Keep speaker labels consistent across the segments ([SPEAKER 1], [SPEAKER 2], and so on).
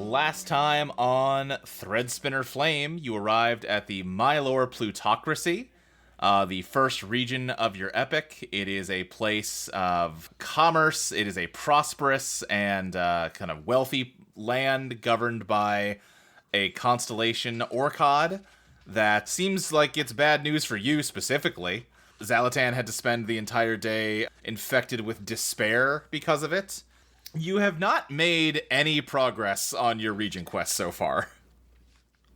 [SPEAKER 1] Last time on Threadspinner Flame, you arrived at the Mylor plutocracy, the first region of your epic. It is a place of commerce. It is a prosperous and kind of wealthy land governed by a constellation, Orchod, that seems like it's bad news for you specifically. Xalatan had to spend the entire day infected with despair because of it. You have not made any progress on your region quest so far.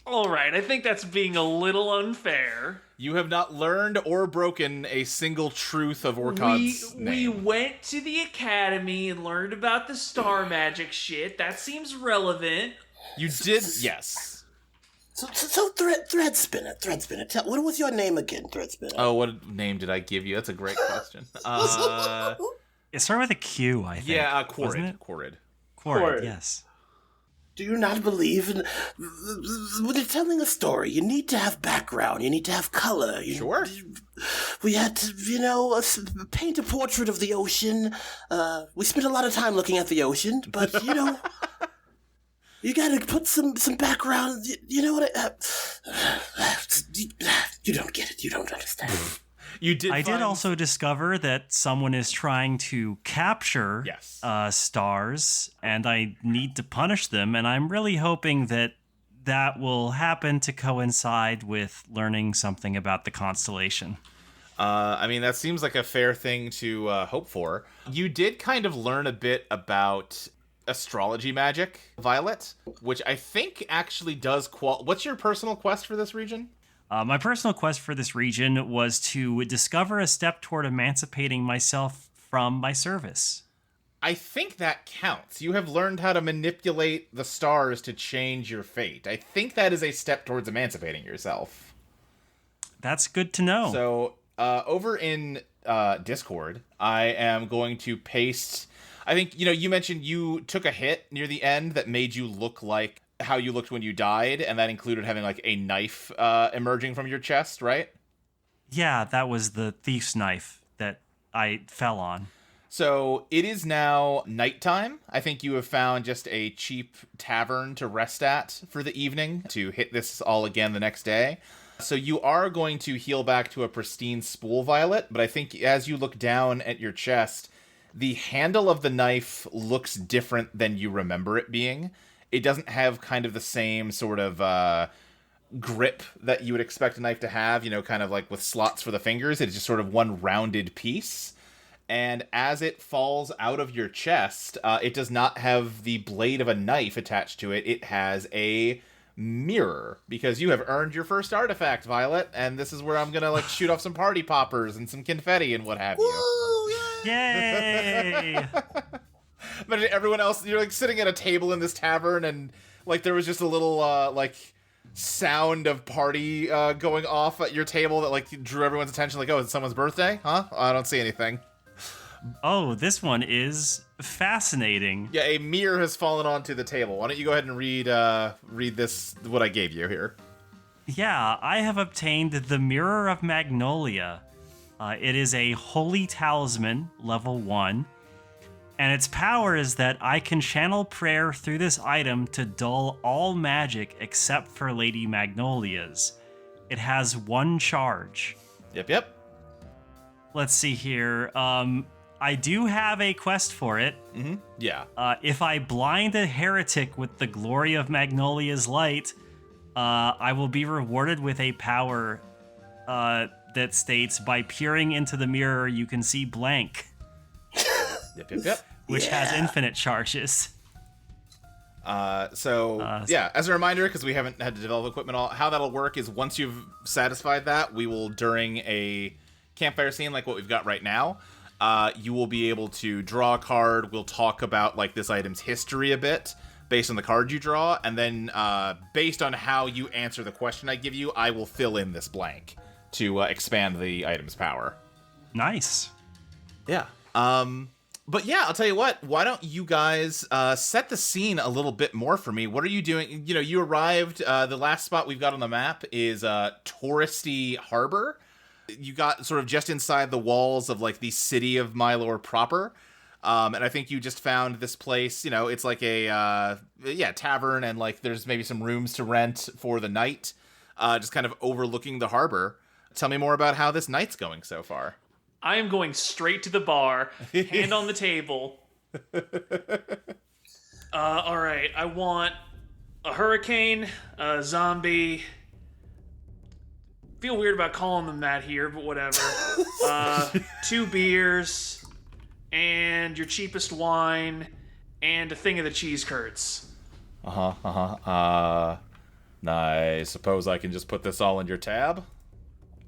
[SPEAKER 2] All right, I think that's being a little unfair.
[SPEAKER 1] You have not learned or broken a single truth of Orchod's name.
[SPEAKER 2] We went to the academy and learned about the star magic shit. That seems relevant.
[SPEAKER 1] You did, yes.
[SPEAKER 3] So Threadspinner. What was your name again, Threadspinner?
[SPEAKER 1] Oh, what name did I give you? That's a great question.
[SPEAKER 4] It started with a Q, I think.
[SPEAKER 1] Yeah, Quarrid.
[SPEAKER 4] Quarrid, yes.
[SPEAKER 3] Do you not believe in... When you're telling a story, you need to have background, you need to have color.
[SPEAKER 1] Sure.
[SPEAKER 3] We had to, paint a portrait of the ocean. We spent a lot of time looking at the ocean, but, you gotta put some background. You know what? You don't get it. You don't understand.
[SPEAKER 4] I did also discover that someone is trying to capture stars, and I need to punish them, and I'm really hoping that will happen to coincide with learning something about the constellation.
[SPEAKER 1] That seems like a fair thing to hope for. You did kind of learn a bit about astrology magic, Violet, which I think actually does What's your personal quest for this region?
[SPEAKER 4] My personal quest for this region was to discover a step toward emancipating myself from my service.
[SPEAKER 1] I think that counts. You have learned how to manipulate the stars to change your fate. I think that is a step towards emancipating yourself.
[SPEAKER 4] That's good to know.
[SPEAKER 1] So, over in Discord, I am going to paste... I think, you mentioned you took a hit near the end that made you look like how you looked when you died, and that included having like a knife emerging from your chest, right?
[SPEAKER 4] Yeah, that was the thief's knife that I fell on.
[SPEAKER 1] So it is now nighttime. I think you have found just a cheap tavern to rest at for the evening to hit this all again the next day. So you are going to heal back to a pristine spool, Violet, but I think as you look down at your chest, the handle of the knife looks different than you remember it being. It doesn't have kind of the same sort of grip that you would expect a knife to have, kind of like with slots for the fingers. It's just sort of one rounded piece. And as it falls out of your chest, it does not have the blade of a knife attached to it. It has a mirror, because you have earned your first artifact, Violet, and this is where I'm going to shoot off some party poppers and some confetti and what have you.
[SPEAKER 3] Woo,
[SPEAKER 4] yay!
[SPEAKER 1] But everyone else, you're sitting at a table in this tavern, and there was just a little sound of party going off at your table that drew everyone's attention. Oh, is it someone's birthday? Huh? I don't see anything.
[SPEAKER 4] Oh, this one is fascinating.
[SPEAKER 1] Yeah, a mirror has fallen onto the table. Why don't you go ahead and read this, what I gave you here?
[SPEAKER 4] Yeah, I have obtained the Mirror of Magnolia. It is a holy talisman, level 1. And its power is that I can channel prayer through this item to dull all magic except for Lady Magnolia's. It has 1 charge.
[SPEAKER 1] Yep.
[SPEAKER 4] Let's see here. I do have a quest for it.
[SPEAKER 1] Mm-hmm. Yeah.
[SPEAKER 4] If I blind a heretic with the glory of Magnolia's light, I will be rewarded with a power that states, by peering into the mirror, you can see blank.
[SPEAKER 1] Yep.
[SPEAKER 4] Which has infinite charges.
[SPEAKER 1] As a reminder, because we haven't had to develop equipment, how that'll work is once you've satisfied that, we will, during a campfire scene like what we've got right now, you will be able to draw a card. We'll talk about this item's history a bit based on the card you draw, and then based on how you answer the question I give you, I will fill in this blank to expand the item's power.
[SPEAKER 4] Nice.
[SPEAKER 1] Yeah. But yeah, I'll tell you what, why don't you guys set the scene a little bit more for me? What are you doing? You arrived, the last spot we've got on the map is Touristy Harbor. You got sort of just inside the walls of the city of Mylor proper. And I think you just found this place, it's like a, tavern, and like there's maybe some rooms to rent for the night, just kind of overlooking the harbor. Tell me more about how this night's going so far.
[SPEAKER 2] I am going straight to the bar, hand on the table. All right, I want a hurricane, a zombie. Feel weird about calling them that here, but whatever. 2 beers, and your cheapest wine, and a thing of the cheese curds.
[SPEAKER 1] I suppose I can just put this all in your tab?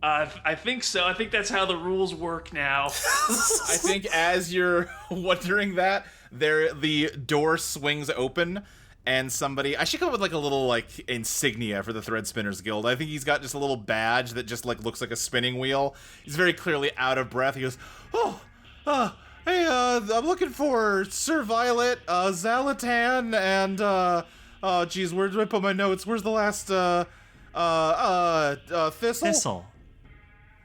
[SPEAKER 2] I think so. I think that's how the rules work now.
[SPEAKER 1] I think as you're wondering that, the door swings open, and I should come up with like a little like insignia for the Threadspinners Guild. I think he's got just a little badge that just like looks like a spinning wheel. He's very clearly out of breath. He goes, hey, I'm looking for Sir Violet, Xalatan, and geez, where do I put my notes? Where's the last Thistle?
[SPEAKER 4] Thistle.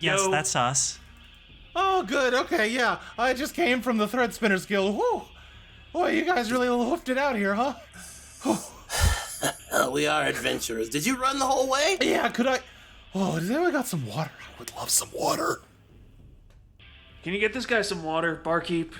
[SPEAKER 4] Yes,
[SPEAKER 2] Yo.
[SPEAKER 4] that's us.
[SPEAKER 1] Oh, good. Okay, yeah. I just came from the Threadspinners Guild. Whew. Boy, you guys really hoofed it out here, huh?
[SPEAKER 3] We are adventurers. Did you run the whole way?
[SPEAKER 1] Yeah, could I... Oh, does anyone got some water? I would love some water.
[SPEAKER 2] Can you get this guy some water, barkeep?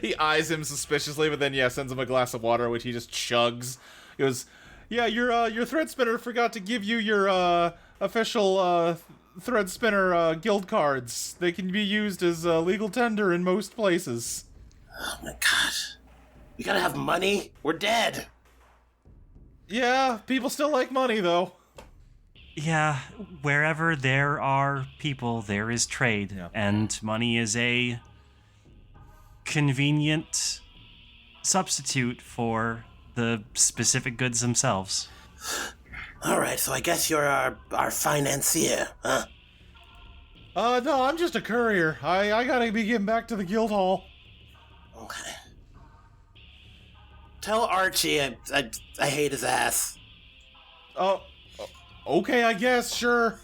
[SPEAKER 1] He eyes him suspiciously, but then, sends him a glass of water, which he just chugs. He goes, yeah, your Threadspinner forgot to give you your, official, Threadspinner, guild cards. They can be used as, legal tender in most places.
[SPEAKER 3] Oh my god. We gotta have money. We're dead.
[SPEAKER 1] Yeah, people still like money, though.
[SPEAKER 4] Yeah, wherever there are people, there is trade.
[SPEAKER 1] Yeah.
[SPEAKER 4] And money is a convenient substitute for the specific goods themselves.
[SPEAKER 3] Alright, so I guess you're our financier, huh?
[SPEAKER 1] No, I'm just a courier. I gotta be getting back to the guild hall.
[SPEAKER 3] Okay. Tell Archie I hate his ass.
[SPEAKER 1] Oh, okay, I guess, sure.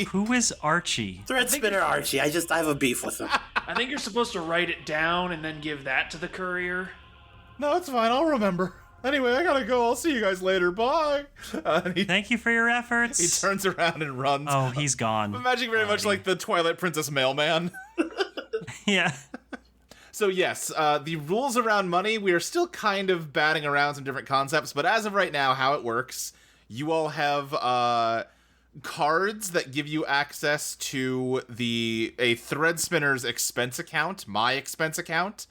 [SPEAKER 4] Who is Archie?
[SPEAKER 3] Threadspinner Archie, I have a beef with him.
[SPEAKER 2] I think you're supposed to write it down and then give that to the courier.
[SPEAKER 1] No, it's fine, I'll remember. Anyway, I gotta go, I'll see you guys later, bye.
[SPEAKER 4] Thank you for your efforts.
[SPEAKER 1] He turns around and runs.
[SPEAKER 4] Oh, he's gone.
[SPEAKER 1] I'm imagining very much like the Twilight Princess mailman.
[SPEAKER 4] Yeah.
[SPEAKER 1] So yes, the rules around money, we are still kind of batting around some different concepts, but as of right now, how it works, you all have cards that give you access to a Threadspinner's expense account, my expense account,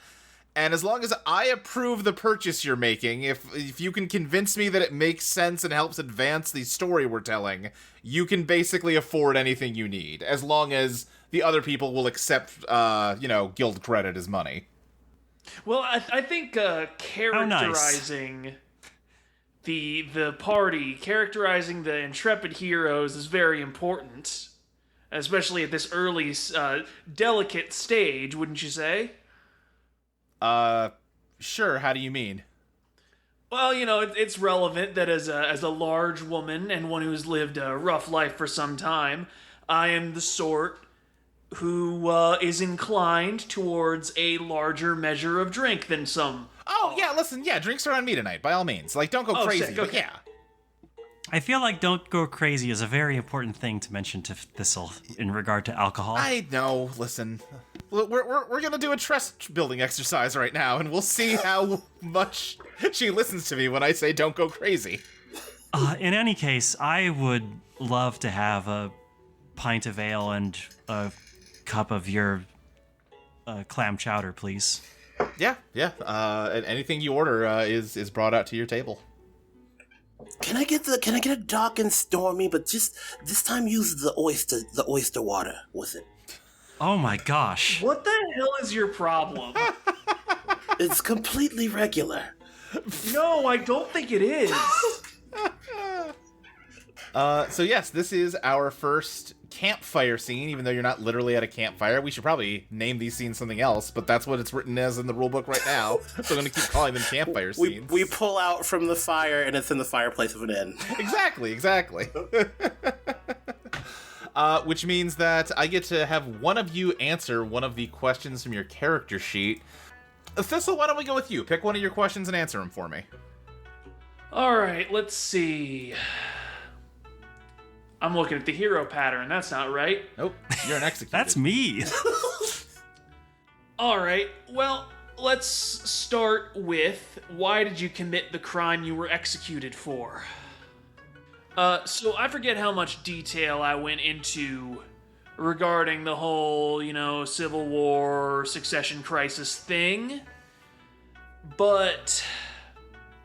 [SPEAKER 1] and as long as I approve the purchase you're making, if you can convince me that it makes sense and helps advance the story we're telling, you can basically afford anything you need, as long as the other people will accept, guild credit as money.
[SPEAKER 2] Well, I think characterizing the party, characterizing the intrepid heroes is very important, especially at this early, delicate stage, wouldn't you say?
[SPEAKER 1] Sure, how do you mean?
[SPEAKER 2] Well, it's relevant that as a large woman and one who's lived a rough life for some time, I am the sort who is inclined towards a larger measure of drink than some.
[SPEAKER 1] Oh, yeah, listen, drinks are on me tonight, by all means. Like, don't go crazy,
[SPEAKER 2] sick,
[SPEAKER 1] but
[SPEAKER 2] okay.
[SPEAKER 1] yeah.
[SPEAKER 4] I feel like don't go crazy is a very important thing to mention to Thistle in regard to alcohol.
[SPEAKER 1] I know, listen. We're gonna do a trust building exercise right now, and we'll see how much she listens to me when I say don't go crazy.
[SPEAKER 4] In any case, I would love to have a pint of ale and a cup of your clam chowder, please.
[SPEAKER 1] Yeah. And anything you order is brought out to your table.
[SPEAKER 3] Can I get a dark and stormy, but just this time use the oyster water with it?
[SPEAKER 4] Oh my gosh.
[SPEAKER 2] What the hell is your problem?
[SPEAKER 3] It's completely regular.
[SPEAKER 2] No, I don't think it is.
[SPEAKER 1] So yes, this is our first campfire scene, even though you're not literally at a campfire. We should probably name these scenes something else, but that's what it's written as in the rulebook right now. So I'm going to keep calling them campfire scenes.
[SPEAKER 3] We pull out from the fire, and it's in the fireplace of an inn.
[SPEAKER 1] Exactly. which means that I get to have one of you answer one of the questions from your character sheet. Thistle, why don't we go with you? Pick one of your questions and answer them for me.
[SPEAKER 2] All right, let's see. I'm looking at the hero pattern. That's not right.
[SPEAKER 1] Nope, you're an executed.
[SPEAKER 4] That's me.
[SPEAKER 2] All right, well, let's start with why did you commit the crime you were executed for? So I forget how much detail I went into regarding the whole, Civil War, succession crisis thing, but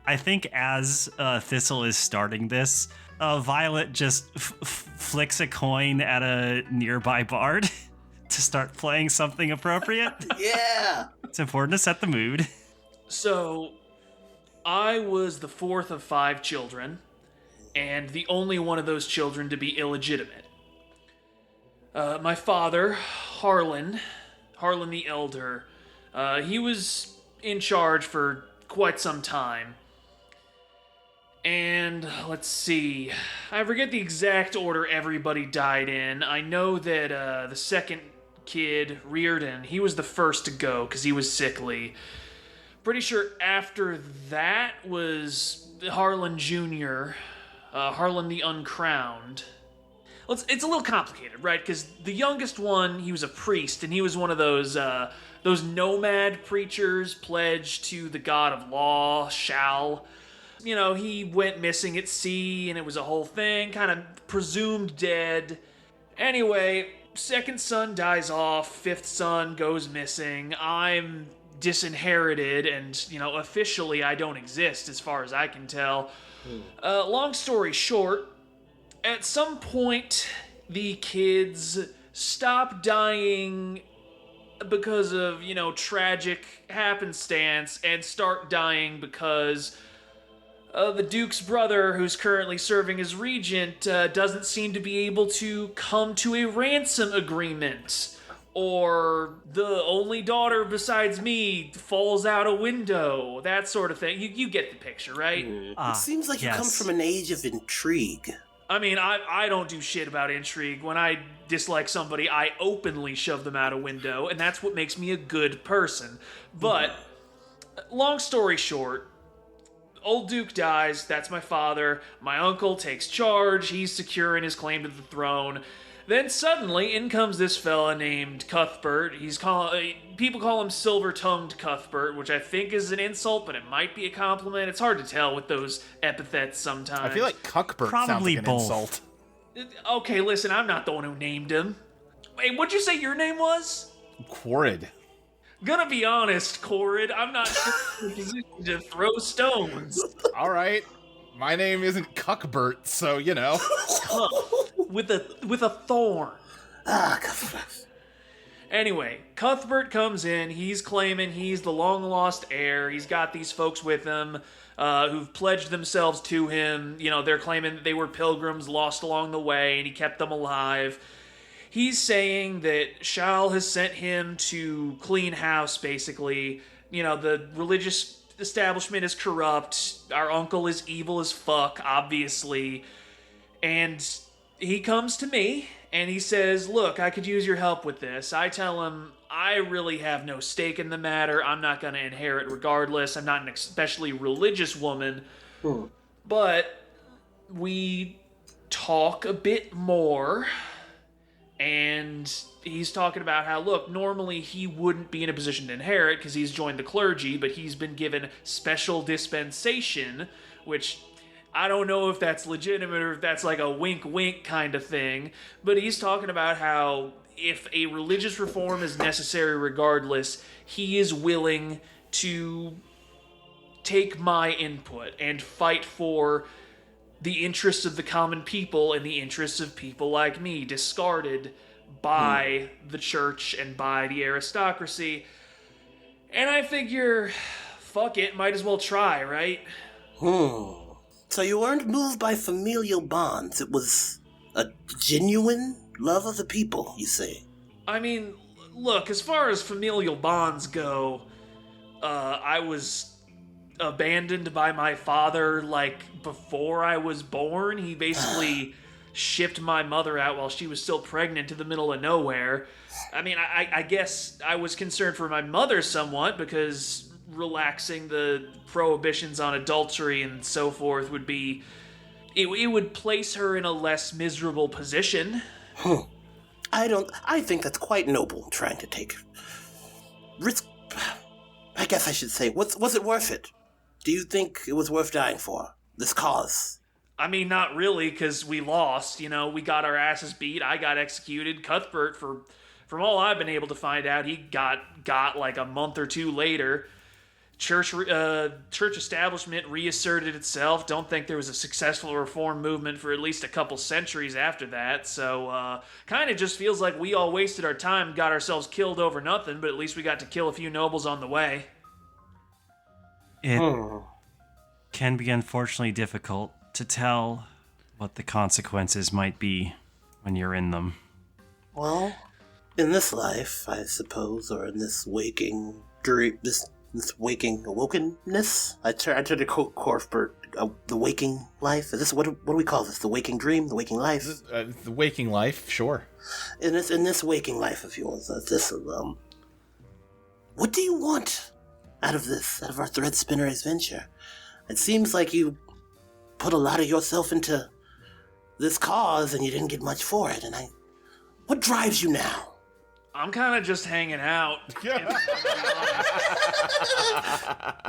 [SPEAKER 4] I think as Thistle is starting this, Violet just flicks a coin at a nearby bard to start playing something appropriate.
[SPEAKER 3] Yeah!
[SPEAKER 4] It's important to set the mood.
[SPEAKER 2] So, I was the fourth of 5 children, and the only one of those children to be illegitimate. My father, Harlan the Elder, he was in charge for quite some time. And let's see, I forget the exact order everybody died in. I know that the second kid, Reardon, he was the first to go because he was sickly. Pretty sure after that was Harlan Jr., Harlan the Uncrowned. Well, it's a little complicated, right? Because the youngest one, he was a priest, and he was one of those nomad preachers pledged to the god of law, Shal. He went missing at sea, and it was a whole thing, kind of presumed dead. Anyway, second son dies off, fifth son goes missing. I'm disinherited, and, officially I don't exist as far as I can tell. Long story short, at some point, the kids stop dying because of, tragic happenstance and start dying because the Duke's brother, who's currently serving as regent, doesn't seem to be able to come to a ransom agreement. Or the only daughter besides me falls out a window. That sort of thing. You get the picture, right?
[SPEAKER 3] It seems like you come
[SPEAKER 4] yes.
[SPEAKER 3] from an age of intrigue.
[SPEAKER 2] I mean, I don't do shit about intrigue. When I dislike somebody, I openly shove them out a window, and that's what makes me a good person. But, long story short, old Duke dies, that's my father. My uncle takes charge, he's securing his claim to the throne. Then suddenly, in comes this fella named Cuthbert. People call him Silver-Tongued Cuthbert, which I think is an insult, but it might be a compliment. It's hard to tell with those epithets sometimes.
[SPEAKER 1] I feel like Cuthbert sounds like an
[SPEAKER 4] both.
[SPEAKER 1] insult.
[SPEAKER 2] Okay, listen, I'm not the one who named him. Wait, what'd you say your name was?
[SPEAKER 1] Quarrid.
[SPEAKER 2] Gonna be honest, Corrid, I'm not in a position to throw stones.
[SPEAKER 1] All right. My name isn't Cuthbert, so,
[SPEAKER 2] With a thorn.
[SPEAKER 3] Cuthbert.
[SPEAKER 2] Anyway, Cuthbert comes in. He's claiming he's the long-lost heir. He's got these folks with him who've pledged themselves to him. They're claiming that they were pilgrims lost along the way, and he kept them alive. He's saying that Shal has sent him to clean house, basically. The religious establishment is corrupt. Our uncle is evil as fuck, obviously. And he comes to me, and he says, look, I could use your help with this. I tell him, I really have no stake in the matter. I'm not going to inherit regardless. I'm not an especially religious woman. But we talk a bit more, and he's talking about how, look, normally he wouldn't be in a position to inherit because he's joined the clergy, but he's been given special dispensation, which I don't know if that's legitimate or if that's like a wink-wink kind of thing, but he's talking about how if a religious reform is necessary regardless, he is willing to take my input and fight for the interests of the common people and the interests of people like me, discarded by the church and by the aristocracy. And I figure, fuck it, might as well try, right?
[SPEAKER 3] So you weren't moved by familial bonds. It was a genuine love of the people, you say?
[SPEAKER 2] I mean, look, as far as familial bonds go, I was abandoned by my father, before I was born. He basically shipped my mother out while she was still pregnant to the middle of nowhere. I mean, I guess I was concerned for my mother somewhat, because relaxing the prohibitions on adultery and so forth would be... It would place her in a less miserable position.
[SPEAKER 3] I think that's quite noble, trying to take risk. I guess I should say, was it worth it? Do you think it was worth dying for, this cause?
[SPEAKER 2] I mean, not really, because we lost. You know, we got our asses beat. I got executed. Cuthbert, from all I've been able to find out, he got like a month or two later. Church establishment reasserted itself. Don't think there was a successful reform movement for at least a couple centuries after that. So, kind of just feels like we all wasted our time, got ourselves killed over nothing, but at least we got to kill a few nobles on the way.
[SPEAKER 4] It can be unfortunately difficult to tell what the consequences might be when you're in them.
[SPEAKER 3] Well, in this life, I suppose, or in this waking dream, this waking awokenness. I tried to quote Cuthbert, the waking life. Is this what do we call this? The waking dream, the waking life.
[SPEAKER 1] The waking life, sure.
[SPEAKER 3] In this waking life of yours, Thistle, what do you want out of our Threadspinner adventure? It seems like you put a lot of yourself into this cause, and you didn't get much for it. And what drives you now?
[SPEAKER 2] I'm kind of just hanging out.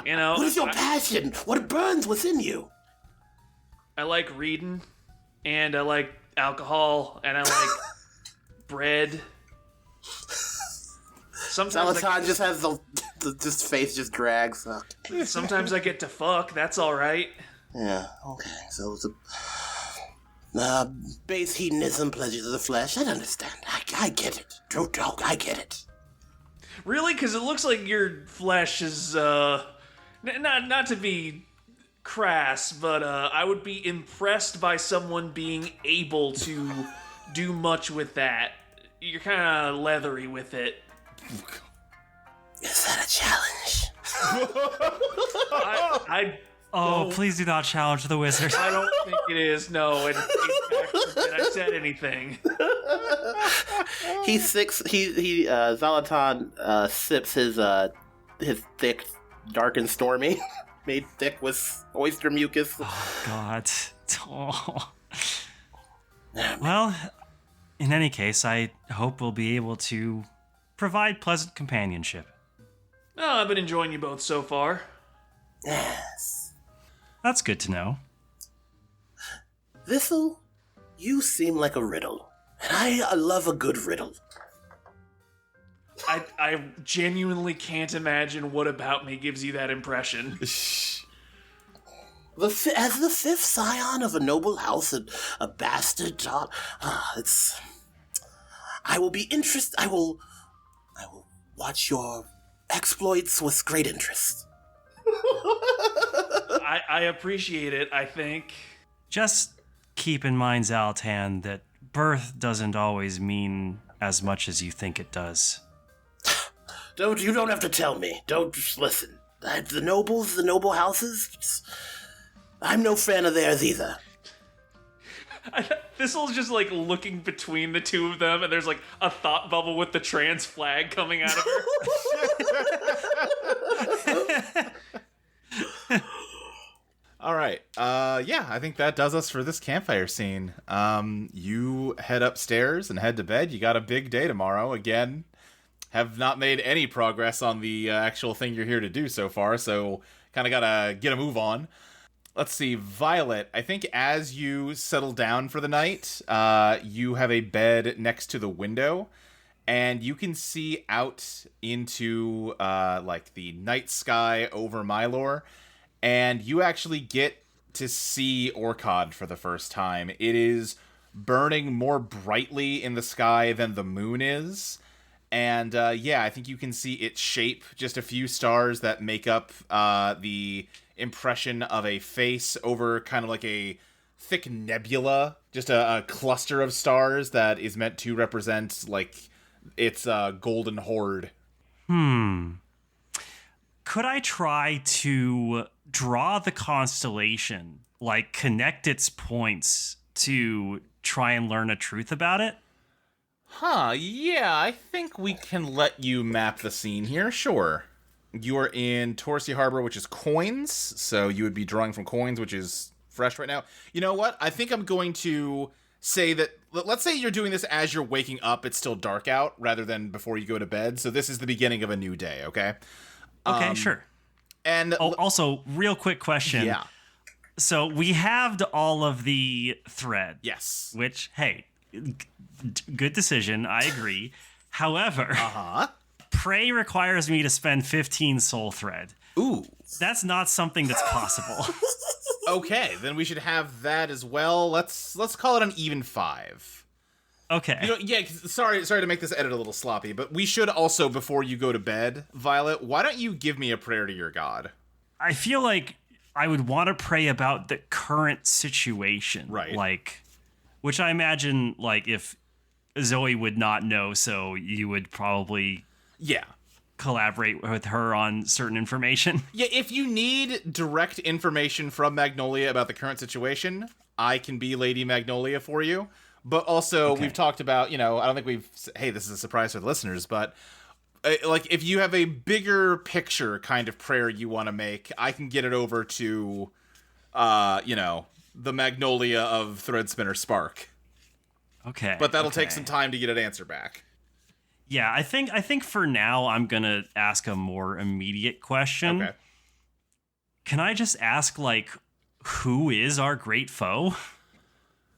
[SPEAKER 2] You know,
[SPEAKER 3] what is your passion? What burns within you?
[SPEAKER 2] I like reading, and I like alcohol, and I like bread. Sometimes
[SPEAKER 3] Xalatan just has this face just drags.
[SPEAKER 2] Sometimes I get to fuck. That's all right.
[SPEAKER 3] Yeah. Okay. So it's a base hedonism, pleasures of the flesh. I understand. I get it. True dog. I get it.
[SPEAKER 2] Really? Because it looks like your flesh is not to be crass, but I would be impressed by someone being able to do much with that. You're kind of leathery with it.
[SPEAKER 3] Is that a challenge?
[SPEAKER 4] Please do not challenge the wizard.
[SPEAKER 2] I don't think it is, no. And in fact, that I said anything.
[SPEAKER 3] Xalatan sips his thick, dark and stormy, made thick with oyster mucus.
[SPEAKER 4] Oh, God. Oh. Well, in any case, I hope we'll be able to provide pleasant companionship.
[SPEAKER 2] Oh, I've been enjoying you both so far.
[SPEAKER 3] Yes.
[SPEAKER 4] That's good to know.
[SPEAKER 3] Thistle, you seem like a riddle. And I love a good riddle.
[SPEAKER 2] I genuinely can't imagine what about me gives you that impression.
[SPEAKER 3] As the fifth scion of a noble house and a bastard daughter, I will be interested. I will watch your exploits with great interest.
[SPEAKER 2] I appreciate it, I think.
[SPEAKER 4] Just keep in mind, Xalatan, that birth doesn't always mean as much as you think it does.
[SPEAKER 3] You don't have to tell me. Don't just listen. The nobles, the noble houses, I'm no fan of theirs either.
[SPEAKER 2] Thistle's just like looking between the two of them, and there's like a thought bubble with the trans flag coming out of her.
[SPEAKER 1] All right. Yeah, I think that does us for this campfire scene. You head upstairs and head to bed. You got a big day tomorrow. Again, have not made any progress on the actual thing you're here to do so far, so kind of got to get a move on. Let's see, Violet, I think as you settle down for the night, you have a bed next to the window, and you can see out into, like, the night sky over Mylor, and you actually get to see Orchod for the first time. It is burning more brightly in the sky than the moon is, and, yeah, I think you can see its shape, just a few stars that make up, the impression of a face over kind of like a thick nebula, just a cluster of stars that is meant to represent like its golden horde.
[SPEAKER 4] Could I try to draw the constellation, like connect its points to try and learn a truth about it?
[SPEAKER 1] Huh, yeah, I think we can let you map the scene here, sure. You are in Torsi Harbor, which is coins, so you would be drawing from coins, which is fresh right now. You know what? I think I'm going to say that, let's say you're doing this as you're waking up, it's still dark out, rather than before you go to bed, so this is the beginning of a new day, okay?
[SPEAKER 4] Okay, sure.
[SPEAKER 1] And
[SPEAKER 4] also, real quick question.
[SPEAKER 1] Yeah.
[SPEAKER 4] So we halved all of the thread.
[SPEAKER 1] Yes.
[SPEAKER 4] Which, hey, good decision. I agree. However, Prey requires me to spend 15 soul thread.
[SPEAKER 1] Ooh.
[SPEAKER 4] That's not something that's possible.
[SPEAKER 1] Okay, then we should have that as well. Let's call it an even 5.
[SPEAKER 4] Okay.
[SPEAKER 1] You know, yeah, sorry to make this edit a little sloppy, but we should also, before you go to bed, Violet, why don't you give me a prayer to your god?
[SPEAKER 4] I feel like I would want to pray about the current situation.
[SPEAKER 1] Right.
[SPEAKER 4] Like, which I imagine, like, if Zoe would not know, so you would probably collaborate with her on certain information.
[SPEAKER 1] Yeah, if you need direct information from Magnolia about the current situation, I can be Lady Magnolia for you. But also, we've talked about, I don't think hey, this is a surprise for the listeners, but like, if you have a bigger picture kind of prayer you want to make, I can get it over to, the Magnolia of Threadspinner Spark.
[SPEAKER 4] Okay.
[SPEAKER 1] But that'll take some time to get an answer back.
[SPEAKER 4] Yeah, I think for now I'm gonna ask a more immediate question.
[SPEAKER 1] Okay.
[SPEAKER 4] Can I just ask, like, who is our great foe?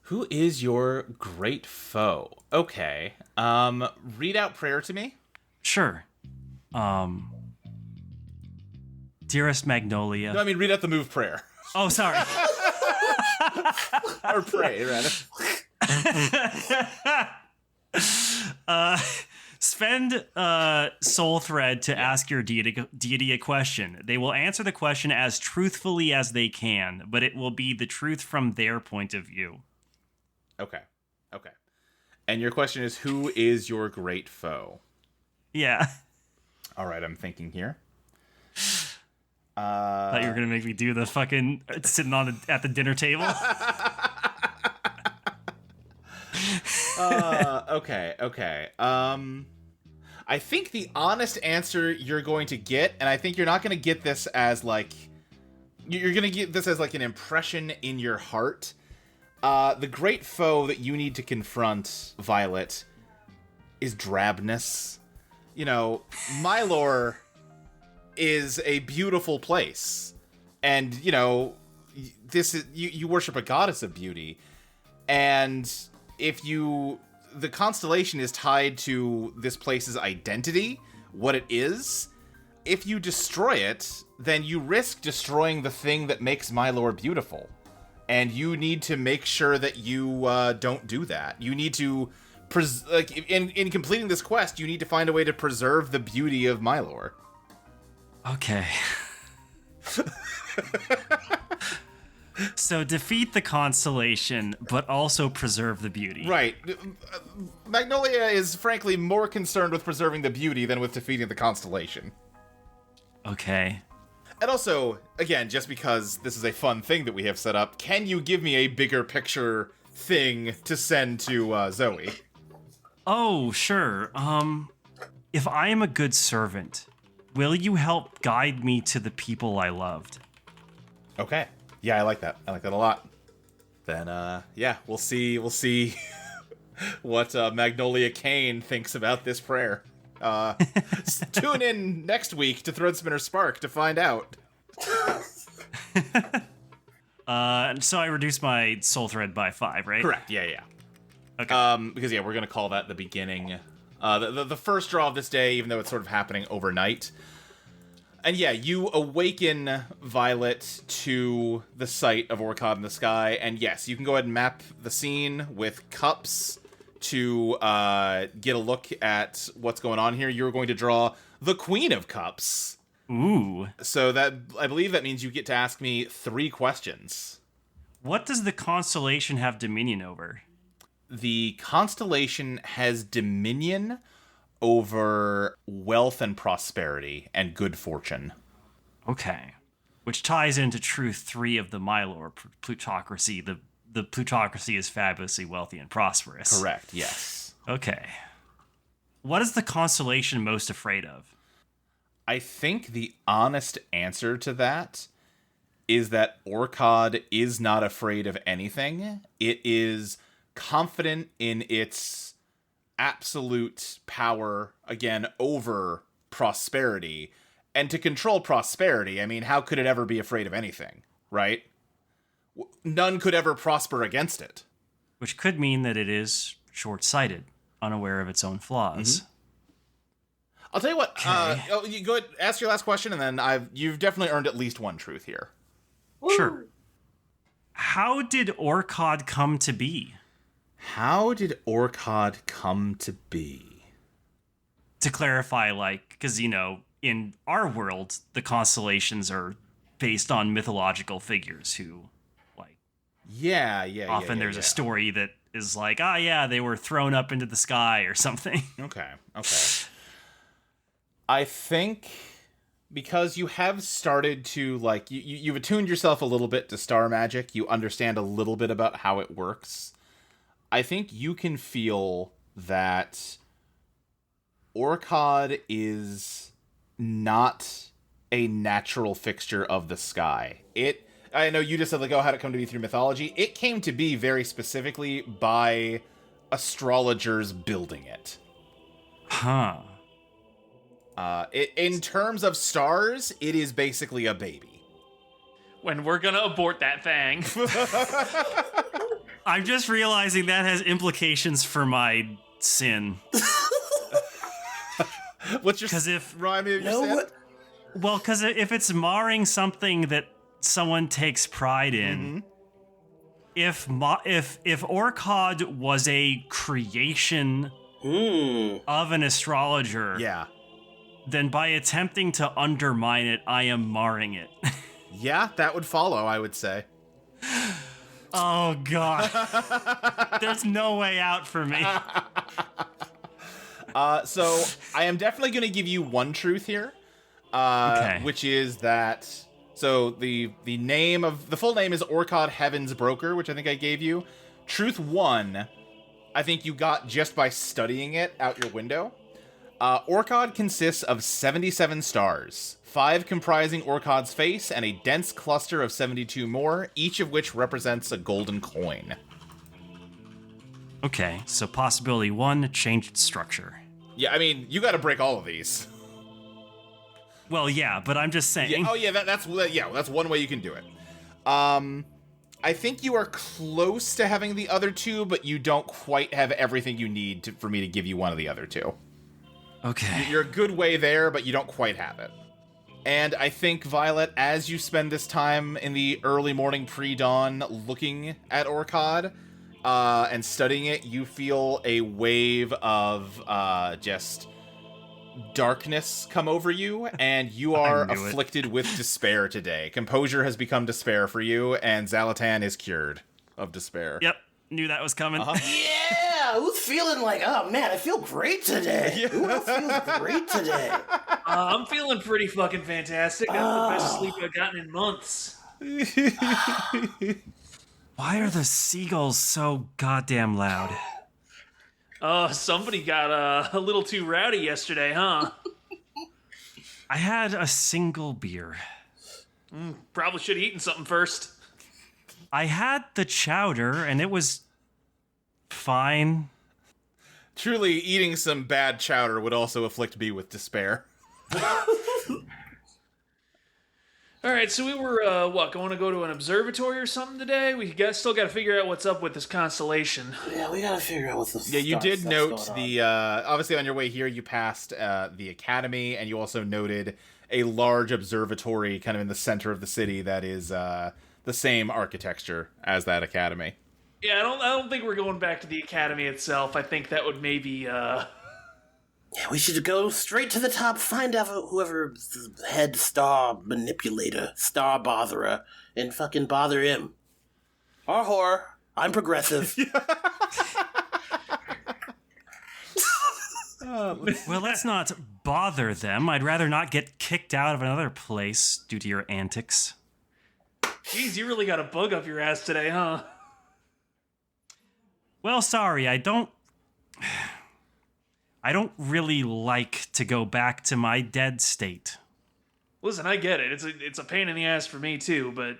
[SPEAKER 1] Who is your great foe? Okay. Read out prayer to me.
[SPEAKER 4] Sure. Dearest Magnolia.
[SPEAKER 1] No, I mean, read out the move prayer.
[SPEAKER 4] Oh, sorry.
[SPEAKER 1] Or pray, rather.
[SPEAKER 4] Spend soul thread to ask your deity a question. They will answer the question as truthfully as they can, but it will be the truth from their point of view.
[SPEAKER 1] Okay. And your question is, who is your great foe?
[SPEAKER 4] Yeah.
[SPEAKER 1] All right, I'm thinking here.
[SPEAKER 4] Thought you were gonna make me do the fucking sitting at the dinner table.
[SPEAKER 1] Okay. I think the honest answer you're going to get, and I think you're not going to get this as, like, you're going to get this as, like, an impression in your heart. The great foe that you need to confront, Violet, is drabness. Mylor is a beautiful place. And, this is, you worship a goddess of beauty. And the constellation is tied to this place's identity, what it is. If you destroy it, then you risk destroying the thing that makes Mylor beautiful. And you need to make sure that you don't do that. You need to, in completing this quest, you need to find a way to preserve the beauty of Mylor.
[SPEAKER 4] Okay. So defeat the constellation, but also preserve the beauty.
[SPEAKER 1] Right. Magnolia is frankly more concerned with preserving the beauty than with defeating the constellation.
[SPEAKER 4] Okay.
[SPEAKER 1] And also, again, just because this is a fun thing that we have set up, can you give me a bigger picture thing to send to Zoe?
[SPEAKER 4] Oh, sure. If I am a good servant, will you help guide me to the people I loved?
[SPEAKER 1] Okay. Yeah, I like that. I like that a lot. Then, we'll see what Magnolia Kane thinks about this prayer. Tune in next week to Threadspinner Spark to find out.
[SPEAKER 4] So I reduced my soul thread by 5, right?
[SPEAKER 1] Correct. Yeah.
[SPEAKER 4] Okay.
[SPEAKER 1] Because we're gonna call that the beginning, the first draw of this day, even though it's sort of happening overnight. And yeah, you awaken Violet to the sight of Orchod in the sky, and yes, you can go ahead and map the scene with cups to get a look at what's going on here. You're going to draw the Queen of Cups.
[SPEAKER 4] Ooh.
[SPEAKER 1] So that, I believe that means you get to ask me 3 questions.
[SPEAKER 4] What does the constellation have dominion over?
[SPEAKER 1] The constellation has dominion over wealth and prosperity and good fortune.
[SPEAKER 4] Okay. Which ties into truth 3 of the Mylor plutocracy, the the plutocracy is fabulously wealthy and prosperous.
[SPEAKER 1] Correct, yes.
[SPEAKER 4] Okay. What is the constellation most afraid of?
[SPEAKER 1] I think the honest answer to that is that Orchod is not afraid of anything. It is confident in its absolute power, again, over prosperity. And to control prosperity, I mean, how could it ever be afraid of anything, right? None could ever prosper against it.
[SPEAKER 4] Which could mean that it is short-sighted, unaware of its own flaws.
[SPEAKER 1] Mm-hmm. I'll tell you what. Okay. You go ahead, ask your last question, and then you've definitely earned at least one truth here.
[SPEAKER 4] Sure. How did Orchod come to be?
[SPEAKER 1] How did Orchod come to be?
[SPEAKER 4] To clarify, because, in our world, the constellations are based on mythological figures who, often there's a story that is they were thrown up into the sky or something.
[SPEAKER 1] Okay. I think because you have started to, you've attuned yourself a little bit to star magic, you understand a little bit about how it works. I think you can feel that Orchod is not a natural fixture of the sky. I know you just said, how did it come to be through mythology? It came to be very specifically by astrologers building it.
[SPEAKER 4] Huh.
[SPEAKER 1] In terms of stars, it is basically a baby.
[SPEAKER 2] When we're gonna abort that thing.
[SPEAKER 4] I'm just realizing that has implications for my sin.
[SPEAKER 1] What's your...
[SPEAKER 4] Because if...
[SPEAKER 1] Remind me of your sin?
[SPEAKER 4] Well, because if it's marring something that someone takes pride in, if Orchod was a creation of an astrologer...
[SPEAKER 1] Yeah.
[SPEAKER 4] Then by attempting to undermine it, I am marring it.
[SPEAKER 1] Yeah, that would follow, I would say.
[SPEAKER 4] Oh, God. There's no way out for me.
[SPEAKER 1] So I am definitely going to give you one truth here, which is that... So the full name is Orchod Heaven's Broker, which I think I gave you. Truth 1, I think you got just by studying it out your window. Orchod consists of 77 stars, 5 comprising Orchod's face and a dense cluster of 72 more, each of which represents a golden coin.
[SPEAKER 4] Okay, so possibility 1, changed structure.
[SPEAKER 1] Yeah, I mean, you gotta break all of these.
[SPEAKER 4] Well, yeah, but I'm just saying.
[SPEAKER 1] Yeah, that's one way you can do it. I think you are close to having the other two, but you don't quite have everything you need for me to give you one of the other two.
[SPEAKER 4] Okay.
[SPEAKER 1] You're a good way there, but you don't quite have it. And I think, Violet, as you spend this time in the early morning pre-dawn looking at Orchod and studying it, you feel a wave of just darkness come over you, and you are afflicted with despair today. Composure has become despair for you, and Xalatan is cured of despair.
[SPEAKER 4] Yep. Knew that was coming.
[SPEAKER 3] Yeah, who's feeling oh man, I feel great today.
[SPEAKER 1] Yeah.
[SPEAKER 3] Who else feels great today?
[SPEAKER 2] I'm feeling pretty fucking fantastic. Got the best sleep I've gotten in months.
[SPEAKER 4] Why are the seagulls so goddamn loud?
[SPEAKER 2] Somebody got a little too rowdy yesterday, huh?
[SPEAKER 4] I had a single beer.
[SPEAKER 2] Probably should have eaten something first.
[SPEAKER 4] I had the chowder, and it was fine.
[SPEAKER 1] Truly, eating some bad chowder would also afflict me with despair.
[SPEAKER 2] All right, so we were, going to go to an observatory or something today? We still got to figure out what's up with this constellation.
[SPEAKER 3] Yeah, we got to figure out what's the
[SPEAKER 1] Yeah, you did note obviously on your way here, you passed the academy, and you also noted a large observatory kind of in the center of the city that is the same architecture as that academy.
[SPEAKER 2] Yeah, I don't think we're going back to the academy itself. I think that would maybe,
[SPEAKER 3] Yeah, we should go straight to the top, find out whoever's the head star manipulator, star botherer, and fucking bother him. Or whore. I'm progressive.
[SPEAKER 4] Well, let's not bother them. I'd rather not get kicked out of another place due to your antics.
[SPEAKER 2] Jeez, you really got a bug up your ass today, huh?
[SPEAKER 4] Well, sorry, I don't really like to go back to my dead state.
[SPEAKER 2] Listen, I get it. It's a pain in the ass for me too, but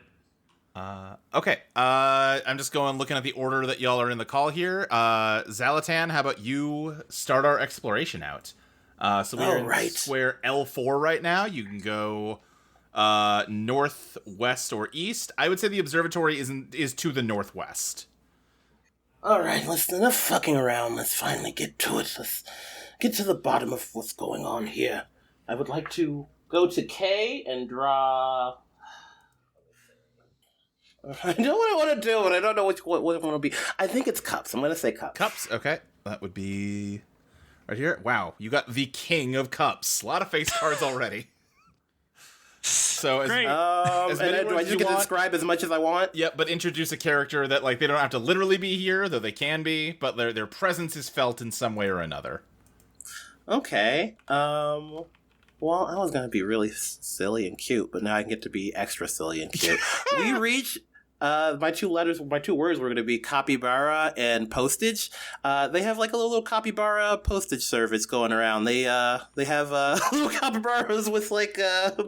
[SPEAKER 1] Okay. I'm just looking at the order that y'all are in the call here. Xalatan, how about you start our exploration out? So we're in square L4 right now. You can go north, west, or east. I would say the observatory is to the northwest.
[SPEAKER 3] All right, enough fucking around. Let's finally get to it. Let's get to the bottom of what's going on here. I would like to go to K and draw... I know what I want to do, and I don't know what I want to be. I think it's cups. I'm going to say cups.
[SPEAKER 1] Cups, okay. That would be right here. Wow, you got the king of cups. A lot of face cards already. So
[SPEAKER 4] Great.
[SPEAKER 3] Do I just get to describe as much as I want?
[SPEAKER 1] Yep, but introduce a character that, like, they don't have to literally be here, though they can be, but their presence is felt in some way or another.
[SPEAKER 3] Okay. Well, I was going to be really silly and cute, but now I can get to be extra silly and cute. We reach... my two words were going to be capybara and postage. They have like a little capybara postage service going around. They have little capybaras with like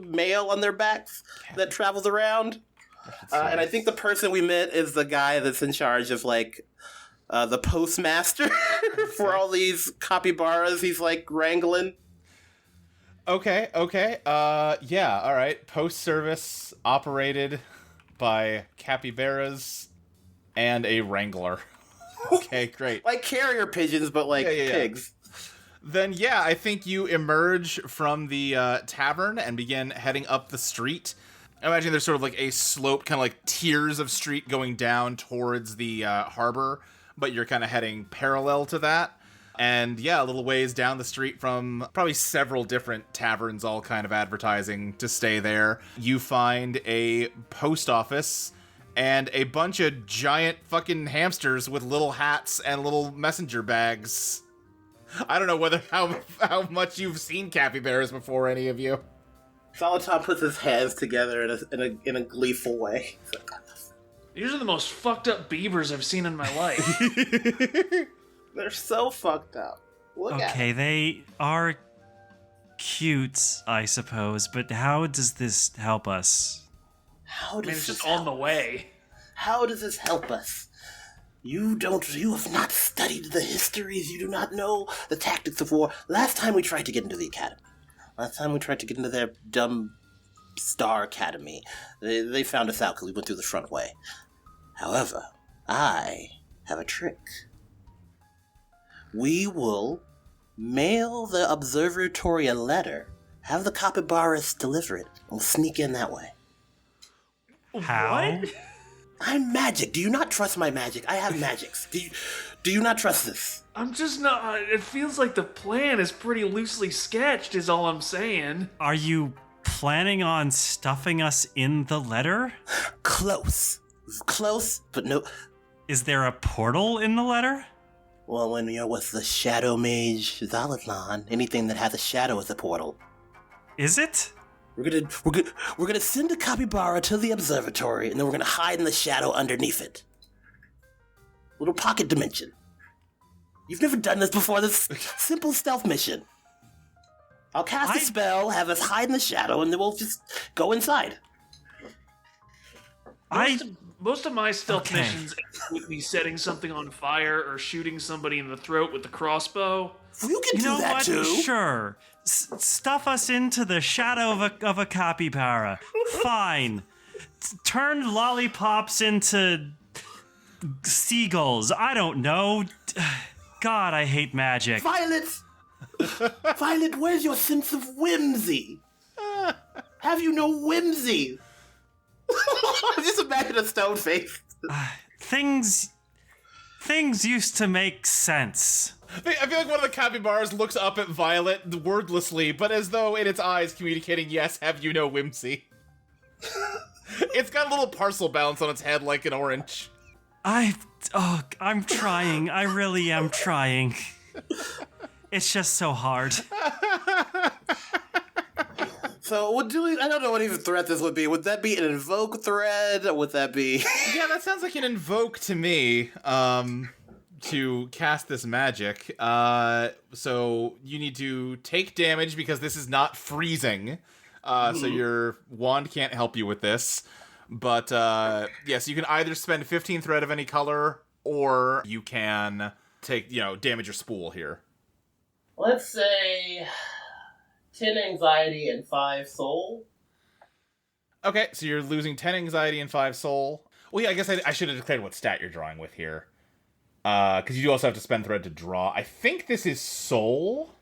[SPEAKER 3] mail on their backs that travels around. And I think the person we met is the guy that's in charge of like the postmaster for all these capybaras he's like wrangling.
[SPEAKER 1] Okay. Yeah, all right. Post service operated by capybaras and a wrangler. Okay, great.
[SPEAKER 3] Like carrier pigeons, but like pigs.
[SPEAKER 1] Then, yeah, I think you emerge from the tavern and begin heading up the street. I imagine there's sort of like a slope, kind of like tiers of street going down towards the harbor, but you're kind of heading parallel to that. And yeah, a little ways down the street from probably several different taverns, all kind of advertising to stay there, you find a post office and a bunch of giant fucking hamsters with little hats and little messenger bags. I don't know how much you've seen capybaras before, any of you.
[SPEAKER 3] Xalatan puts his hands together in a gleeful way.
[SPEAKER 2] These are the most fucked up beavers I've seen in my life.
[SPEAKER 3] They're so fucked up. Look at
[SPEAKER 4] Okay,
[SPEAKER 3] them.
[SPEAKER 4] they are cute, I suppose, but how does this help us?
[SPEAKER 2] It's just on the way.
[SPEAKER 3] How does this help us? You have not studied the histories, you do not know the tactics of war. Last time we tried to get into the academy. Last time we tried to get into their dumb star academy. They found us out because we went through the front way. However, I have a trick. We will mail the observatory a letter, have the capybaras deliver it, and we'll sneak in that way.
[SPEAKER 4] How?
[SPEAKER 2] What?
[SPEAKER 3] I'm magic. Do you not trust my magic? I have magics. Do you not trust this?
[SPEAKER 2] I'm just not... It feels like the plan is pretty loosely sketched, is all I'm saying.
[SPEAKER 4] Are you planning on stuffing us in the letter?
[SPEAKER 3] Close, but no...
[SPEAKER 4] Is there a portal in the letter?
[SPEAKER 3] Well, when you're with the shadow mage Xalatan, anything that has a shadow is a portal.
[SPEAKER 4] Is it?
[SPEAKER 3] We're gonna send a capybara to the observatory, and then we're gonna hide in the shadow underneath it. Little pocket dimension. You've never done this before. This simple stealth mission. I'll cast a spell, have us hide in the shadow, and then we'll just go inside.
[SPEAKER 2] Most of my stealth missions with me setting something on fire or shooting somebody in the throat with the crossbow.
[SPEAKER 3] You can do that too.
[SPEAKER 4] Sure. Stuff us into the shadow of a capybara. Fine. Turn lollipops into seagulls. I don't know. God, I hate magic.
[SPEAKER 3] Violet! Violet, where's your sense of whimsy? Have you no whimsy? Just imagine a stone face.
[SPEAKER 4] Things used to make sense.
[SPEAKER 1] I feel like one of the capybaras looks up at Violet wordlessly, but as though in its eyes communicating, yes, have you no whimsy. It's got a little parcel bounce on its head like an orange.
[SPEAKER 4] I'm trying. I really am trying. It's just so hard.
[SPEAKER 3] So, I don't know what even threat this would be. Would that be an invoke thread, or would that be...
[SPEAKER 1] Yeah, that sounds like an invoke to me. to cast this magic. So you need to take damage because this is not freezing. So your wand can't help you with this. But, yes, you can either spend 15 thread of any color, or you can take, damage your spool here.
[SPEAKER 3] Let's say 10 anxiety and 5 soul.
[SPEAKER 1] Okay, so you're losing 10 anxiety and 5 soul. Well, yeah, I guess I should have declared what stat you're drawing with here. Because you do also have to spend thread to draw. I think this is soul.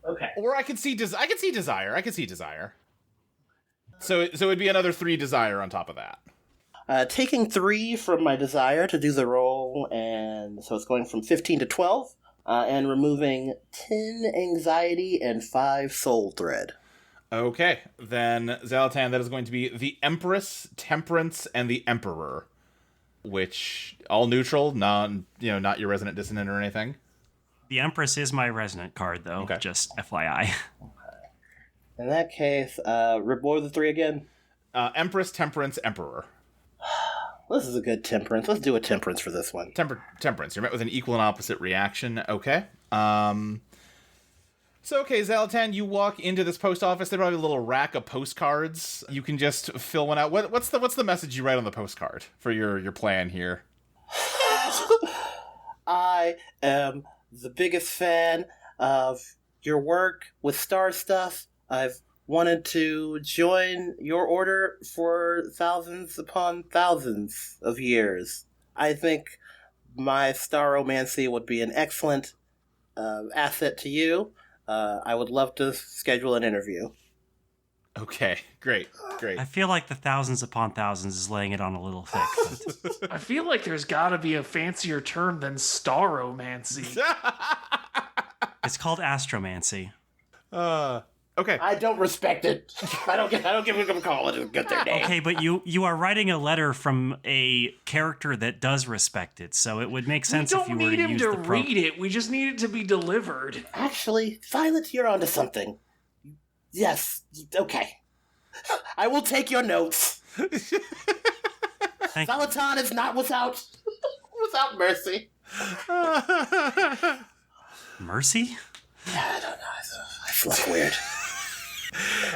[SPEAKER 3] Okay.
[SPEAKER 1] Or I can see desire. So it'd be another 3 desire on top of that.
[SPEAKER 3] Taking 3 from my desire to do the roll, and so it's going from 15 to 12, and removing 10 anxiety and 5 soul thread.
[SPEAKER 1] Okay, then Xalatan, that is going to be the Empress, Temperance, and the Emperor, which all neutral, not your resonant dissonant or anything.
[SPEAKER 4] The Empress is my resonant card, though.
[SPEAKER 1] Okay.
[SPEAKER 4] Just FYI.
[SPEAKER 3] In that case, roll the 3 again.
[SPEAKER 1] Empress, Temperance, Emperor.
[SPEAKER 3] This is a good temperance. Let's do a temperance for this one.
[SPEAKER 1] Temperance. You're met with an equal and opposite reaction. Okay. So, Xalatan, you walk into this post office. They probably have a little rack of postcards. You can just fill one out. What's the message you write on the postcard for your plan here?
[SPEAKER 3] I am the biggest fan of your work with star stuff. I've wanted to join your order for thousands upon thousands of years. I think my staromancy would be an excellent asset to you. I would love to schedule an interview.
[SPEAKER 1] Okay, great.
[SPEAKER 4] I feel like the thousands upon thousands is laying it on a little thick. But...
[SPEAKER 2] I feel like there's gotta be a fancier term than staromancy.
[SPEAKER 4] It's called astromancy.
[SPEAKER 1] Okay.
[SPEAKER 3] I don't respect it. I don't give them a call and get their name.
[SPEAKER 4] Okay, but you are writing a letter from a character that does respect it, so it would make sense if you were to use the
[SPEAKER 2] We don't need him to read it. We just need it to be delivered.
[SPEAKER 3] Actually, Violet, you're onto something. Yes. Okay. I will take your notes. Xalatan is not without mercy.
[SPEAKER 4] Mercy?
[SPEAKER 3] I don't know. I feel weird.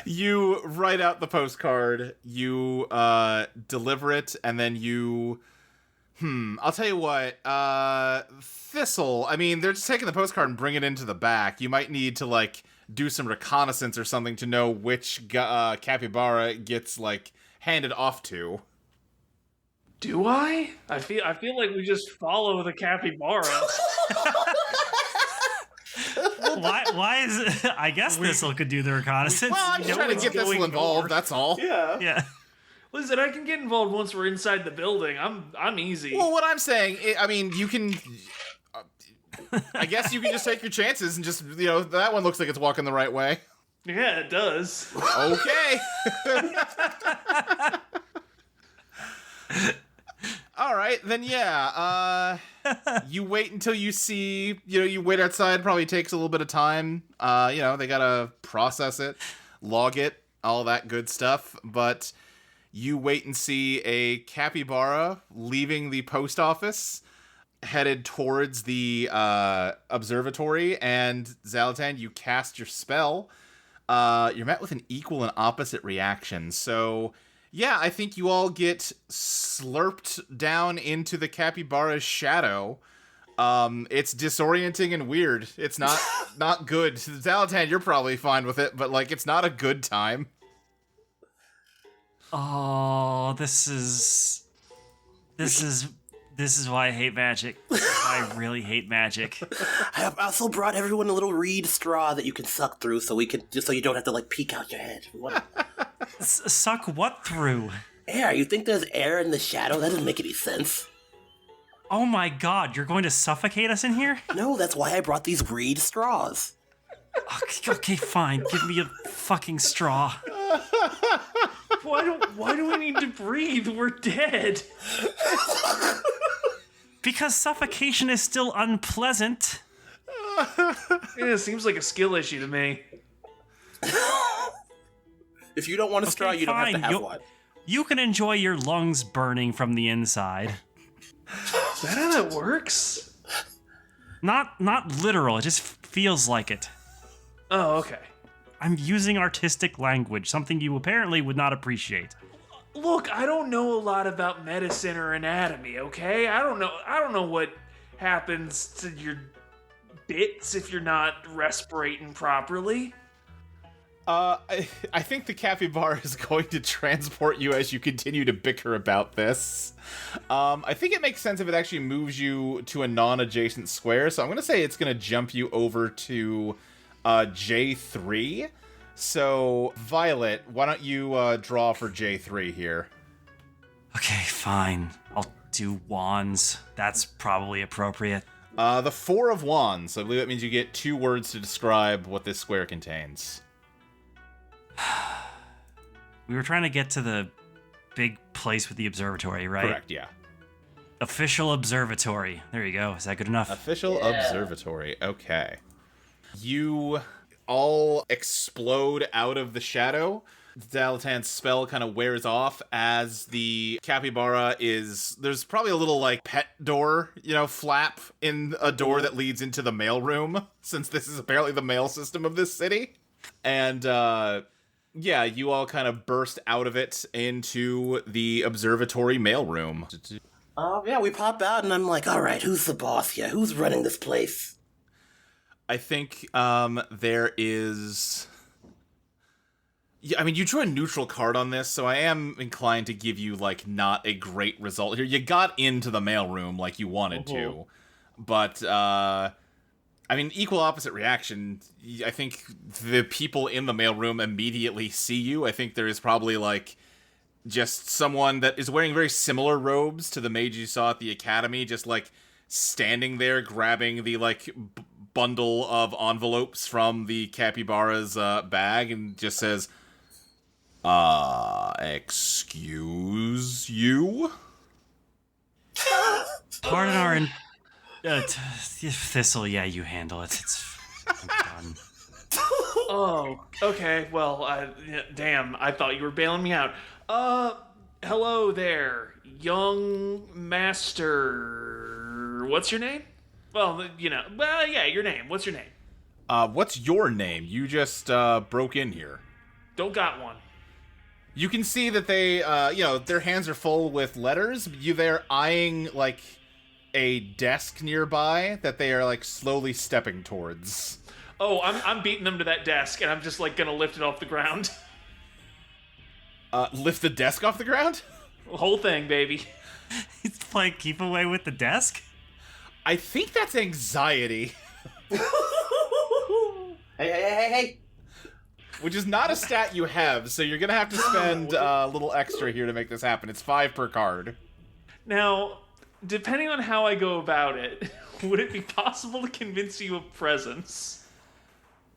[SPEAKER 1] You write out the postcard, you deliver it, and then you... I'll tell you what, Thistle, I mean, they're just taking the postcard and bring it into the back. You might need to, do some reconnaissance or something to know which capybara gets, handed off to.
[SPEAKER 2] Do I? I feel like we just follow the capybara.
[SPEAKER 4] Why is it? I guess Thistle could do the reconnaissance.
[SPEAKER 1] Well, I'm just trying to get Thistle involved, that's all.
[SPEAKER 3] Yeah.
[SPEAKER 2] Listen, I can get involved once we're inside the building. I'm easy.
[SPEAKER 1] Well, what I'm saying, you can... I guess you can just take your chances and just, that one looks like it's walking the right way.
[SPEAKER 2] Yeah, it does.
[SPEAKER 1] Okay. All right, then you wait until you see, you wait outside, probably takes a little bit of time. They gotta process it, log it, all that good stuff. But you wait and see a capybara leaving the post office, headed towards the observatory, and Xalatan, you cast your spell. You're met with an equal and opposite reaction. So, yeah, I think you all get slurped down into the capybara's shadow. It's disorienting and weird. It's not good. Xalatan, you're probably fine with it, but it's not a good time.
[SPEAKER 4] Oh, this is why I hate magic. I really hate magic.
[SPEAKER 3] I also brought everyone a little reed straw that you can suck through, so you don't have to peek out your head.
[SPEAKER 4] Suck what through?
[SPEAKER 3] Air. You think there's air in the shadow? That doesn't make any sense.
[SPEAKER 4] Oh my god, you're going to suffocate us in here?
[SPEAKER 3] No, that's why I brought these reed straws.
[SPEAKER 4] Okay, fine. Give me a fucking straw.
[SPEAKER 2] Why do we need to breathe? We're dead.
[SPEAKER 4] Because suffocation is still unpleasant.
[SPEAKER 2] Yeah, it seems like a skill issue to me.
[SPEAKER 3] If you don't want a straw, you don't have to have one.
[SPEAKER 4] You can enjoy your lungs burning from the inside.
[SPEAKER 2] Is that how that works?
[SPEAKER 4] Not literal. It just feels like it.
[SPEAKER 2] Oh, okay.
[SPEAKER 4] I'm using artistic language, something you apparently would not appreciate.
[SPEAKER 2] Look, I don't know a lot about medicine or anatomy, okay? I don't know what happens to your bits if you're not respirating properly.
[SPEAKER 1] I think the capybara is going to transport you as you continue to bicker about this. I think it makes sense if it actually moves you to a non-adjacent square, so I'm going to say it's going to jump you over to J3. So, Violet, why don't you draw for J3 here?
[SPEAKER 4] Okay, fine. I'll do wands. That's probably appropriate.
[SPEAKER 1] The 4 of wands. I believe that means you get 2 words to describe what this square contains.
[SPEAKER 4] We were trying to get to the big place with the observatory, right?
[SPEAKER 1] Correct, yeah.
[SPEAKER 4] Official observatory. There you go. Is that good enough?
[SPEAKER 1] Official observatory. Okay. You all explode out of the shadow. Xalatan's spell kind of wears off as the capybara is... There's probably a little, like, pet door, flap in a door that leads into the mailroom, since this is apparently the mail system of this city. And, yeah, you all kind of burst out of it into the observatory mailroom.
[SPEAKER 3] Yeah, we pop out, and I'm like, all right, who's the boss here? Who's running this place?
[SPEAKER 1] I think there is... Yeah, I mean, you drew a neutral card on this, so I am inclined to give you, like, not a great result here. You got into the mailroom like you wanted to, but, I mean, equal opposite reaction. I think the people in the mailroom immediately see you. I think there is probably, like, just someone that is wearing very similar robes to the mage you saw at the academy, just, like, standing there grabbing the, like, bundle of envelopes from the capybara's bag and just says, excuse you?
[SPEAKER 4] Pardon our... Thistle, yeah, you handle it. I'm done.
[SPEAKER 2] Oh, okay. Well, damn, I thought you were bailing me out. Hello there, young master. What's your name? Well, yeah, your name. What's your name?
[SPEAKER 1] What's your name? You just broke in here.
[SPEAKER 2] Don't got one.
[SPEAKER 1] You can see that they, their hands are full with letters. They're eyeing, like, a desk nearby that they are, like, slowly stepping towards.
[SPEAKER 2] Oh, I'm beating them to that desk, and I'm just, like, gonna lift it off the ground.
[SPEAKER 1] Lift the desk off the ground?
[SPEAKER 2] The whole thing, baby.
[SPEAKER 4] It's playing keep away with the desk?
[SPEAKER 1] I think that's anxiety.
[SPEAKER 3] Hey.
[SPEAKER 1] Which is not a stat you have, so you're gonna have to spend a little extra here to make this happen. It's 5 per card.
[SPEAKER 2] Now, depending on how I go about it, would it be possible to convince you of presence?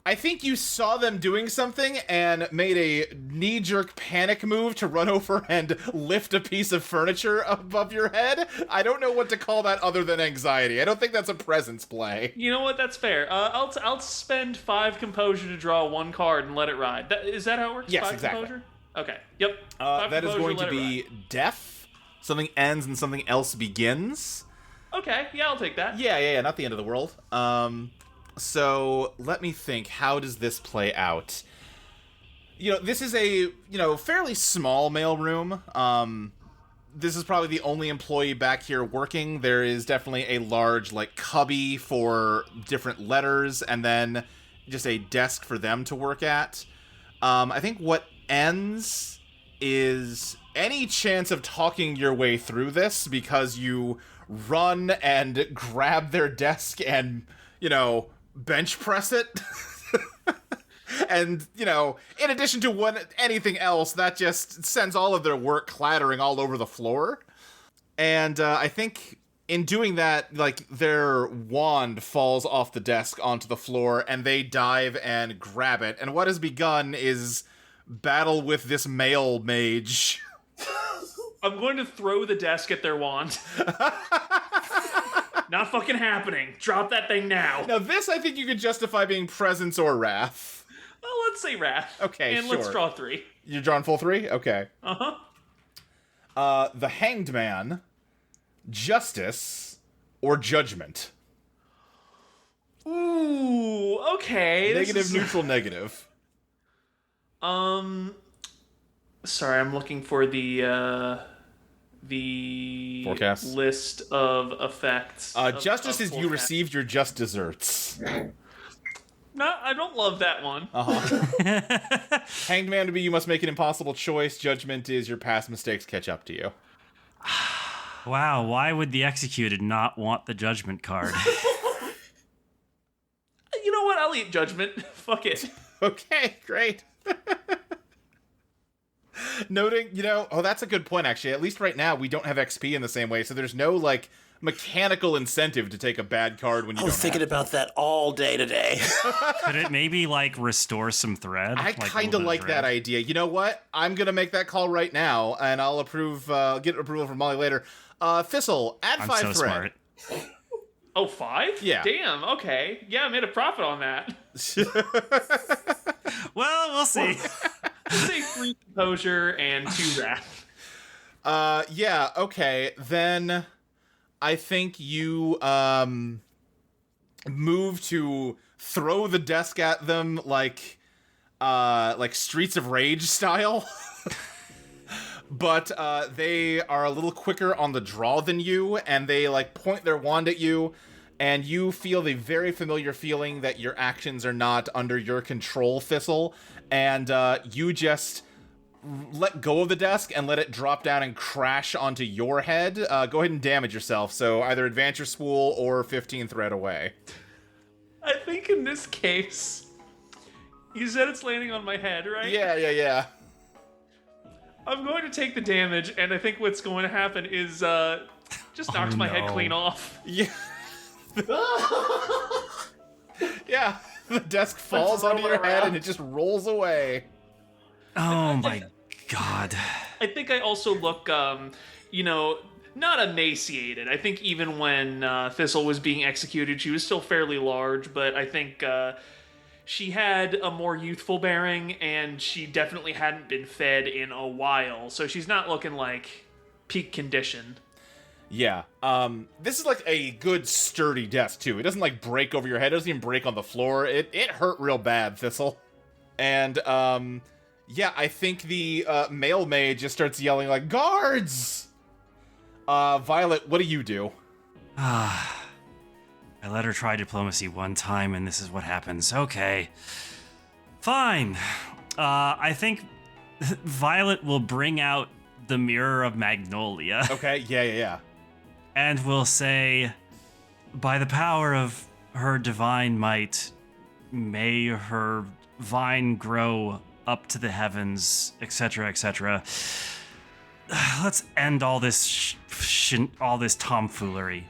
[SPEAKER 1] I think you saw them doing something and made a knee-jerk panic move to run over and lift a piece of furniture above your head. I don't know what to call that other than anxiety. I don't think that's a presence play.
[SPEAKER 2] You know what? That's fair. I'll spend 5 composure to draw 1 card and let it ride. Is that how it works?
[SPEAKER 1] Yes,
[SPEAKER 2] 5
[SPEAKER 1] exactly.
[SPEAKER 2] Composure? Okay. Yep.
[SPEAKER 1] That is going to be death. Something ends and something else begins.
[SPEAKER 2] Okay. Yeah, I'll take that.
[SPEAKER 1] Yeah. Not the end of the world. So let me think. How does this play out? This is a, fairly small mailroom. This is probably the only employee back here working. There is definitely a large, like, cubby for different letters, and then just a desk for them to work at. I think what ends is any chance of talking your way through this, because you run and grab their desk and, bench press it. And, in addition to anything else, that just sends all of their work clattering all over the floor. And I think in doing that, like, their wand falls off the desk onto the floor, and they dive and grab it. And what has begun is battle with this male mage.
[SPEAKER 2] I'm going to throw the desk at their wand. Not fucking happening. Drop that thing now.
[SPEAKER 1] Now, this I think you could justify being presence or wrath.
[SPEAKER 2] Well, let's say wrath.
[SPEAKER 1] Okay,
[SPEAKER 2] and
[SPEAKER 1] sure.
[SPEAKER 2] let's draw 3.
[SPEAKER 1] You're drawing full 3? Okay.
[SPEAKER 2] Uh-huh.
[SPEAKER 1] The Hanged Man, Justice, or Judgment.
[SPEAKER 2] Ooh, okay.
[SPEAKER 1] Negative, neutral, negative.
[SPEAKER 2] Sorry, I'm looking for the
[SPEAKER 1] forecast
[SPEAKER 2] list of effects.
[SPEAKER 1] Just as you received your just desserts.
[SPEAKER 2] No, I don't love that one.
[SPEAKER 1] Hanged man to be, you must make an impossible choice. Judgment is your past mistakes catch up to you.
[SPEAKER 4] Wow, why would the executed not want the judgment card?
[SPEAKER 2] You know what? I'll eat judgment. Fuck it.
[SPEAKER 1] Okay, great. Noting, that's a good point, actually. At least right now, we don't have XP in the same way, so there's no, mechanical incentive to take a bad card when you don't have
[SPEAKER 3] thinking about that all day today.
[SPEAKER 4] Could it maybe, restore some thread?
[SPEAKER 1] I kind of like that idea. You know what? I'm going to make that call right now, and I'll get approval from Molly later. Thistle, add 5 thread.
[SPEAKER 4] Smart.
[SPEAKER 2] Oh, 5?
[SPEAKER 1] Yeah.
[SPEAKER 2] Damn, okay. Yeah, I made a profit on that.
[SPEAKER 4] Well, we'll see.
[SPEAKER 2] Let's say 3 composure and 2 wrath.
[SPEAKER 1] Yeah, okay. Then I think you move to throw the desk at them like Streets of Rage style. But they are a little quicker on the draw than you, and they point their wand at you, and you feel the very familiar feeling that your actions are not under your control, Thistle, and you just let go of the desk and let it drop down and crash onto your head. Go ahead and damage yourself, so either advance your spool or 15 thread away.
[SPEAKER 2] I think in this case, you said it's landing on my head, right?
[SPEAKER 1] Yeah.
[SPEAKER 2] I'm going to take the damage, and I think what's going to happen is just knocks my head clean off.
[SPEAKER 1] Yeah. Yeah, the desk falls onto your head and it just rolls away.
[SPEAKER 4] Oh my god.
[SPEAKER 2] I think I also look, not emaciated. I think even when Thistle was being executed, she was still fairly large, but I think she had a more youthful bearing, and she definitely hadn't been fed in a while, so she's not looking like peak condition.
[SPEAKER 1] Yeah. This is a good sturdy desk too. It doesn't break over your head. It doesn't even break on the floor. It hurt real bad, Thistle. And yeah, I think the male maid just starts yelling guards. Violet, what do you do?
[SPEAKER 4] I let her try diplomacy one time, and this is what happens. Okay. Fine. I think Violet will bring out the Mirror of Magnolia.
[SPEAKER 1] Okay, yeah.
[SPEAKER 4] And will say, by the power of her divine might, may her vine grow up to the heavens, etc., etc. Let's end all this all this tomfoolery.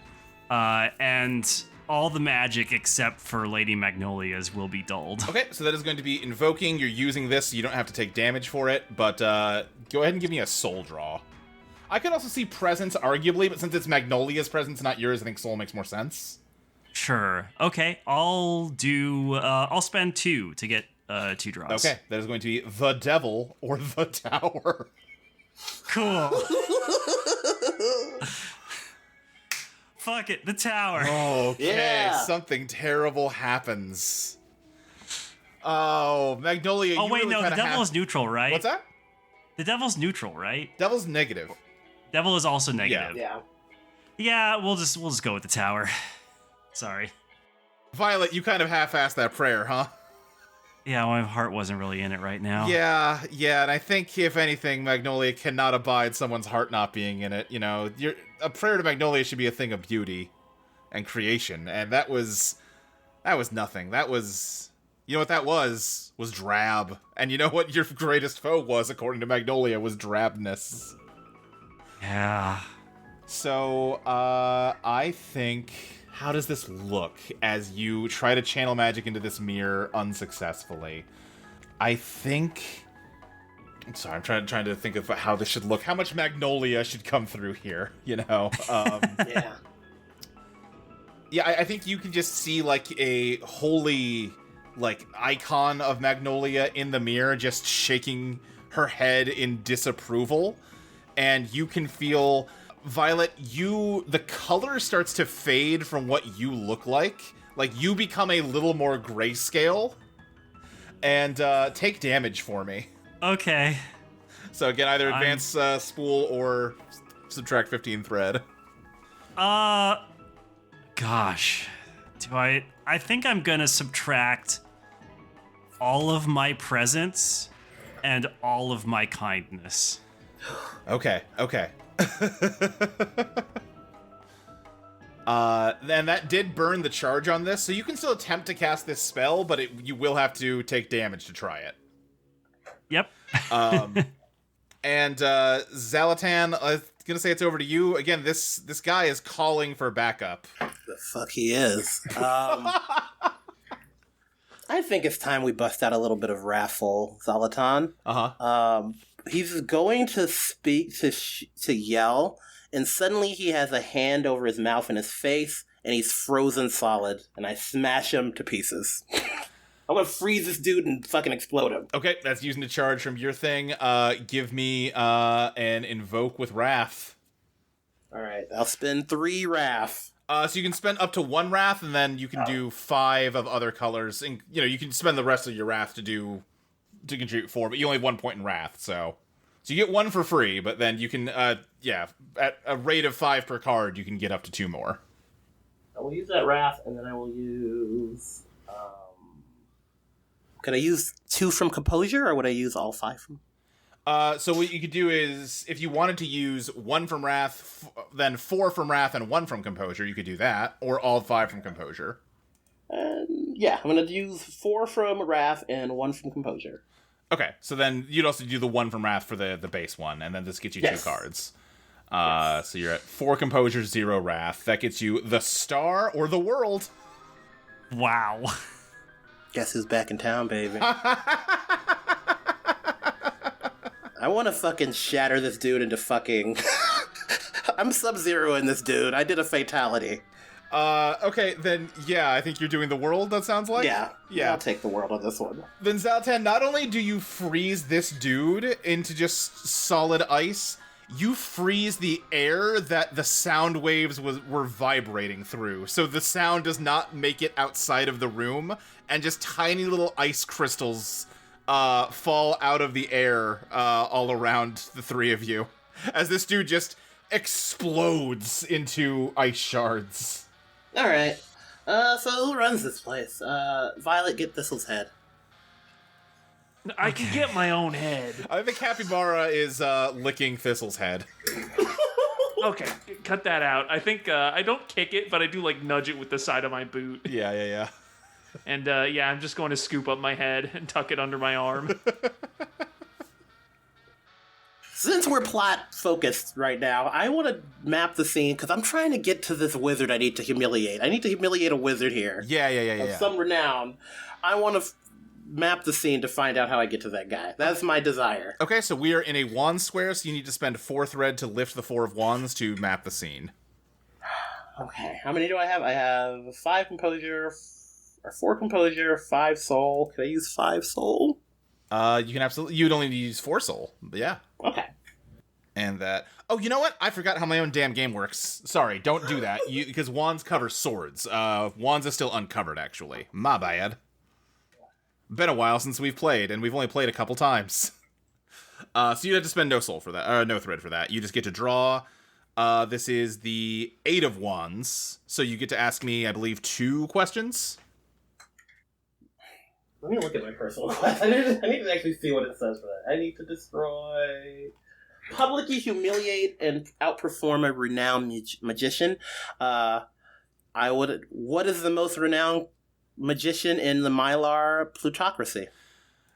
[SPEAKER 4] And all the magic except for Lady Magnolia's will be dulled.
[SPEAKER 1] Okay, so that is going to be invoking. You're using this, so you don't have to take damage for it, but go ahead and give me a soul draw. I could also see presence, arguably, but since it's Magnolia's presence, not yours, I think soul makes more sense.
[SPEAKER 4] Sure. Okay, I'll spend 2 to get 2 draws.
[SPEAKER 1] Okay, that is going to be the devil or the tower.
[SPEAKER 4] Cool. Fuck it, the tower.
[SPEAKER 1] Okay,
[SPEAKER 3] Yeah.
[SPEAKER 1] Something terrible happens. Oh, Magnolia,
[SPEAKER 4] Oh,
[SPEAKER 1] you
[SPEAKER 4] wait,
[SPEAKER 1] really
[SPEAKER 4] no, the
[SPEAKER 1] kinda
[SPEAKER 4] devil is neutral, right?
[SPEAKER 1] What's that?
[SPEAKER 4] The devil's neutral, right?
[SPEAKER 1] Devil's negative.
[SPEAKER 4] Devil is also negative.
[SPEAKER 3] Yeah.
[SPEAKER 4] Yeah, we'll just go with the tower. Sorry.
[SPEAKER 1] Violet, you kind of half-assed that prayer, huh?
[SPEAKER 4] Yeah, my heart wasn't really in it right now.
[SPEAKER 1] Yeah, and I think, if anything, Magnolia cannot abide someone's heart not being in it. A prayer to Magnolia should be a thing of beauty and creation, and that was nothing. That was, you know what that was drab. And you know what your greatest foe was, according to Magnolia, was drabness.
[SPEAKER 4] Yeah.
[SPEAKER 1] So, I think... How does this look as you try to channel magic into this mirror unsuccessfully? I think... I'm sorry, I'm trying to think of how this should look. How much Magnolia should come through here,
[SPEAKER 3] Yeah.
[SPEAKER 1] Yeah, I think you can just see, a holy, icon of Magnolia in the mirror just shaking her head in disapproval. And you can feel... Violet, the color starts to fade from what you look like, Like, you become a little more grayscale, and take damage for me.
[SPEAKER 4] Okay.
[SPEAKER 1] So again, either advance spool or subtract 15 thread.
[SPEAKER 4] Gosh. I think I'm gonna subtract all of my presence and all of my kindness.
[SPEAKER 1] Okay. Then that did burn the charge on this, so you can still attempt to cast this spell, but you will have to take damage to try it.
[SPEAKER 4] Yep.
[SPEAKER 1] And Xalatan, I'm gonna say it's over to you. Again, this guy is calling for backup.
[SPEAKER 3] The fuck he is. I think it's time we bust out a little bit of raffle, Xalatan. He's going to speak to yell, and suddenly he has a hand over his mouth and his face, and he's frozen solid, and I smash him to pieces. I'm gonna freeze this dude and fucking explode him.
[SPEAKER 1] Okay, that's using the charge from your thing. Give me an invoke with wrath.
[SPEAKER 3] Alright, I'll spend 3 wrath.
[SPEAKER 1] So you can spend up to 1 wrath, and then you can do 5 of other colors. And you can spend the rest of your wrath to contribute 4, but you only have 1 point in wrath, so you get 1 for free. But then you can, at a rate of 5 per card, you can get up to 2 more.
[SPEAKER 3] I will use that wrath, and then I will use. Could I use 2 from composure, or would I use all 5 from?
[SPEAKER 1] So what you could do is, if you wanted to use 1 from wrath, then 4 from wrath and 1 from composure, you could do that, or all 5 from composure.
[SPEAKER 3] Yeah, I'm gonna use 4 from wrath and 1 from composure.
[SPEAKER 1] Okay, so then you'd also do the 1 from wrath for the base one, and then this gets you 2 cards. So you're at 4 composure, 0 wrath. That gets you the star or the world.
[SPEAKER 4] Wow.
[SPEAKER 3] Guess who's back in town, baby? I want to fucking shatter this dude into fucking... I'm Sub-Zero in this dude. I did a fatality.
[SPEAKER 1] Okay, then, yeah, I think you're doing the world, that sounds like?
[SPEAKER 3] Yeah. I'll take the world on this one.
[SPEAKER 1] Then, Xalatan, not only do you freeze this dude into just solid ice, you freeze the air that the sound waves were vibrating through. So the sound does not make it outside of the room, and just tiny little ice crystals fall out of the air all around the 3 of you, as this dude just explodes into ice shards.
[SPEAKER 3] Alright. So who runs this place? Violet, get Thistle's head.
[SPEAKER 2] I can get my own head.
[SPEAKER 1] I think Capybara is licking Thistle's head.
[SPEAKER 2] Okay, cut that out. I think I don't kick it, but I do nudge it with the side of my boot.
[SPEAKER 1] Yeah.
[SPEAKER 2] And I'm just going to scoop up my head and tuck it under my arm.
[SPEAKER 3] Since we're plot focused right now, I want to map the scene because I'm trying to get to this wizard I need to humiliate. I need to humiliate a wizard here.
[SPEAKER 1] Yeah.
[SPEAKER 3] Of some renown. I want to map the scene to find out how I get to that guy. That's my desire.
[SPEAKER 1] Okay, so we are in a wand square, so you need to spend 4 thread to lift the 4 of wands to map the scene.
[SPEAKER 3] Okay, how many do I have? I have 5 composure, or 4 composure, 5 soul. Can I use 5 soul?
[SPEAKER 1] You can absolutely. You'd only need to use 4 soul. But yeah.
[SPEAKER 3] Okay.
[SPEAKER 1] And that. Oh, you know what? I forgot how my own damn game works. Sorry, don't do that. Because wands cover swords. Wands is still uncovered, actually. My bad. Been a while since we've played, and we've only played a couple times. So you'd have to spend no soul for that, no thread for that. You just get to draw. This is the 8 of wands, so you get to ask me, I believe, 2 questions.
[SPEAKER 3] Let me look at my personal quest. I need to actually see what it says for that. I need to destroy... Publicly humiliate and outperform a renowned magician. What is the most renowned magician in the Mylor plutocracy?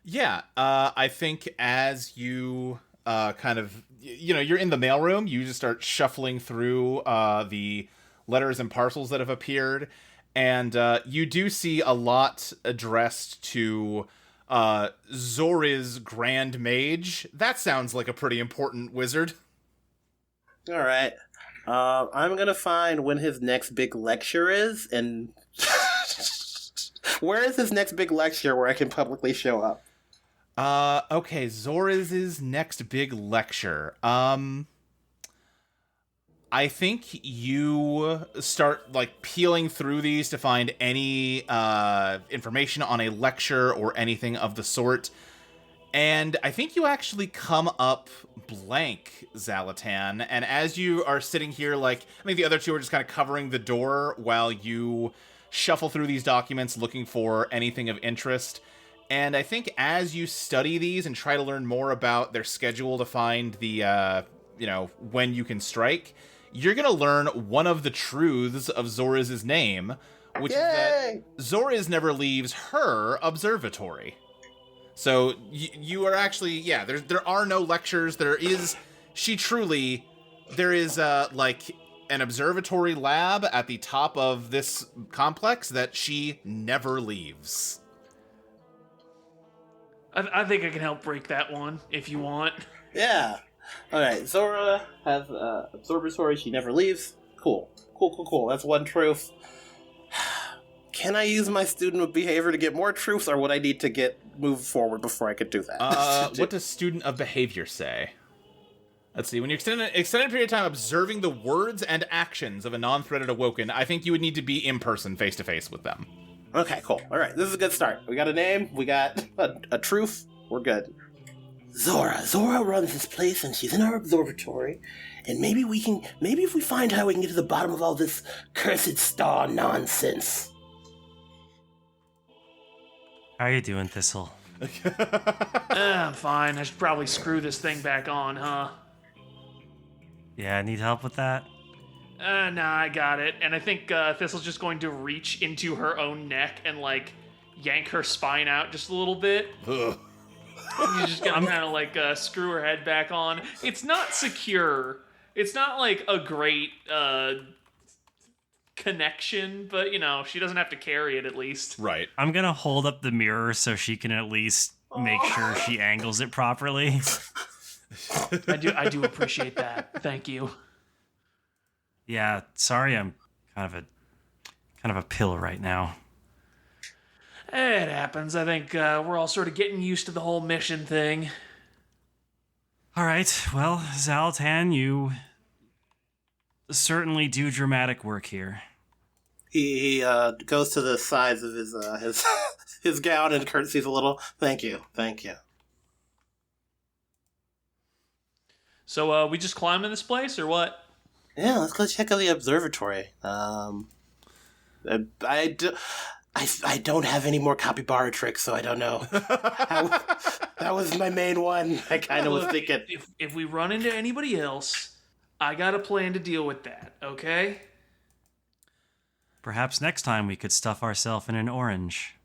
[SPEAKER 1] Yeah, I think as you you're in the mailroom, you just start shuffling through the letters and parcels that have appeared, and you do see a lot addressed to Zori's Grand Mage. That sounds like a pretty important wizard.
[SPEAKER 3] Alright. I'm gonna find when his next big lecture is, and... Where is his next big lecture where I can publicly show up?
[SPEAKER 1] Okay, Zori's next big lecture. I I think you start like peeling through these to find any information on a lecture or anything of the sort. And I think you actually come up blank, Xalatan. And as you are sitting here, like, I think the other two are just kind of covering the door while you shuffle through these documents looking for anything of interest. And I think as you study these and try to learn more about their schedule to find the, when you can strike, you're going to learn one of the truths of Zora's name, which is that Zora's never leaves her observatory. So you are actually, there are no lectures. There is like an observatory lab at the top of this complex that she never leaves.
[SPEAKER 2] I think I can help break that one if you want.
[SPEAKER 3] Yeah. Alright, Zora has observatory, she never leaves. Cool. That's one truth. Can I use my student of behavior to get more truths, or would I need to move forward before I could do that?
[SPEAKER 1] What does student of behavior say? Let's see. When you extend an extended period of time observing the words and actions of a non-threaded awoken, I think you would need to be in person, face-to-face with them.
[SPEAKER 3] Okay, cool. Alright, this is a good start. We got a name, we got a truth, we're good. Zora runs this place, and she's in our observatory, and maybe if we find how we can get to the bottom of all this cursed star nonsense.
[SPEAKER 4] How are you doing, Thistle?
[SPEAKER 2] I'm fine. I should probably screw this thing back on, huh?
[SPEAKER 4] Yeah, need help with that?
[SPEAKER 2] Nah, I got it. And I think Thistle's just going to reach into her own neck and, like, yank her spine out just a little bit. You're just gonna kind of, like, screw her head back on. It's not secure. It's not, like, a great connection, but, she doesn't have to carry it, at least.
[SPEAKER 1] Right.
[SPEAKER 4] I'm gonna hold up the mirror so she can at least make sure she angles it properly.
[SPEAKER 2] I do appreciate that. Thank you.
[SPEAKER 4] Yeah, sorry, I'm kind of a pill right now.
[SPEAKER 2] It happens. I think we're all sort of getting used to the whole mission thing.
[SPEAKER 4] All right, well, Xalatan, you certainly do dramatic work here.
[SPEAKER 3] He goes to the sides of his gown and curtsies a little. Thank you.
[SPEAKER 2] So we just climb in this place, or what?
[SPEAKER 3] Yeah, let's go check out the observatory. I don't have any more capybara tricks, so I don't know. That was my main one. I kind of was thinking.
[SPEAKER 2] If we run into anybody else, I got a plan to deal with that, okay?
[SPEAKER 4] Perhaps next time we could stuff ourselves in an orange.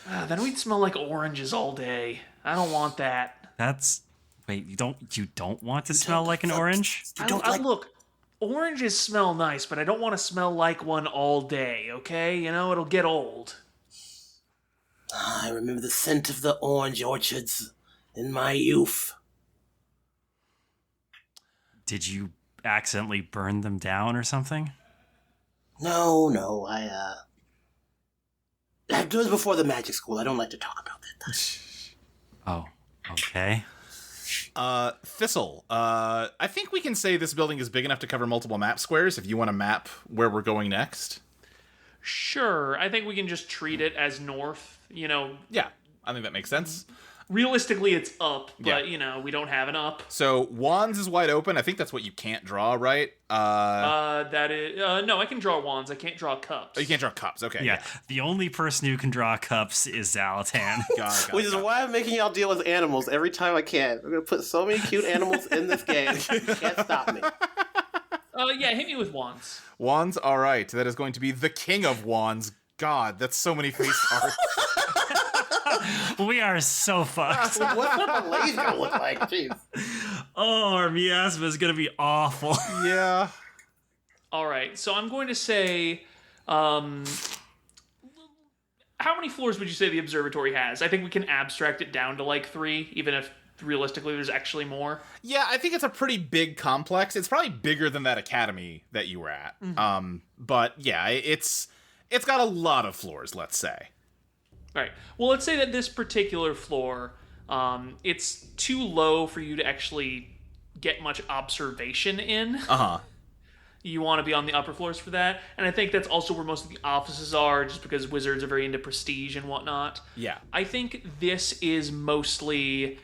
[SPEAKER 2] Then we'd smell like oranges all day. I don't want that.
[SPEAKER 4] Wait, you don't want to smell like an orange?
[SPEAKER 2] Look, oranges smell nice, but I don't want to smell like one all day, okay? It'll get old.
[SPEAKER 3] I remember the scent of the orange orchards in my youth.
[SPEAKER 4] Did you accidentally burn them down or something?
[SPEAKER 3] No, it was before the magic school. I don't like to talk about that.
[SPEAKER 4] Oh, okay.
[SPEAKER 1] Thistle, I think we can say this building is big enough to cover multiple map squares if you want to map where we're going next.
[SPEAKER 2] Sure, I think we can just treat it as north,
[SPEAKER 1] Yeah, I think that makes sense.
[SPEAKER 2] Realistically, it's up, but, we don't have an up.
[SPEAKER 1] So, wands is wide open. I think that's what you can't draw, right?
[SPEAKER 2] That is... no, I can draw wands. I can't draw cups.
[SPEAKER 1] Oh, you can't draw cups. Okay,
[SPEAKER 4] yeah. The only person who can draw cups is Xalatan.
[SPEAKER 3] Which is why I'm making y'all deal with animals every time I can. I'm going to put so many cute animals in this game. You can't stop me.
[SPEAKER 2] Yeah, hit me with wands.
[SPEAKER 1] Wands, all right. That is going to be the king of wands. God, that's so many face cards.
[SPEAKER 4] We are so fucked.
[SPEAKER 3] What's the blaze gonna look like? Jeez.
[SPEAKER 4] Oh, our miasma is gonna be awful.
[SPEAKER 1] Yeah.
[SPEAKER 2] All right, so I'm going to say, how many floors would you say the observatory has? I think we can abstract it down to like 3, even if realistically there's actually more.
[SPEAKER 1] Yeah, I think it's a pretty big complex. It's probably bigger than that academy that you were at. Mm-hmm. But yeah, it's got a lot of floors, let's say.
[SPEAKER 2] All right. Well, let's say that this particular floor, it's too low for you to actually get much observation in.
[SPEAKER 1] Uh-huh.
[SPEAKER 2] You want to be on the upper floors for that. And I think that's also where most of the offices are, just because wizards are very into prestige and whatnot.
[SPEAKER 1] Yeah.
[SPEAKER 2] I think this is mostly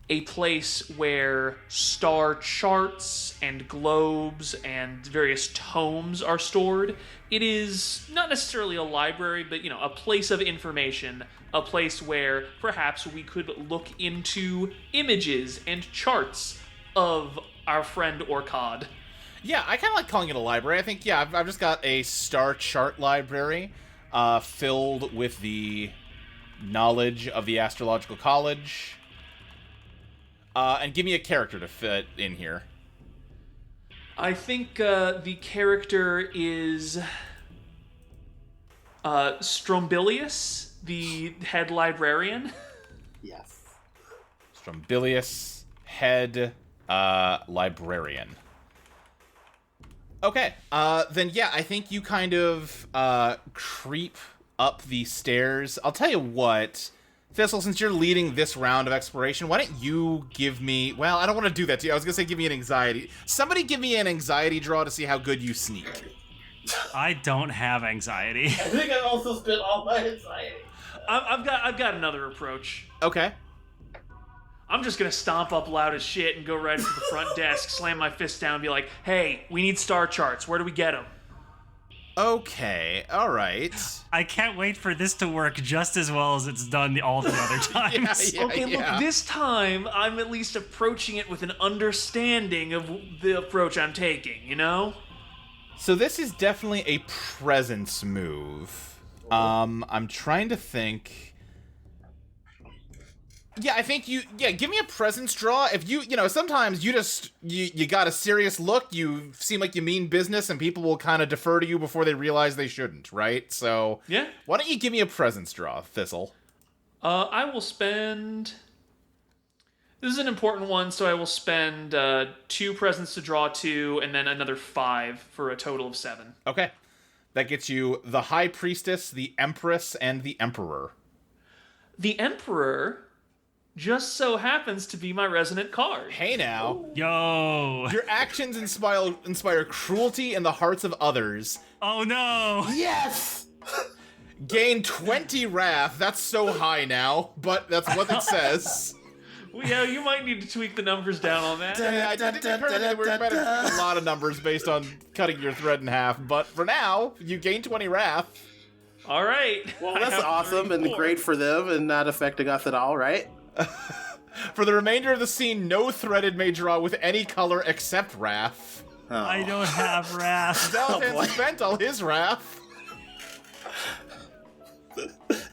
[SPEAKER 2] a place where star charts and globes and various tomes are stored. It is not necessarily a library, but, a place of information, a place where perhaps we could look into images and charts of our friend Orchod.
[SPEAKER 1] Yeah, I kind of like calling it a library. I think, I've just got a star chart library filled with the knowledge of the astrological college. And give me a character to fit in here.
[SPEAKER 2] I think the character is Strombilius, the head librarian.
[SPEAKER 3] Yes.
[SPEAKER 1] Strombilius, head librarian. Okay, then I think you kind of creep up the stairs. I'll tell you what, Thistle, since you're leading this round of exploration, why don't you give me... Well, I don't want to do that to you. I was going to say give me an anxiety. Somebody give me an anxiety draw to see how good you sneak.
[SPEAKER 4] I don't have anxiety.
[SPEAKER 3] I think I also spent all my anxiety.
[SPEAKER 2] I've got another approach.
[SPEAKER 1] Okay.
[SPEAKER 2] I'm just gonna stomp up loud as shit and go right into the front desk, slam my fist down, and be like, "Hey, we need star charts. Where do we get them?"
[SPEAKER 1] Okay, all right.
[SPEAKER 4] I can't wait for this to work just as well as it's done all the other times.
[SPEAKER 2] Look, this time I'm at least approaching it with an understanding of the approach I'm taking,
[SPEAKER 1] So this is definitely a presence move. I'm trying to think... Yeah, I think give me a presence draw. If sometimes you got a serious look, you seem like you mean business, and people will kind of defer to you before they realize they shouldn't, right? So,
[SPEAKER 2] yeah.
[SPEAKER 1] Why don't you give me a presence draw, Thistle?
[SPEAKER 2] I will spend... This is an important one, so I will spend 2 presents to draw 2, and then another 5 for a total of 7.
[SPEAKER 1] Okay. That gets you the High Priestess, the Empress, and the Emperor.
[SPEAKER 2] The Emperor just so happens to be my resonant card.
[SPEAKER 1] Hey now.
[SPEAKER 4] Yo.
[SPEAKER 1] Your actions inspire cruelty in the hearts of others.
[SPEAKER 4] Oh no.
[SPEAKER 3] Yes!
[SPEAKER 1] Gain 20 wrath. That's so high now, but that's what it says.
[SPEAKER 2] Well, yeah, you might need to tweak the numbers down on that.
[SPEAKER 1] I did determine that we're better than a lot of numbers based on cutting your thread in half, but for now, you gain 20 wrath.
[SPEAKER 2] All right.
[SPEAKER 3] Well, that's awesome and great for them and not affecting us at all, right?
[SPEAKER 1] For the remainder of the scene, no threaded may draw with any color except wrath.
[SPEAKER 3] Oh.
[SPEAKER 4] I don't have wrath.
[SPEAKER 1] Xalatan spent all his wrath.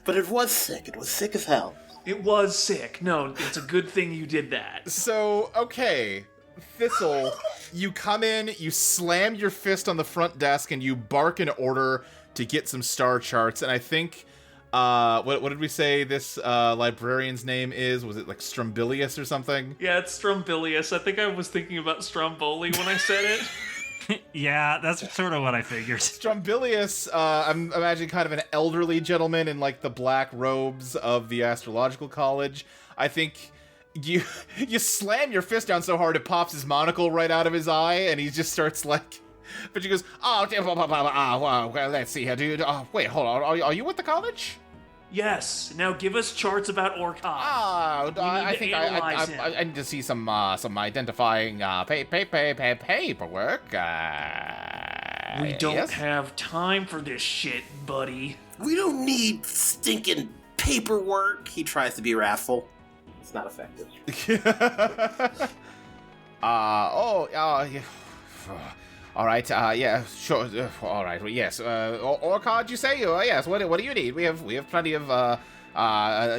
[SPEAKER 3] But it was sick. It was sick as hell.
[SPEAKER 2] It was sick. No, it's a good thing you did that.
[SPEAKER 1] So, okay, Thistle, you come in, you slam your fist on the front desk, and you bark an order to get some star charts, and I think... what did we say this librarian's name is? Was it like Strombilius or something?
[SPEAKER 2] Yeah, it's Strombilius. I think I was thinking about Stromboli when I said it.
[SPEAKER 4] Yeah, that's sort of what I figured.
[SPEAKER 1] Strombilius, I'm imagining kind of an elderly gentleman in like the black robes of the astrological college. I think you slam your fist down so hard it pops his monocle right out of his eye, and he just starts like... But she goes, well, let's see here, dude. Wait, hold on. Are you at the college?
[SPEAKER 2] Yes. Now give us charts about Orchod.
[SPEAKER 1] I think I need to see some identifying paperwork.
[SPEAKER 2] We don't have time for this shit, buddy.
[SPEAKER 3] We don't need stinking paperwork. He tries to be wrathful. It's not effective.
[SPEAKER 1] All right, yeah, sure. All right, well, yes. Orchod, you say? Yes. What do you need? We have plenty of.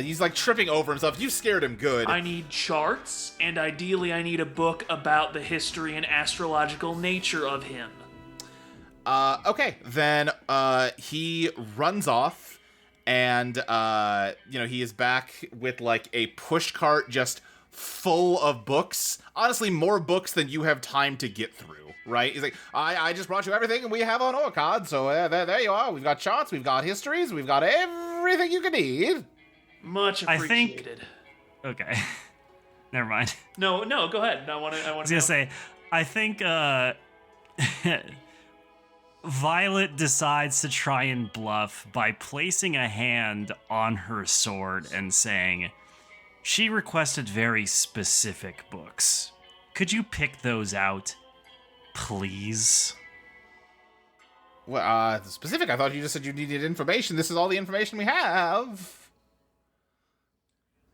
[SPEAKER 1] He's like tripping over himself. You scared him good.
[SPEAKER 2] I need charts, and ideally, I need a book about the history and astrological nature of him.
[SPEAKER 1] Okay, then he runs off, and he is back with like a push cart just full of books. Honestly, more books than you have time to get through. Right? He's like, I just brought you everything and we have on Orchod, so there you are. We've got charts, we've got histories, we've got everything you can need.
[SPEAKER 2] Much appreciated.
[SPEAKER 4] Okay. Never mind.
[SPEAKER 2] No, go ahead. I was
[SPEAKER 4] gonna say, I think Violet decides to try and bluff by placing a hand on her sword and saying, she requested very specific books. Could you pick those out, please?
[SPEAKER 1] Well, specific, I thought you just said you needed information. This is all the information we have.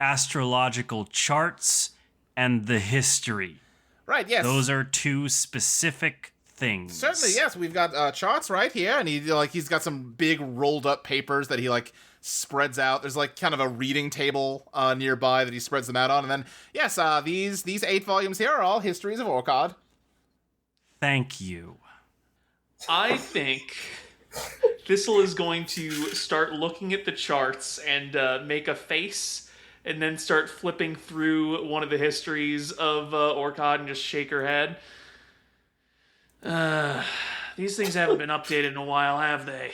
[SPEAKER 4] Astrological charts and the history.
[SPEAKER 1] Right, yes.
[SPEAKER 4] Those are two specific things.
[SPEAKER 1] Certainly, yes. We've got charts right here, and he's got some big rolled up papers that he spreads out. There's kind of a reading table nearby that he spreads them out on, and then yes, these 8 volumes here are all histories of Orchod.
[SPEAKER 4] Thank you.
[SPEAKER 2] I think Thistle is going to start looking at the charts and make a face, and then start flipping through one of the histories of Orchod and just shake her head. These things haven't been updated in a while, have they?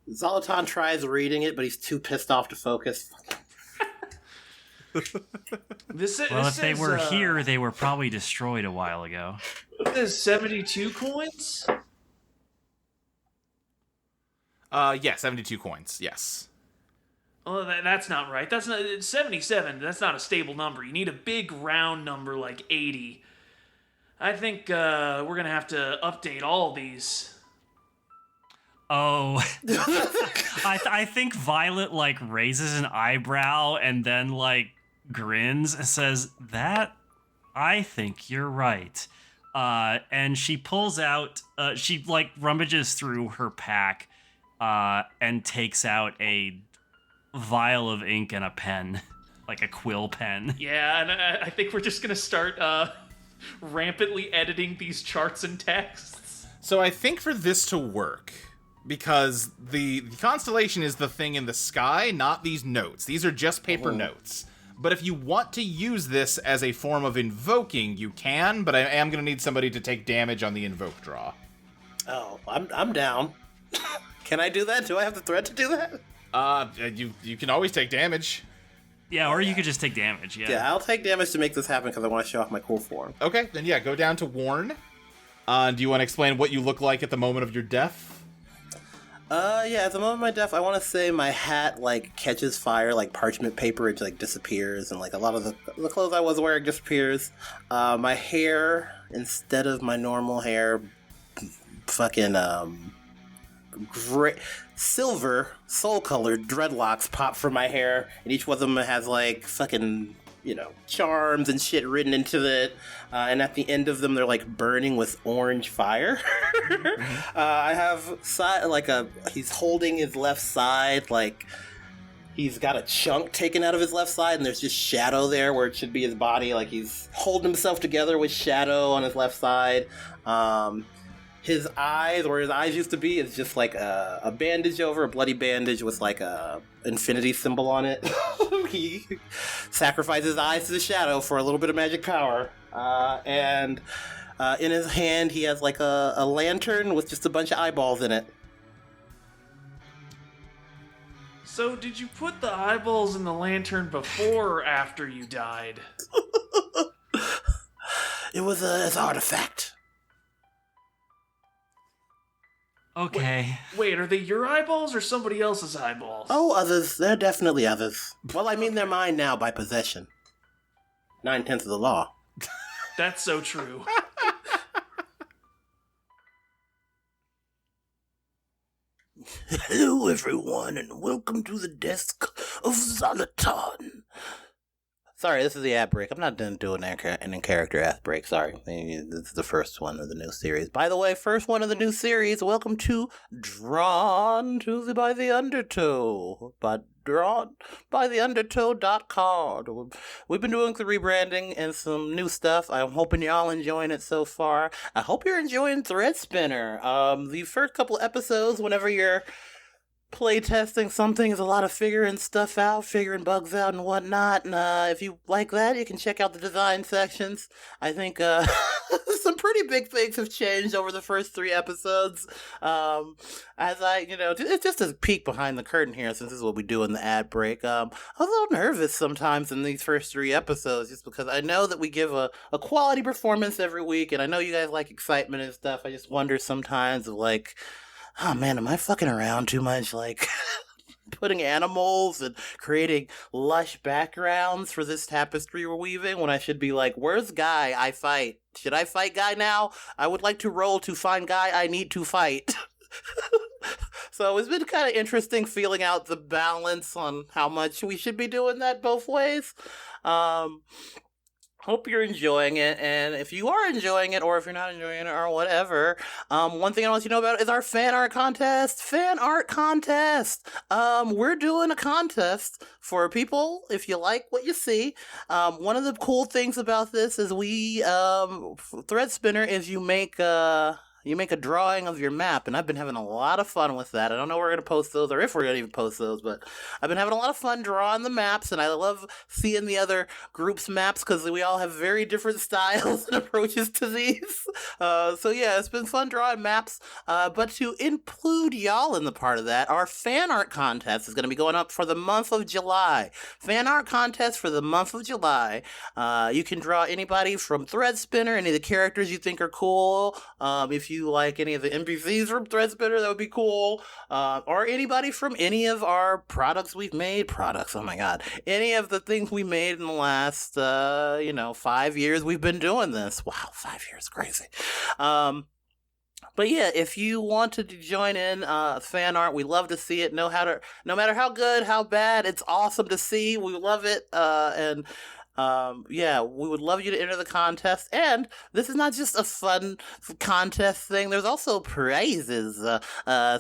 [SPEAKER 3] Xalatan tries reading it, but he's too pissed off to focus.
[SPEAKER 4] If they were here, they were probably destroyed a while ago.
[SPEAKER 2] This is 72 coins?
[SPEAKER 1] Yeah, 72 coins, yes.
[SPEAKER 2] Oh, that's not right. That's not 77. That's not a stable number. You need a big round number like 80. I think we're going to have to update all these.
[SPEAKER 4] Oh, I think Violet raises an eyebrow and then grins and says, "That, I think you're right." And she pulls out, she rummages through her pack, and takes out a vial of ink and a pen, a quill pen.
[SPEAKER 2] Yeah, and I think we're just gonna start rampantly editing these charts and texts.
[SPEAKER 1] So I think for this to work, because the constellation is the thing in the sky, not these notes. These are just paper notes. But if you want to use this as a form of invoking, you can, but I am going to need somebody to take damage on the invoke draw.
[SPEAKER 3] Oh, I'm down. Can I do that? Do I have the thread to do that?
[SPEAKER 1] You can always take damage.
[SPEAKER 4] Yeah, or you could just take damage, yeah.
[SPEAKER 3] Yeah, I'll take damage to make this happen because I want to show off my cool form.
[SPEAKER 1] Okay, then yeah, go down to Warn. Do you want to explain what you look like at the moment of your death?
[SPEAKER 3] Yeah, at the moment of my death, I want to say my hat, catches fire, parchment paper, it, disappears, and, a lot of the clothes I was wearing disappears. My hair, instead of my normal hair, fucking, gray, silver, soul-colored dreadlocks pop from my hair, and each one of them has, fucking, charms and shit written into it, and at the end of them, they're, burning with orange fire. I have, he's holding his left side, he's got a chunk taken out of his left side, and there's just shadow there where it should be his body, he's holding himself together with shadow on his left side. His eyes, where his eyes used to be, is just a bandage over, a bloody bandage with a infinity symbol on it. He sacrificed his eyes to the shadow for a little bit of magic power. And in his hand, he has a lantern with just a bunch of eyeballs in it.
[SPEAKER 2] So did you put the eyeballs in the lantern before or after you died?
[SPEAKER 3] It was an artifact.
[SPEAKER 4] Okay.
[SPEAKER 2] Wait, are they your eyeballs or somebody else's eyeballs?
[SPEAKER 3] Oh, others. They're definitely others. Well, I mean, they're mine now by possession. 9/10 of the law.
[SPEAKER 2] That's so true.
[SPEAKER 3] Hello, everyone, and welcome to the desk of Xalatan. Sorry, this is the ad break. I'm not done doing an in-character ad break. Sorry. This is the first one of the new series. By the way, first one of the new series. Welcome to Drawn by the Undertow. Drawn by the Undertow.com. We've been doing some rebranding and some new stuff. I'm hoping y'all enjoying it so far. I hope you're enjoying Threadspinner. The first couple episodes, whenever you're playtesting something, is a lot of figuring stuff out, figuring bugs out and whatnot. And if you like that, you can check out the design sections. I think some pretty big things have changed over the first 3 episodes. As I, it's just a peek behind the curtain here, since this is what we do in the ad break. I was a little nervous sometimes in these first 3 episodes, just because I know that we give a quality performance every week, and I know you guys like excitement and stuff. I just wonder sometimes, like, oh man, am I fucking around too much? Like, putting animals and creating lush backgrounds for this tapestry we're weaving, when I should be like, where's Guy? I fight. Should I fight Guy now? I would like to roll to find Guy I need to fight. So it's been kind of interesting feeling out the balance on how much we should be doing that both ways. Hope you're enjoying it, and if you are enjoying it, or if you're not enjoying it, or whatever, one thing I want you to know about is our fan art contest. Fan art contest! We're doing a contest for people, if you like what you see. One of the cool things about this is Threadspinner is you make a drawing of your map, and I've been having a lot of fun with that. I don't know where we're going to post those, or if we're going to even post those, but I've been having a lot of fun drawing the maps, and I love seeing the other groups' maps, because we all have very different styles and approaches to these. So yeah, it's been fun drawing maps, but to include y'all in the part of that, our fan art contest is going to be going up for the month of July. Fan art contest for the month of July. You can draw anybody from Threadspinner, any of the characters you think are cool. If you like any of the NPCs from Threadspinner, that would be cool. Or anybody from any of our products we've made. Products, oh my god. Any of the things we made in the last, 5 years we've been doing this. Wow, 5 years, crazy. But yeah, if you want to join in fan art, we love to see it. No matter how good, how bad, it's awesome to see. We love it. We would love you to enter the contest. And this is not just a fun contest thing. There's also prizes.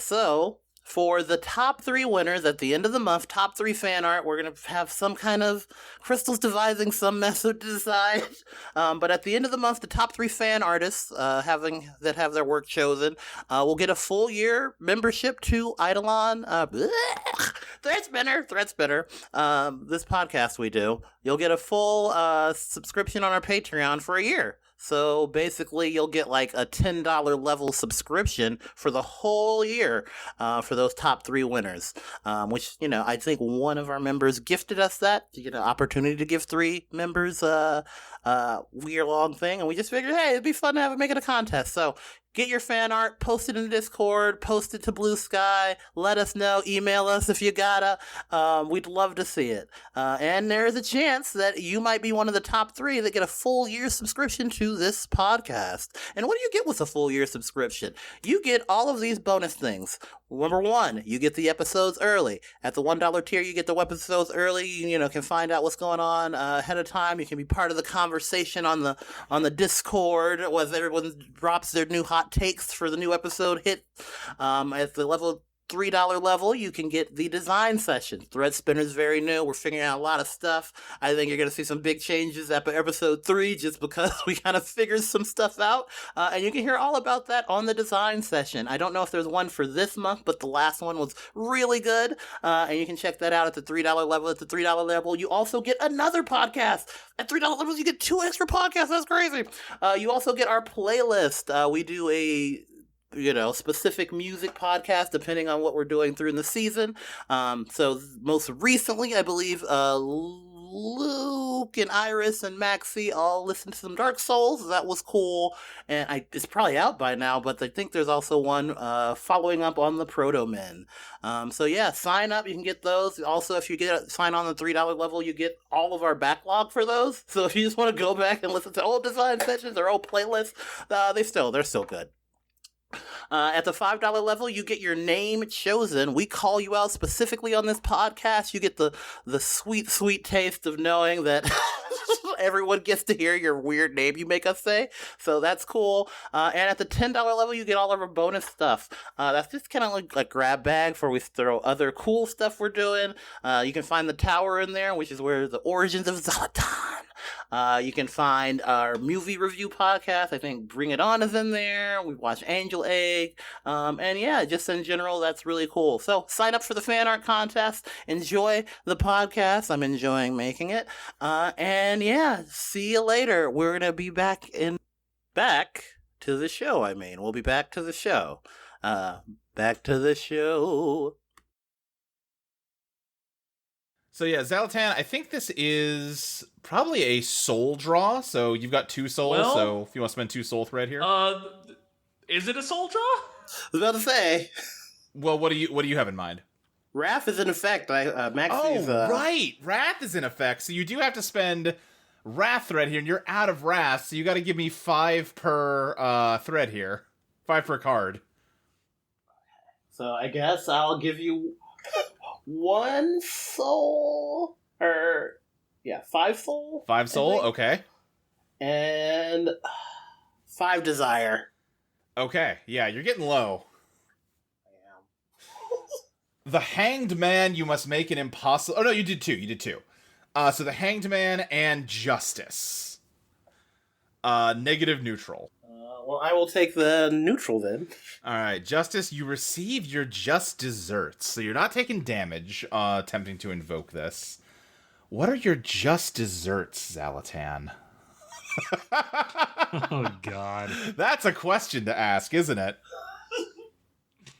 [SPEAKER 3] So for the top 3 winners at the end of the month, top 3 fan art, we're going to have some kind of Crystal's devising some method to decide. But at the end of the month, the top 3 fan artists that have their work chosen will get a full year membership to Eidolon. Threadspinner. This podcast we do. You'll get a full subscription on our Patreon for a year. So basically, you'll get like a $10 level subscription for the whole year for those top 3 winners. Which, I think one of our members gifted us that. You get an opportunity to give 3 members a year-long thing. And we just figured, hey, it'd be fun to make it a contest. So get your fan art, post it in the Discord, post it to Blue Sky, let us know, email us if you gotta. We'd love to see it. And there's a chance that you might be one of the top 3 that get a full year subscription to this podcast. And what do you get with a full year subscription? You get all of these bonus things. Number 1, you get the episodes early. At the $1 tier, you get the episodes early. You can find out what's going on ahead of time. You can be part of the conversation on the Discord as everyone drops their new hot takes for the new episode hit. At the level $3 level, you can get the design session. Threadspinner is very new. We're figuring out a lot of stuff. I think you're going to see some big changes at episode 3 just because we kind of figured some stuff out. And you can hear all about that on the design session. I don't know if there's one for this month, but the last one was really good. And you can check that out at the $3 level. At the $3 level, you also get another podcast. At $3 levels, you get 2 extra podcasts. That's crazy. You also get our playlist. We do a specific music podcast depending on what we're doing through the season. So most recently, I believe Luke and Iris and Maxie all listened to some Dark Souls. That was cool. And it's probably out by now, but I think there's also one following up on the Proto Men. So yeah, sign up. You can get those. Also, if you sign on the $3 level, you get all of our backlog for those. So if you just want to go back and listen to old design sessions or old playlists, they're still good. At the $5 level, you get your name chosen. We call you out specifically on this podcast. You get the sweet, sweet taste of knowing that everyone gets to hear your weird name you make us say. So that's cool. And at the $10 level, you get all of our bonus stuff. That's just kind of like a grab bag for we throw other cool stuff we're doing. You can find the tower in there, which is where the origins of Xalatan. You can find our movie review podcast. I think Bring It On is in there. We watch Angel Egg. And yeah, just in general, that's really cool. So sign up for the fan art contest. Enjoy the podcast. I'm enjoying making it. And yeah, see you later. We're going to be back to the show, I mean. We'll be back to the show. Back to the show.
[SPEAKER 1] So yeah, Xalatan, I think this is probably a soul draw. So you've got 2 souls, so if you want to spend 2 soul thread here.
[SPEAKER 2] Is it a soul draw?
[SPEAKER 3] I was about to say.
[SPEAKER 1] Well, what do you have in mind?
[SPEAKER 3] Wrath is in effect. Maxi's,
[SPEAKER 1] right. Wrath is in effect. So you do have to spend Wrath thread here, and you're out of Wrath, so you got to give me 5 per thread here. 5 per card.
[SPEAKER 3] So I guess I'll give you 1 soul. 5 soul?
[SPEAKER 1] 5 soul, okay.
[SPEAKER 3] And 5 desire.
[SPEAKER 1] Okay, yeah, you're getting low. The Hanged Man, you must make an impossible... Oh, no, you did 2. So the Hanged Man and Justice. Negative neutral.
[SPEAKER 3] Well, I will take the neutral then.
[SPEAKER 1] Alright, Justice, you receive your just desserts. So you're not taking damage attempting to invoke this. What are your just desserts, Xalatan?
[SPEAKER 4] Oh, God.
[SPEAKER 1] That's a question to ask, isn't it?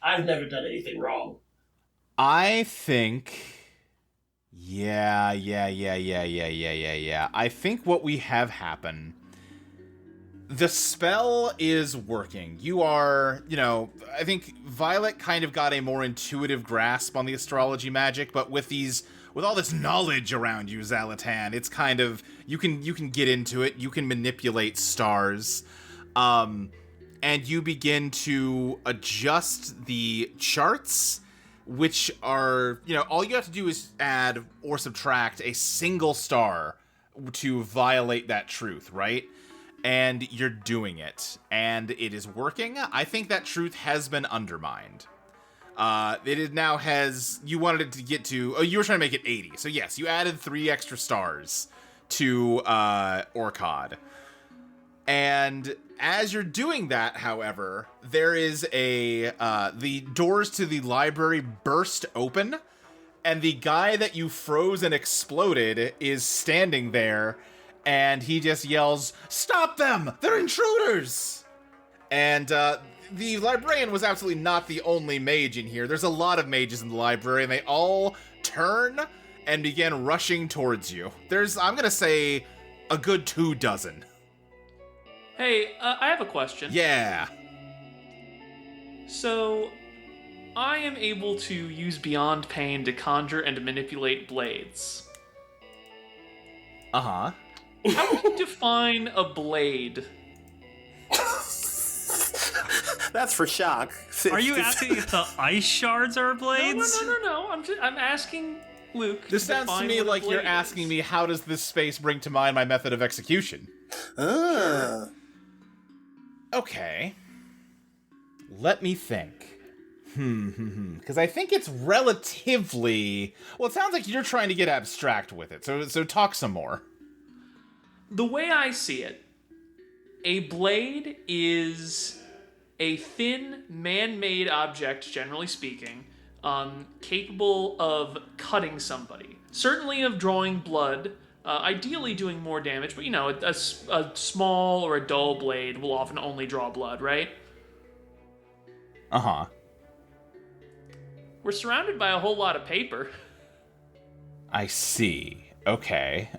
[SPEAKER 3] I've never done anything wrong.
[SPEAKER 1] I think... Yeah. I think what we have happen... The spell is working. You are, I think Violet kind of got a more intuitive grasp on the astrology magic, but with all this knowledge around you, Xalatan, it's kind of, you can get into it, you can manipulate stars, and you begin to adjust the charts, which are, all you have to do is add or subtract a single star to violate that truth, right? And you're doing it, and it is working. I think that truth has been undermined. It now has... You wanted it to get to... Oh, you were trying to make it 80. So yes, you added 3 extra stars to Orchod. And as you're doing that, however, there is the doors to the library burst open, and the guy that you froze and exploded is standing there, and he just yells, "Stop them! They're intruders!" And the librarian was absolutely not the only mage in here. There's a lot of mages in the library, and they all turn and begin rushing towards you. There's, I'm gonna say, a good 2 dozen.
[SPEAKER 2] Hey, I have a question.
[SPEAKER 1] Yeah.
[SPEAKER 2] So, I am able to use Beyond Pain to conjure and manipulate blades.
[SPEAKER 1] Uh-huh.
[SPEAKER 2] How would you define a blade?
[SPEAKER 3] That's for shock.
[SPEAKER 4] Are you asking if the ice shards are blades?
[SPEAKER 2] No. I'm asking Luke.
[SPEAKER 1] This sounds to me like you're asking me, how does this space bring to mind my method of execution? Okay. Let me think. Because I think it's relatively... Well, it sounds like you're trying to get abstract with it, so talk some more.
[SPEAKER 2] The way I see it, a blade is a thin, man-made object, generally speaking, capable of cutting somebody. Certainly of drawing blood, ideally doing more damage, but a small or a dull blade will often only draw blood, right?
[SPEAKER 1] Uh-huh.
[SPEAKER 2] We're surrounded by a whole lot of paper.
[SPEAKER 1] I see. Okay.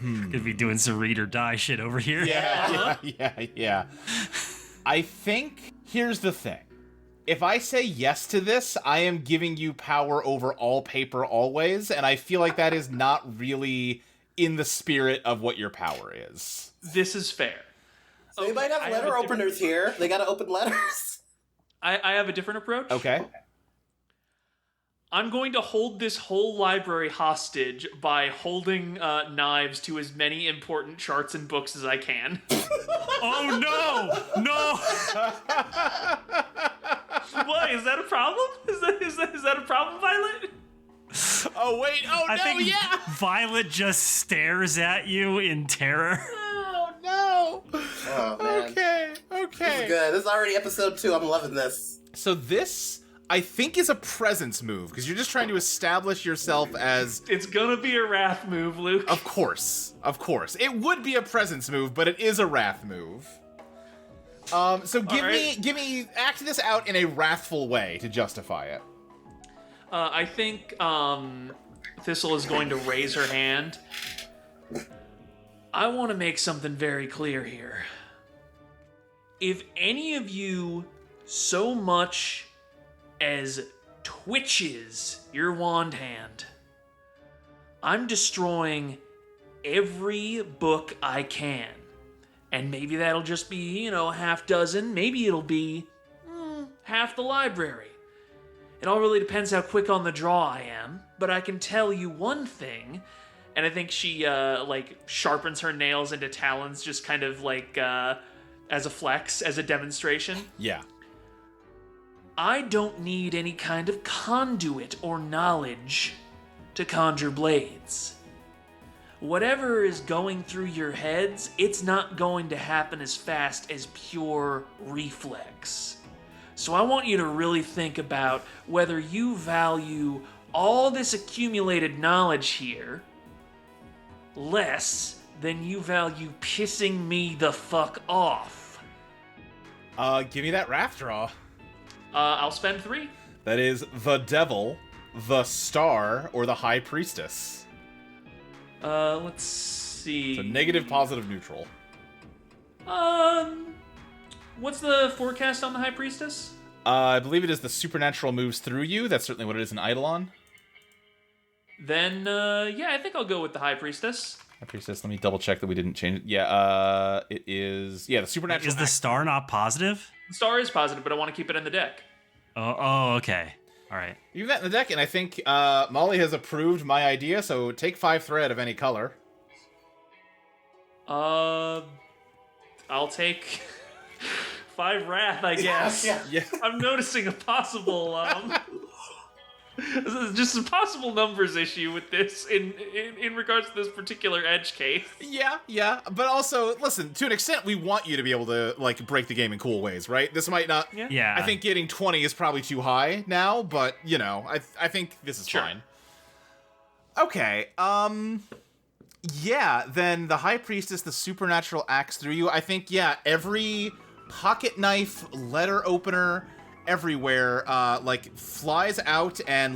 [SPEAKER 4] Could be doing some read or die shit over here.
[SPEAKER 1] Yeah. I think, here's the thing. If I say yes to this, I am giving you power over all paper always, and I feel like that is not really in the spirit of what your power is.
[SPEAKER 2] This is fair.
[SPEAKER 3] So they might have letter openers here. They gotta open letters.
[SPEAKER 2] I have a different approach.
[SPEAKER 1] Okay.
[SPEAKER 2] I'm going to hold this whole library hostage by holding knives to as many important charts and books as I can.
[SPEAKER 4] Oh no!
[SPEAKER 2] What, is that a problem? Is that a problem, Violet?
[SPEAKER 1] Oh wait! Oh
[SPEAKER 4] I
[SPEAKER 1] no!
[SPEAKER 4] think
[SPEAKER 1] Yeah!
[SPEAKER 4] Violet just stares at you in terror.
[SPEAKER 1] Oh no!
[SPEAKER 3] Oh man.
[SPEAKER 1] Okay.
[SPEAKER 3] This is good. This is already episode 2. I'm loving this.
[SPEAKER 1] So this I think is a presence move, because you're just trying to establish yourself as...
[SPEAKER 2] It's gonna be a wrath move, Luke.
[SPEAKER 1] Of course. It would be a presence move, but it is a wrath move. So give me, act this out in a wrathful way to justify it.
[SPEAKER 2] I think Thistle is going to raise her hand. I want to make something very clear here. If any of you so much as twitches your wand hand, I'm destroying every book I can. And maybe that'll just be, a half dozen. Maybe it'll be half the library. It all really depends how quick on the draw I am. But I can tell you one thing. And I think she, sharpens her nails into talons, just kind of as a flex, as a demonstration.
[SPEAKER 1] Yeah.
[SPEAKER 2] I don't need any kind of conduit or knowledge to conjure blades. Whatever is going through your heads, it's not going to happen as fast as pure reflex. So I want you to really think about whether you value all this accumulated knowledge here less than you value pissing me the fuck off.
[SPEAKER 1] Give me that wrath draw.
[SPEAKER 2] I'll spend 3.
[SPEAKER 1] That is the devil, the star, or the high priestess.
[SPEAKER 2] Let's see.
[SPEAKER 1] So negative, positive, neutral.
[SPEAKER 2] What's the forecast on the high priestess?
[SPEAKER 1] I believe it is the supernatural moves through you. That's certainly what it is in Eidolon.
[SPEAKER 2] Then, I think I'll go with the high priestess.
[SPEAKER 1] High priestess, let me double check that we didn't change it. Yeah, it is... Yeah, the supernatural...
[SPEAKER 4] Is the star not positive?
[SPEAKER 2] The star is positive, but I want to keep it in the deck.
[SPEAKER 4] Oh, okay. All right.
[SPEAKER 1] Leave that in the deck, and I think Molly has approved my idea, so take 5 thread of any color.
[SPEAKER 2] I'll take 5 wrath, I guess.
[SPEAKER 1] Yeah.
[SPEAKER 2] I'm noticing a possible, just a possible numbers issue with this in regards to this particular edge case.
[SPEAKER 1] Yeah. But also, listen, to an extent, we want you to be able to, break the game in cool ways, right? This might not...
[SPEAKER 4] Yeah.
[SPEAKER 1] I think getting 20 is probably too high now, but, I think this is fine. Okay, yeah, then the High Priestess, the supernatural axe through you. I think, every pocket knife, letter opener... everywhere, flies out, and,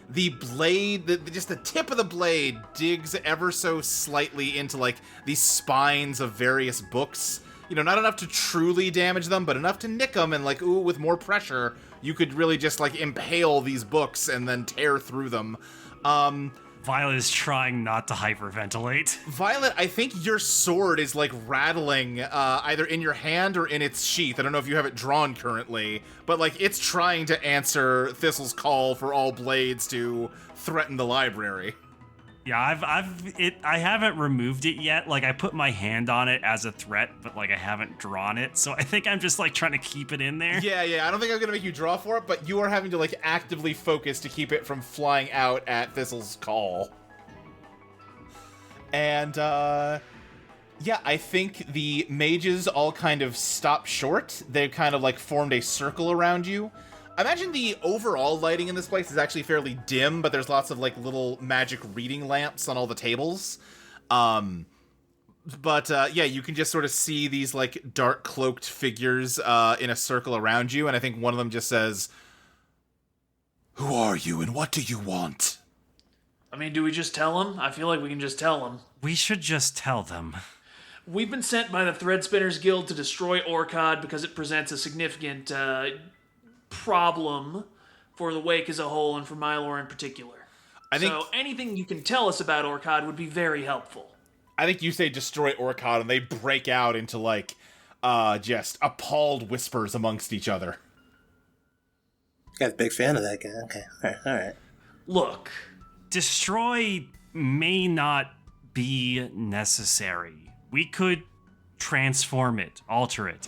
[SPEAKER 1] the blade, just the tip of the blade digs ever so slightly into, the spines of various books. Not enough to truly damage them, but enough to nick them, and, with more pressure, you could really just, impale these books and then tear through them.
[SPEAKER 4] Violet is trying not to hyperventilate.
[SPEAKER 1] Violet, I think your sword is, rattling, either in your hand or in its sheath. I don't know if you have it drawn currently, but, it's trying to answer Thistle's call for all blades to threaten the library.
[SPEAKER 4] Yeah, I haven't removed it yet. I put my hand on it as a threat, but, I haven't drawn it. So I think I'm just, trying to keep it in there.
[SPEAKER 1] Yeah, I don't think I'm gonna make you draw for it, but you are having to, actively focus to keep it from flying out at Thistle's call. And, I think the mages all kind of stop short. They've kind of, formed a circle around you. I imagine the overall lighting in this place is actually fairly dim, but there's lots of, little magic reading lamps on all the tables. You can just sort of see these, dark cloaked figures in a circle around you, and I think one of them just says, "Who are you, and what do you want?"
[SPEAKER 2] I mean, do we just tell them? I feel like we can just tell them.
[SPEAKER 4] We should just tell them.
[SPEAKER 2] We've been sent by the Threadspinners Guild to destroy Orchod because it presents a significant problem for the Wake as a whole and for Mylor in particular. So anything you can tell us about Orchod would be very helpful.
[SPEAKER 1] I think you say destroy Orchod and they break out into just appalled whispers amongst each other.
[SPEAKER 3] Guy's a big fan of that guy. Okay, all right.
[SPEAKER 2] Look.
[SPEAKER 4] Destroy may not be necessary. We could transform it, alter it.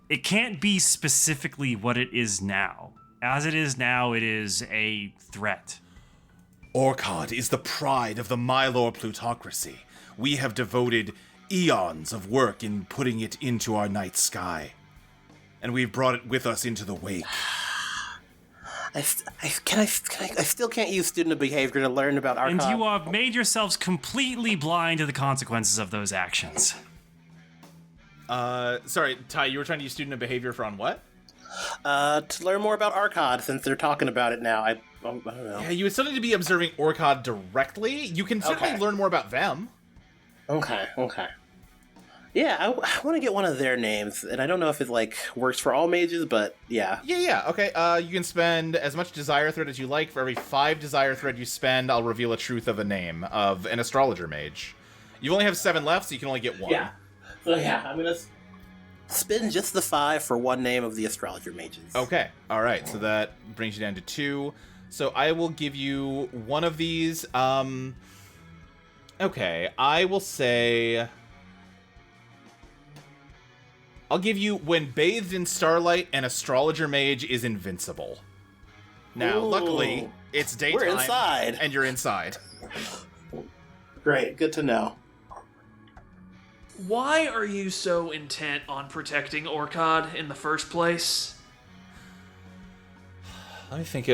[SPEAKER 4] It can't be specifically what it is now. As it is now, it is a threat.
[SPEAKER 1] Orchod is the pride of the Mylor plutocracy. We have devoted eons of work in putting it into our night sky. And we've brought it with us into the Wake.
[SPEAKER 3] I still can't use student of behavior to learn about Orchod.
[SPEAKER 4] And you have made yourselves completely blind to the consequences of those actions.
[SPEAKER 1] Sorry, Ty, you were trying to use student of behavior for on what?
[SPEAKER 3] To learn more about Orchod, since they're talking about it now. I don't know.
[SPEAKER 1] Yeah, you would still need to be observing Orchod directly. You can certainly learn more about them.
[SPEAKER 3] Okay. Yeah, I want to get one of their names, and I don't know if it, works for all mages, but yeah.
[SPEAKER 1] Yeah, okay. You can spend as much desire thread as you like. For every 5 desire thread you spend, I'll reveal a truth of a name of an astrologer mage. You only have 7 left, so you can only get 1.
[SPEAKER 3] Yeah. So yeah, I'm gonna spend just the 5 for one name of the astrologer mages.
[SPEAKER 1] Okay, alright, so that brings you down to 2. So I will give you one of these. Okay, I will say... I'll give you, when bathed in starlight, an astrologer mage is invincible. Now, luckily, it's daytime.
[SPEAKER 3] We're inside.
[SPEAKER 1] And you're inside.
[SPEAKER 3] Great, good to know.
[SPEAKER 2] Why are you so intent on protecting Orchod in the first place?
[SPEAKER 1] Let me think.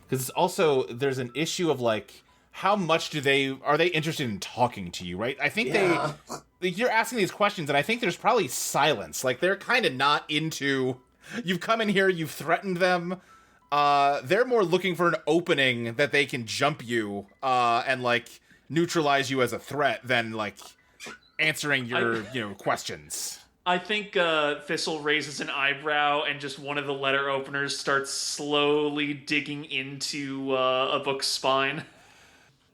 [SPEAKER 1] Because also, there's an issue of, how much are they interested in talking to you, right? I think you're asking these questions, and I think there's probably silence. They're kind of not into, you've come in here, you've threatened them. They're more looking for an opening that they can jump you, and, neutralize you as a threat than, answering your, questions.
[SPEAKER 2] I think Thistle raises an eyebrow, and just one of the letter openers starts slowly digging into a book's spine.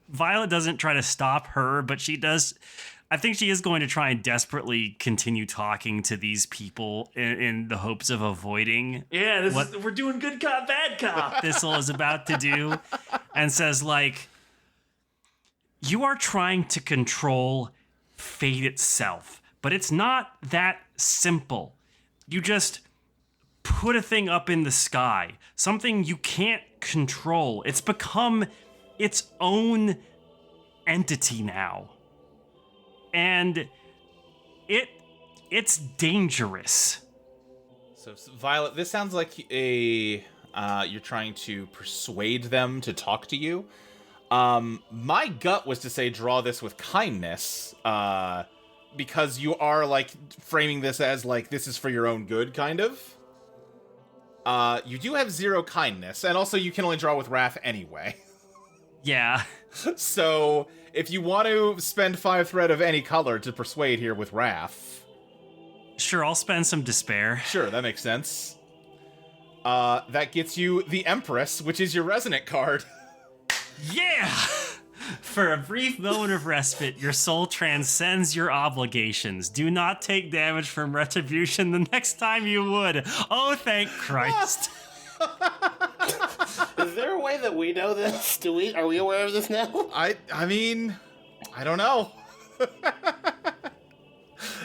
[SPEAKER 4] Violet doesn't try to stop her, but she does. I think she is going to try and desperately continue talking to these people in the hopes of avoiding.
[SPEAKER 2] Yeah, we're doing good cop, bad cop.
[SPEAKER 4] Thistle is about to do, and says, you are trying to control fate itself, but it's not that simple. You just put a thing up in the sky, something you can't control. It's become its own entity now. And it's dangerous.
[SPEAKER 1] So, Violet, this sounds like you're trying to persuade them to talk to you. My gut was to say draw this with kindness, because you are, framing this as, this is for your own good, kind of. You do have 0 kindness, and also you can only draw with wrath anyway.
[SPEAKER 4] Yeah.
[SPEAKER 1] So, if you want to spend 5 thread of any color to persuade here with wrath...
[SPEAKER 4] Sure, I'll spend some despair.
[SPEAKER 1] Sure, that makes sense. That gets you the Empress, which is your resonant card.
[SPEAKER 4] Yeah! For a brief moment of respite, your soul transcends your obligations. Do not take damage from retribution the next time you would. Oh, thank Christ.
[SPEAKER 3] Is there a way that we know this? Are we aware of this now?
[SPEAKER 1] I mean, I don't know. I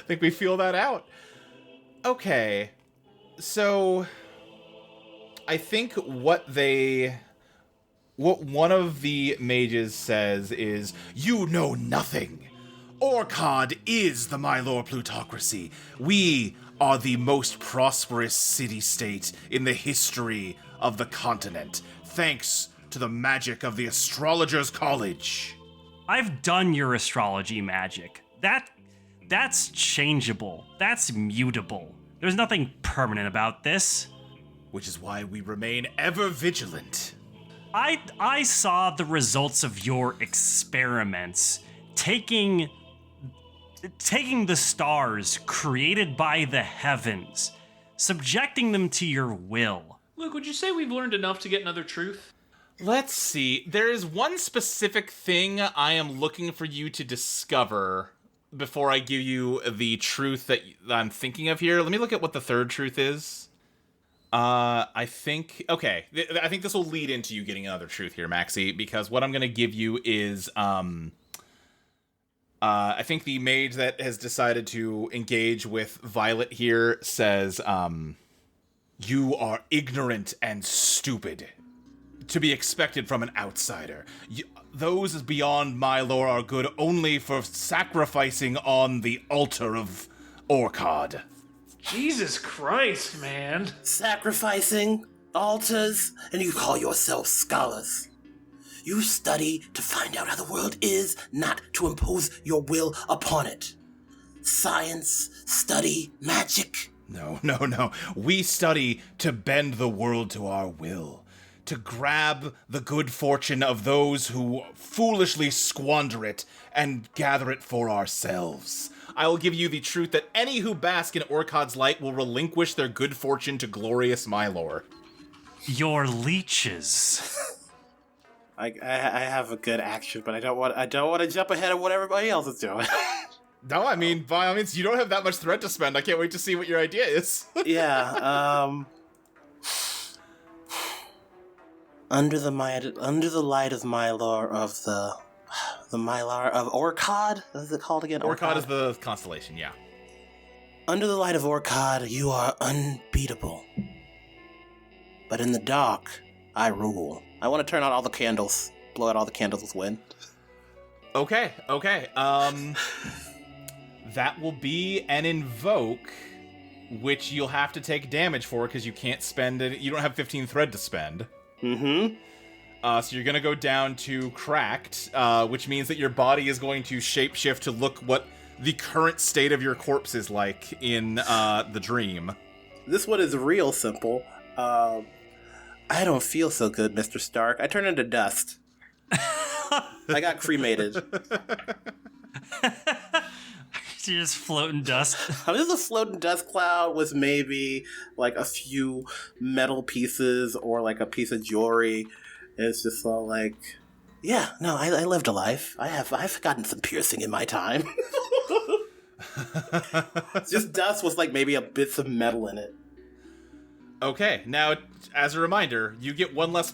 [SPEAKER 1] think we feel that out. Okay. So, I think what one of the mages says is, you know nothing. Orchod is the Mylor plutocracy. We are the most prosperous city-state in the history of the continent, thanks to the magic of the Astrologers' College.
[SPEAKER 4] I've done your astrology magic. That's changeable. That's mutable. There's nothing permanent about this.
[SPEAKER 1] Which is why we remain ever vigilant.
[SPEAKER 4] I saw the results of your experiments, taking the stars created by the heavens, subjecting them to your will.
[SPEAKER 2] Luke, would you say we've learned enough to get another truth?
[SPEAKER 1] Let's see. There is one specific thing I am looking for you to discover before I give you the truth that I'm thinking of here. Let me look at what the third truth is. I think this will lead into you getting another truth here, Maxie, because what I'm going to give you is, I think the mage that has decided to engage with Violet here says, you are ignorant and stupid, to be expected from an outsider. Those beyond Mylor are good only for sacrificing on the altar of Orchod.
[SPEAKER 2] Jesus Christ, man.
[SPEAKER 3] Sacrificing altars, and you call yourselves scholars. You study to find out how the world is, not to impose your will upon it. Science, study, magic.
[SPEAKER 1] No. We study to bend the world to our will, to grab the good fortune of those who foolishly squander it and gather it for ourselves. I will give you the truth that any who bask in Orchod's light will relinquish their good fortune to glorious Mylor.
[SPEAKER 4] Your leeches.
[SPEAKER 3] I have a good action, but I don't want to jump ahead of what everybody else is doing.
[SPEAKER 1] No, I mean, by all means, you don't have that much thread to spend. I can't wait to see what your idea is.
[SPEAKER 3] Yeah, under the light of Mylor of the Mylor of Orchod. What is it called again?
[SPEAKER 1] Orchod is the constellation, yeah.
[SPEAKER 3] Under the light of Orchod, you are unbeatable. But in the dark, I rule. I want to turn out all the candles, blow out all the candles with wind.
[SPEAKER 1] Okay. That will be an invoke, which you'll have to take damage for because you can't spend it. You don't have 15 thread to spend.
[SPEAKER 3] Mm-hmm.
[SPEAKER 1] So you're going to go down to cracked, which means that your body is going to shapeshift to look what the current state of your corpse is like in the dream.
[SPEAKER 3] This one is real simple. I don't feel so good, Mr. Stark. I turn into dust. I got cremated.
[SPEAKER 4] You're just floating dust.
[SPEAKER 3] I'm just a floating dust cloud with maybe like a few metal pieces or like a piece of jewelry. It's just all like, yeah, no, I lived a life. I've gotten some piercing in my time. Just dust with like maybe a bits of metal in it.
[SPEAKER 1] Okay, now as a reminder, you get one less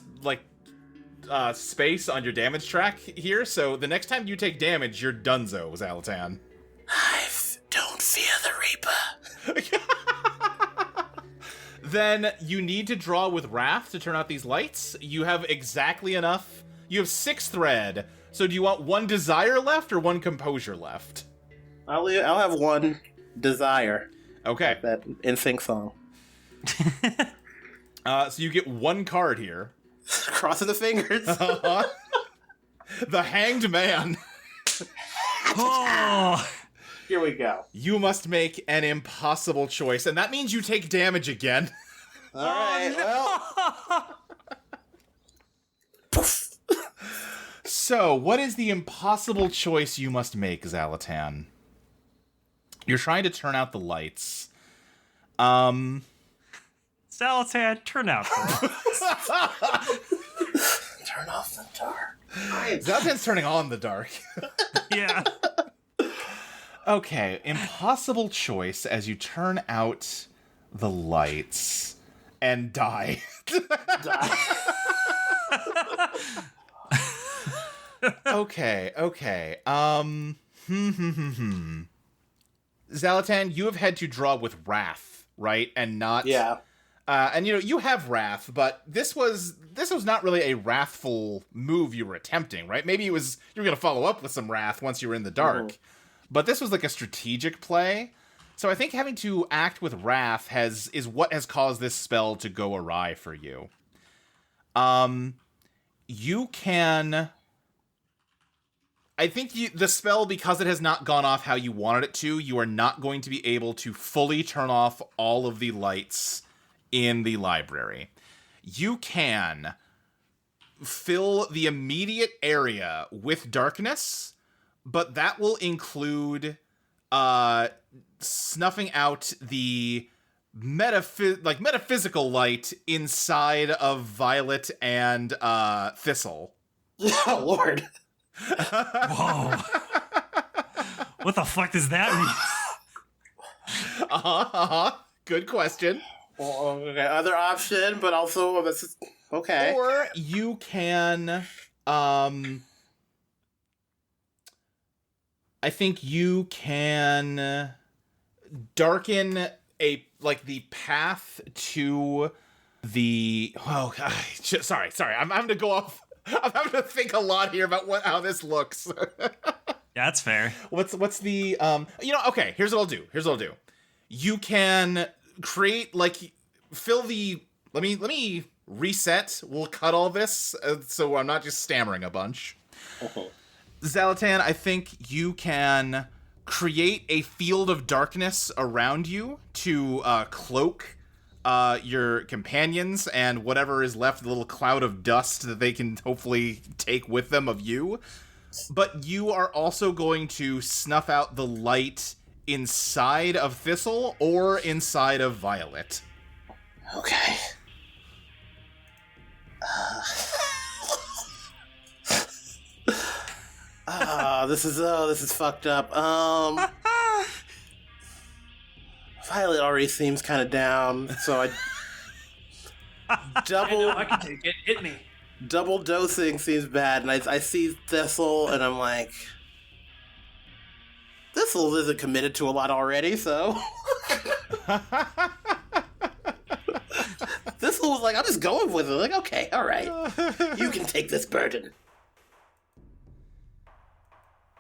[SPEAKER 1] space on your damage track here. So the next time you take damage, you're donezo, Xalatan.
[SPEAKER 3] I don't fear the Reaper.
[SPEAKER 1] Then you need to draw with Wrath to turn out these lights. You have exactly enough. You have 6 thread. So do you want 1 desire left or 1 composure left?
[SPEAKER 3] I'll have 1 desire.
[SPEAKER 1] Okay.
[SPEAKER 3] That NSYNC song.
[SPEAKER 1] So you get 1 card here.
[SPEAKER 3] Crossing the fingers.
[SPEAKER 1] The Hanged Man.
[SPEAKER 4] Oh!
[SPEAKER 3] Here we go.
[SPEAKER 1] You must make an impossible choice, and that means you take damage again.
[SPEAKER 3] All right, well.
[SPEAKER 1] So, what is the impossible choice you must make, Xalatan? You're trying to turn out the lights.
[SPEAKER 4] Xalatan, turn out the lights.
[SPEAKER 3] Turn off the dark.
[SPEAKER 1] Xalatan's turning on the dark.
[SPEAKER 4] Yeah.
[SPEAKER 1] Okay, impossible choice as you turn out the lights and die. Okay. Xalatan, you have had to draw with Wrath, right? And not...
[SPEAKER 3] Yeah.
[SPEAKER 1] And you have Wrath, but this was not really a wrathful move you were attempting, right? Maybe you were going to follow up with some Wrath once you were in the dark. Mm. But this was like a strategic play. So I think having to act with Wrath is what has caused this spell to go awry for you. You can... I think the spell, because it has not gone off how you wanted it to, you are not going to be able to fully turn off all of the lights in the library. You can fill the immediate area with darkness, but that will include snuffing out the metaphysical light inside of Violet and Thistle.
[SPEAKER 3] Oh, Lord.
[SPEAKER 4] Whoa. What the fuck does that mean?
[SPEAKER 1] Good question.
[SPEAKER 3] Well, okay, other option, but also this is okay.
[SPEAKER 1] Or you can I think you can darken the path to the sorry. I'm having to go off. I'm having to think a lot here about how this looks.
[SPEAKER 4] Yeah, that's fair.
[SPEAKER 1] What's the okay, here's what I'll do. You can create fill the let me reset. We'll cut all this so I'm not just stammering a bunch.
[SPEAKER 3] Okay.
[SPEAKER 1] Xalatan, I think you can create a field of darkness around you to cloak your companions and whatever is left, the little cloud of dust that they can hopefully take with them of you. But you are also going to snuff out the light inside of Thistle or inside of Violet.
[SPEAKER 3] Okay. This is fucked up. Violet already seems kind of down, so I
[SPEAKER 2] I can take it. Hit me.
[SPEAKER 3] Double dosing seems bad, and I see Thistle, and I'm like, Thistle isn't committed to a lot already, so. Thistle was like, I'm just going with it. Like, okay, all right, you can take this burden.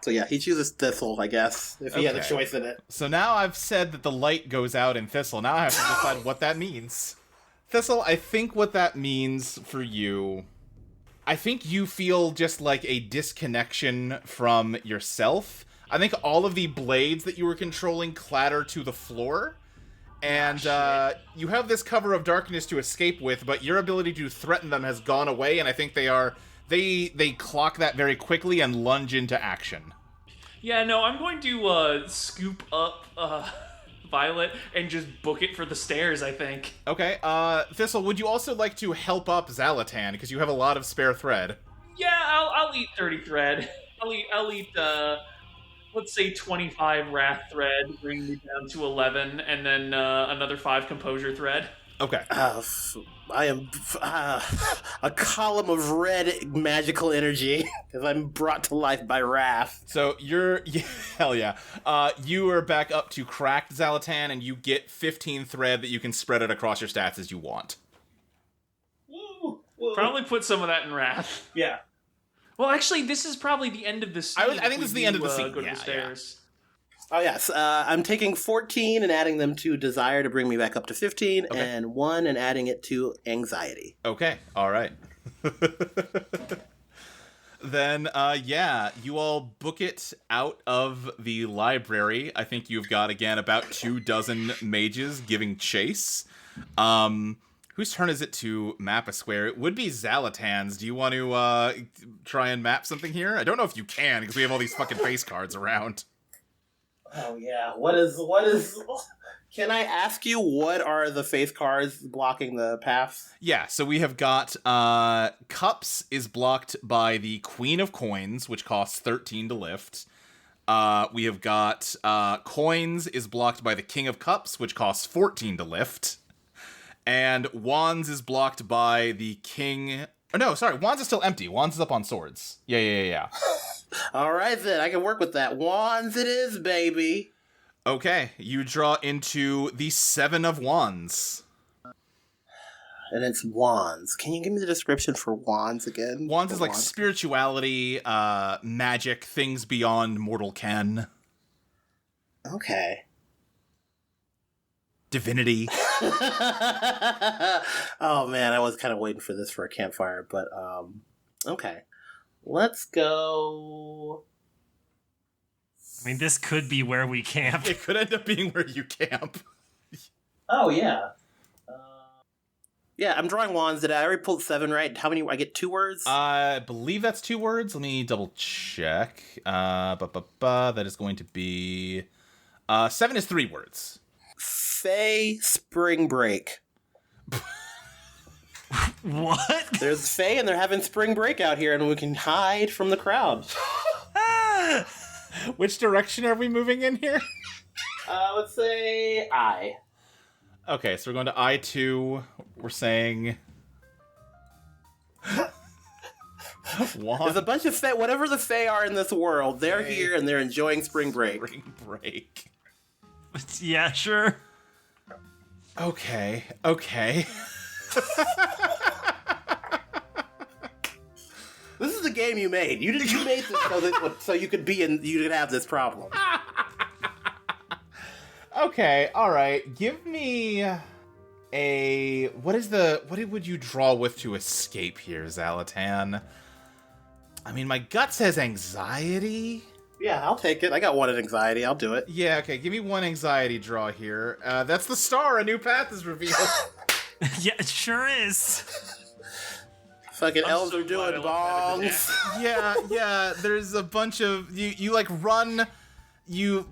[SPEAKER 3] So yeah, he chooses Thistle, I guess, if he had a choice in it.
[SPEAKER 1] So now I've said that the light goes out in Thistle. Now I have to decide what that means. Thistle, I think what that means for you, I think you feel just like a disconnection from yourself. I think all of the blades that you were controlling clatter to the floor. And you have this cover of darkness to escape with, but your ability to threaten them has gone away, and I think they clock that very quickly and lunge into action.
[SPEAKER 2] Yeah, no, I'm going to scoop up Violet and just book it for the stairs, I think.
[SPEAKER 1] Okay, Thistle, would you also like to help up Xalatan, because you have a lot of spare thread?
[SPEAKER 2] Yeah, I'll eat 30 thread. I'll eat let's say 25 wrath thread, bring me down to 11, and then another 5 composure thread.
[SPEAKER 1] Okay.
[SPEAKER 3] I am a column of red magical energy because I'm brought to life by wrath.
[SPEAKER 1] So hell yeah. You are back up to cracked Xalatan, and you get 15 thread that you can spread it across your stats as you want.
[SPEAKER 3] Woo.
[SPEAKER 2] Probably put some of that in wrath.
[SPEAKER 3] Yeah.
[SPEAKER 2] Well, actually, this is probably the end of the scene.
[SPEAKER 1] I think this is the end of the scene.
[SPEAKER 2] Go to the stairs.
[SPEAKER 3] Oh, yes. I'm taking 14 and adding them to Desire to bring me back up to 15, and 1 and adding it to Anxiety.
[SPEAKER 1] Okay. All right. Then, you all book it out of the library. I think you've got, again, about 24 mages giving chase. Whose turn is it to map a square? It would be Xalatan's. Do you want to try and map something here? I don't know if you can, because we have all these fucking face cards around.
[SPEAKER 3] Oh, yeah. What is... Can I ask you, what are the face cards blocking the paths?
[SPEAKER 1] Yeah, so we have got Cups is blocked by the Queen of Coins, which costs 13 to lift. We have got Coins is blocked by the King of Cups, which costs 14 to lift. And Wands is blocked by the King... Oh, no, sorry, Wands is still empty. Wands is up on swords. Yeah.
[SPEAKER 3] All right, then. I can work with that. Wands it is, baby.
[SPEAKER 1] Okay, you draw into the 7 of Wands.
[SPEAKER 3] And it's wands. Can you give me the description for wands again?
[SPEAKER 1] Wands is like spirituality, magic, things beyond mortal ken.
[SPEAKER 3] Okay.
[SPEAKER 1] Divinity.
[SPEAKER 3] Oh man, I was kind of waiting for this for a campfire, but okay. Let's go.
[SPEAKER 4] I mean, this could be where we camp.
[SPEAKER 1] It could end up being where you camp.
[SPEAKER 3] Oh yeah. Yeah, I'm drawing wands. Did I already pulled 7 right? How many? I get 2 words?
[SPEAKER 1] I believe that's 2 words. Let me double check. That is going to be 7 is 3 words.
[SPEAKER 3] Fae spring break.
[SPEAKER 4] What?
[SPEAKER 3] There's Fae and they're having spring break out here, and we can hide from the crowd.
[SPEAKER 1] Which direction are we moving in here?
[SPEAKER 3] Let's say I.
[SPEAKER 1] Okay, so we're going to I2. We're saying...
[SPEAKER 3] There's a bunch of Fae. Whatever the Fae are in this world, they're here and they're enjoying spring break.
[SPEAKER 1] Spring break.
[SPEAKER 4] Yeah, sure.
[SPEAKER 1] Okay.
[SPEAKER 3] This is the game you made. You made this so you could have this problem.
[SPEAKER 1] Okay, alright. Give me... what would you draw with to escape here, Xalatan? I mean, my gut says anxiety.
[SPEAKER 3] Yeah, I'll take it. I got one in anxiety. I'll do it.
[SPEAKER 1] Yeah, okay. Give me one anxiety draw here. That's the star. A new path is revealed.
[SPEAKER 4] Yeah, it sure is.
[SPEAKER 3] Fucking elves are doing bongs.
[SPEAKER 1] Yeah. There's a bunch of you like run. You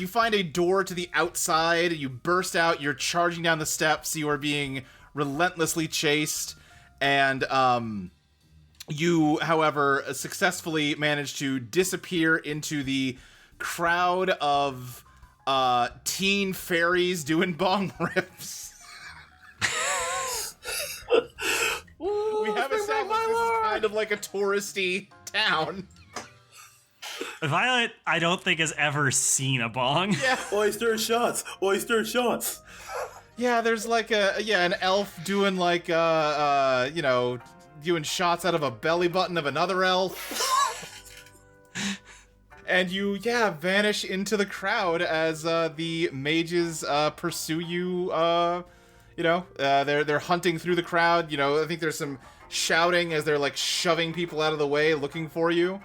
[SPEAKER 1] find a door to the outside. You burst out. You're charging down the steps. You are being relentlessly chased, and you, however, successfully manage to disappear into the crowd of teen fairies doing bong rips. We have established this is kind of like a touristy town.
[SPEAKER 4] Violet, I don't think, has ever seen a bong.
[SPEAKER 1] Yeah.
[SPEAKER 3] Oyster shots.
[SPEAKER 1] Yeah, there's like an elf doing like doing shots out of a belly button of another elf. And you vanish into the crowd as the mages pursue you. They're hunting through the crowd. I think there's some shouting as they're like shoving people out of the way looking for you.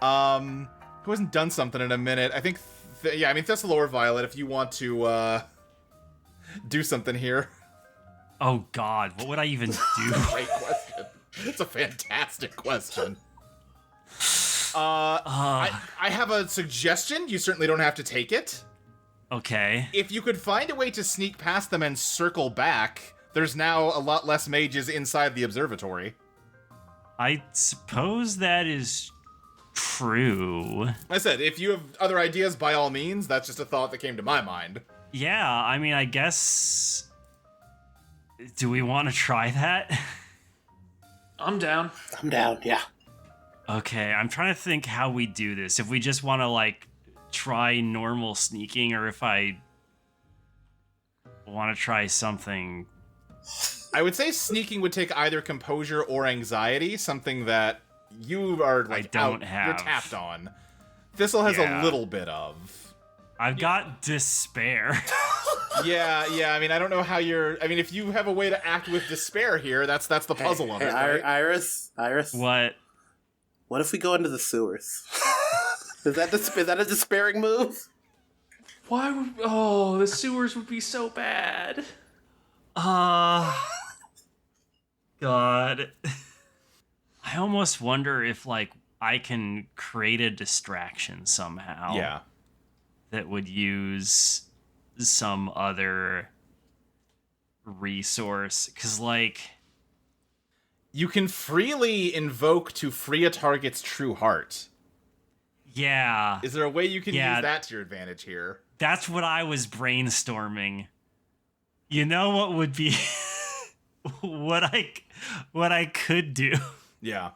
[SPEAKER 1] Who hasn't done something in a minute? I think, Thistle or Violet, if you want to do something here.
[SPEAKER 4] Oh God, what would I even do?
[SPEAKER 1] Great question. It's a fantastic question. I have a suggestion. You certainly don't have to take it.
[SPEAKER 4] Okay.
[SPEAKER 1] If you could find a way to sneak past them and circle back, there's now a lot less mages inside the observatory.
[SPEAKER 4] I suppose that is true.
[SPEAKER 1] I said, if you have other ideas, by all means. That's just a thought that came to my mind.
[SPEAKER 4] Yeah, I mean, I guess... Do we want to try that?
[SPEAKER 2] I'm down,
[SPEAKER 3] yeah.
[SPEAKER 4] Okay, I'm trying to think how we do this. If we just want to, like, try normal sneaking, or if I want to try something...
[SPEAKER 1] I would say sneaking would take either composure or anxiety, something that you are, like,
[SPEAKER 4] I don't have.
[SPEAKER 1] You're tapped on. Thistle has a little bit of.
[SPEAKER 4] I've got despair.
[SPEAKER 1] Yeah, I mean, I don't know how you're... I mean, if you have a way to act with despair here, that's the puzzle of it, right?
[SPEAKER 3] Iris?
[SPEAKER 4] What?
[SPEAKER 3] What if we go into the sewers? Is that a despairing move?
[SPEAKER 2] Why would... Oh, the sewers would be so bad.
[SPEAKER 4] God. I almost wonder if, like, I can create a distraction somehow.
[SPEAKER 1] Yeah.
[SPEAKER 4] That would use some other resource. Because, like...
[SPEAKER 1] You can freely invoke to free a target's true heart.
[SPEAKER 4] Yeah.
[SPEAKER 1] Is there a way you can use that to your advantage here?
[SPEAKER 4] That's what I was brainstorming. You know what would be... what I could do...
[SPEAKER 1] Yeah.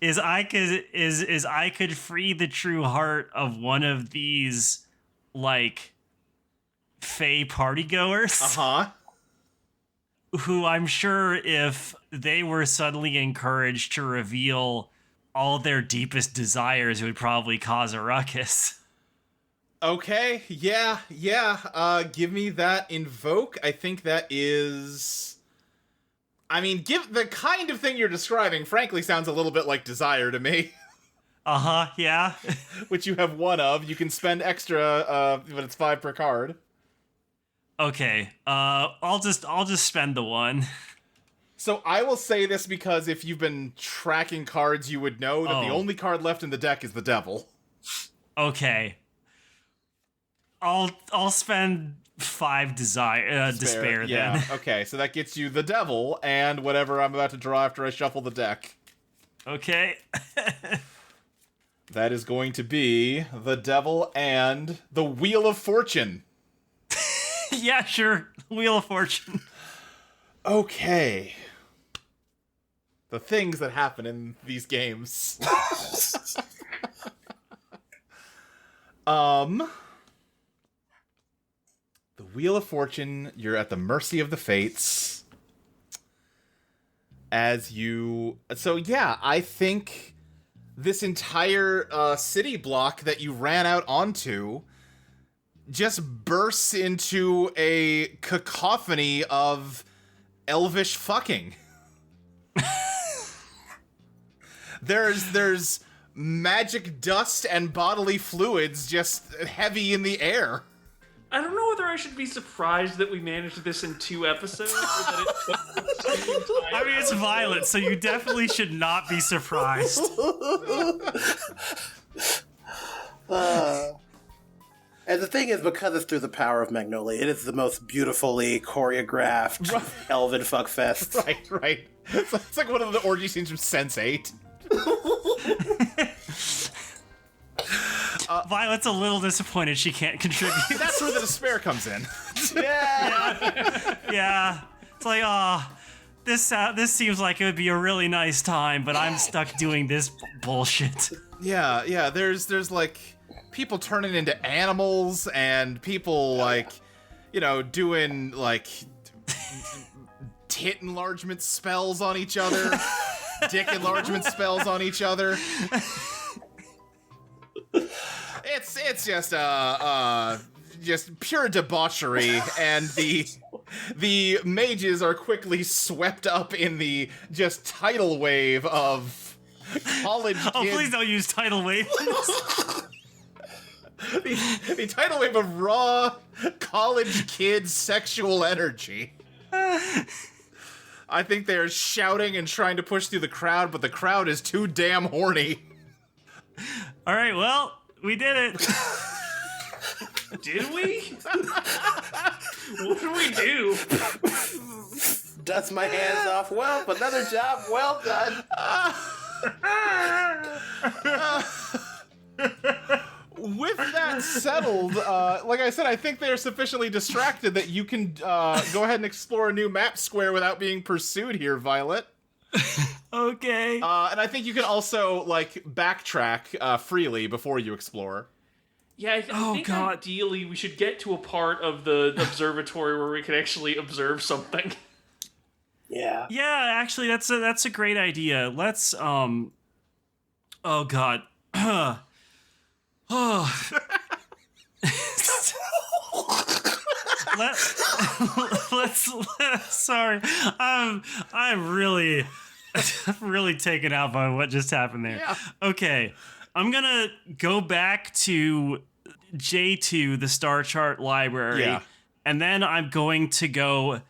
[SPEAKER 4] Is I could free the true heart of one of these, like, Fey partygoers.
[SPEAKER 1] Uh-huh.
[SPEAKER 4] Who I'm sure if they were suddenly encouraged to reveal all their deepest desires would probably cause a ruckus.
[SPEAKER 1] Okay, yeah. Give me that invoke. I think that is... I mean, give the kind of thing you're describing, frankly, sounds a little bit like desire to me.
[SPEAKER 4] Uh-huh, yeah.
[SPEAKER 1] Which you have one of. You can spend extra, but it's 5 per card.
[SPEAKER 4] Okay, I'll just spend the one.
[SPEAKER 1] So I will say this because if you've been tracking cards, you would know that the only card left in the deck is the devil.
[SPEAKER 4] Okay. I'll spend 5 despair then.
[SPEAKER 1] Yeah, okay, so that gets you the devil and whatever I'm about to draw after I shuffle the deck.
[SPEAKER 4] Okay.
[SPEAKER 1] That is going to be the devil and the Wheel of Fortune.
[SPEAKER 4] Yeah, sure. Wheel of Fortune.
[SPEAKER 1] Okay. The things that happen in these games. The Wheel of Fortune, you're at the mercy of the fates. I think this entire city block that you ran out onto just bursts into a cacophony of elvish fucking. There's magic dust and bodily fluids just heavy in the air.
[SPEAKER 2] I don't know whether I should be surprised that we managed this in 2 episodes, or that it took
[SPEAKER 4] I mean, it's Violet, so you definitely should not be surprised.
[SPEAKER 3] And the thing is, because it's through the power of Magnolia, it is the most beautifully choreographed elven fuckfest.
[SPEAKER 1] Right. It's like one of the orgy scenes from Sense8.
[SPEAKER 4] Violet's a little disappointed she can't contribute.
[SPEAKER 1] That's where the despair comes in.
[SPEAKER 4] Yeah. It's like, this seems like it would be a really nice time, but I'm stuck doing this bullshit.
[SPEAKER 1] Yeah. There's like people turning into animals and people like, doing like tit enlargement spells on each other, dick enlargement spells on each other. It's just pure debauchery, and the mages are quickly swept up in the just tidal wave of college kids.
[SPEAKER 4] Oh, please don't use tidal wave.
[SPEAKER 1] the tidal wave of raw college kids sexual energy. I think they're shouting and trying to push through the crowd, but the crowd is too damn horny.
[SPEAKER 4] All right, well, we did it.
[SPEAKER 2] Did we? What did we do?
[SPEAKER 3] Dust my hands off. Well, another job well done.
[SPEAKER 1] With that settled, like I said, I think they are sufficiently distracted that you can go ahead and explore a new map square without being pursued here, Violet.
[SPEAKER 4] Okay.
[SPEAKER 1] And I think you can also, like, backtrack freely before you explore.
[SPEAKER 2] Yeah, I think ideally we should get to a part of the observatory where we can actually observe something.
[SPEAKER 3] Yeah.
[SPEAKER 4] Yeah, actually, that's a great idea. Let's, oh god. Sorry. I'm really taken out by what just happened there.
[SPEAKER 1] Yeah.
[SPEAKER 4] Okay. I'm gonna go back to J2, the Star Chart Library, and then I'm going to go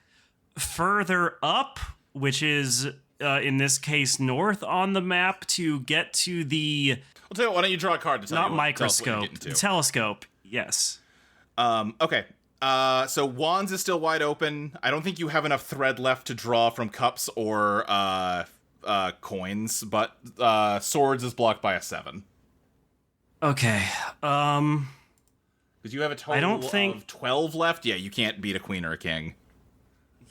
[SPEAKER 4] further up, which is, in this case, north on the map to get to the...
[SPEAKER 1] I'll tell you what, why don't you draw a card to tell
[SPEAKER 4] not
[SPEAKER 1] you
[SPEAKER 4] microscope, the telescope, yes.
[SPEAKER 1] Okay. So wands is still wide open. I don't think you have enough thread left to draw from cups or coins, but swords is blocked by a 7.
[SPEAKER 4] Okay.
[SPEAKER 1] Because you have a total
[SPEAKER 4] of
[SPEAKER 1] 12 left. Yeah, you can't beat a queen or a king.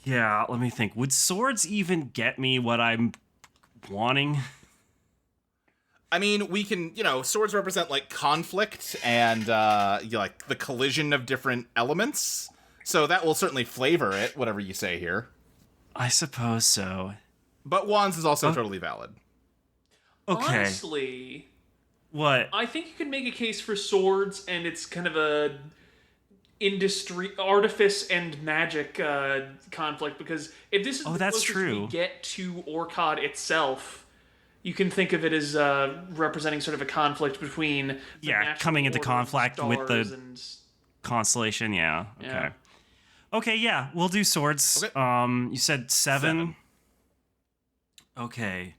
[SPEAKER 4] Yeah, let me think. Would swords even get me what I'm wanting?
[SPEAKER 1] I mean, we can, swords represent, like, conflict and, like, the collision of different elements. So that will certainly flavor it, whatever you say here.
[SPEAKER 4] I suppose so.
[SPEAKER 1] But wands is also totally valid.
[SPEAKER 4] Okay.
[SPEAKER 2] Honestly...
[SPEAKER 4] What?
[SPEAKER 2] I think you can make a case for swords, and it's kind of a artifice and magic conflict, because if this is the closest we get to Orchod itself, you can think of it as representing sort of a conflict between
[SPEAKER 4] coming into conflict with the constellation. Yeah. Okay. Okay. Yeah, we'll do swords.
[SPEAKER 1] Okay.
[SPEAKER 4] You said 7. Okay.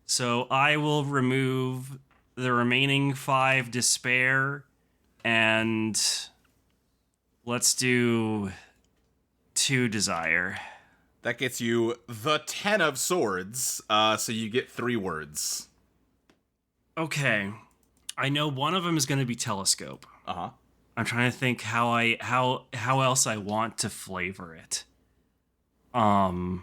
[SPEAKER 4] So I will remove the remaining 5 despair, and let's do 2 desire.
[SPEAKER 1] That gets you the 10 of swords, so you get 3 words.
[SPEAKER 4] Okay. I know one of them is going to be telescope.
[SPEAKER 1] Uh-huh.
[SPEAKER 4] I'm trying to think how else I want to flavor it.
[SPEAKER 1] Oh,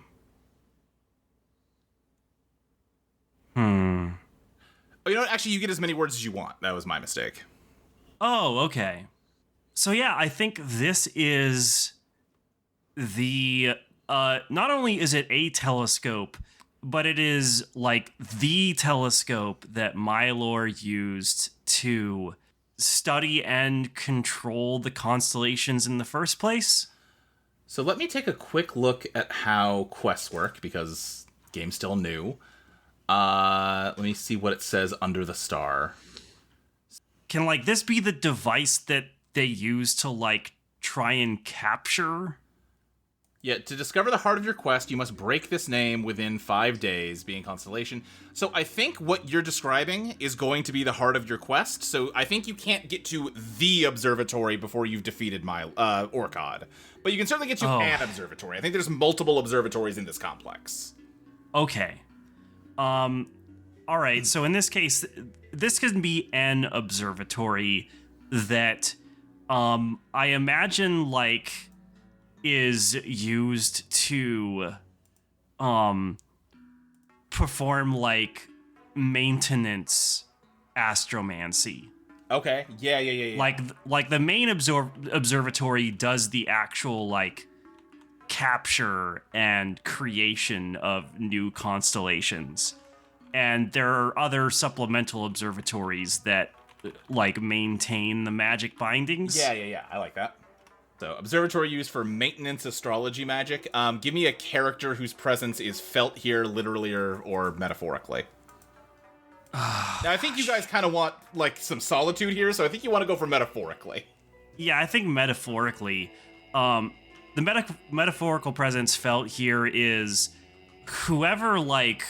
[SPEAKER 1] you know what? Actually, you get as many words as you want. That was my mistake.
[SPEAKER 4] Oh, okay. So yeah, I think this is the not only is it a telescope, but it is like the telescope that Mylor used to study and control the constellations in the first place?
[SPEAKER 1] So let me take a quick look at how quests work, because game's still new. Let me see what it says under the star.
[SPEAKER 4] Can, like, this be the device that they use to, like, try and capture?
[SPEAKER 1] Yeah, to discover the heart of your quest, you must break this name within 5 days, being constellation. So I think what you're describing is going to be the heart of your quest, so I think you can't get to the observatory before you've defeated Orchod. But you can certainly get to an observatory. I think there's multiple observatories in this complex.
[SPEAKER 4] Okay. Alright, so in this case, this can be an observatory that, I imagine, like, is used to, perform, like, maintenance astromancy.
[SPEAKER 1] Okay, yeah.
[SPEAKER 4] Like the main observatory does the actual, like, capture and creation of new constellations. And there are other supplemental observatories that, like, maintain the magic bindings.
[SPEAKER 1] Yeah, I like that. So, observatory used for maintenance astrology magic. Give me a character whose presence is felt here, literally or metaphorically. Now, I think you guys kind of want, like, some solitude here, so I think you want to go for metaphorically.
[SPEAKER 4] Yeah, I think metaphorically. The metaphorical presence felt here is whoever, like,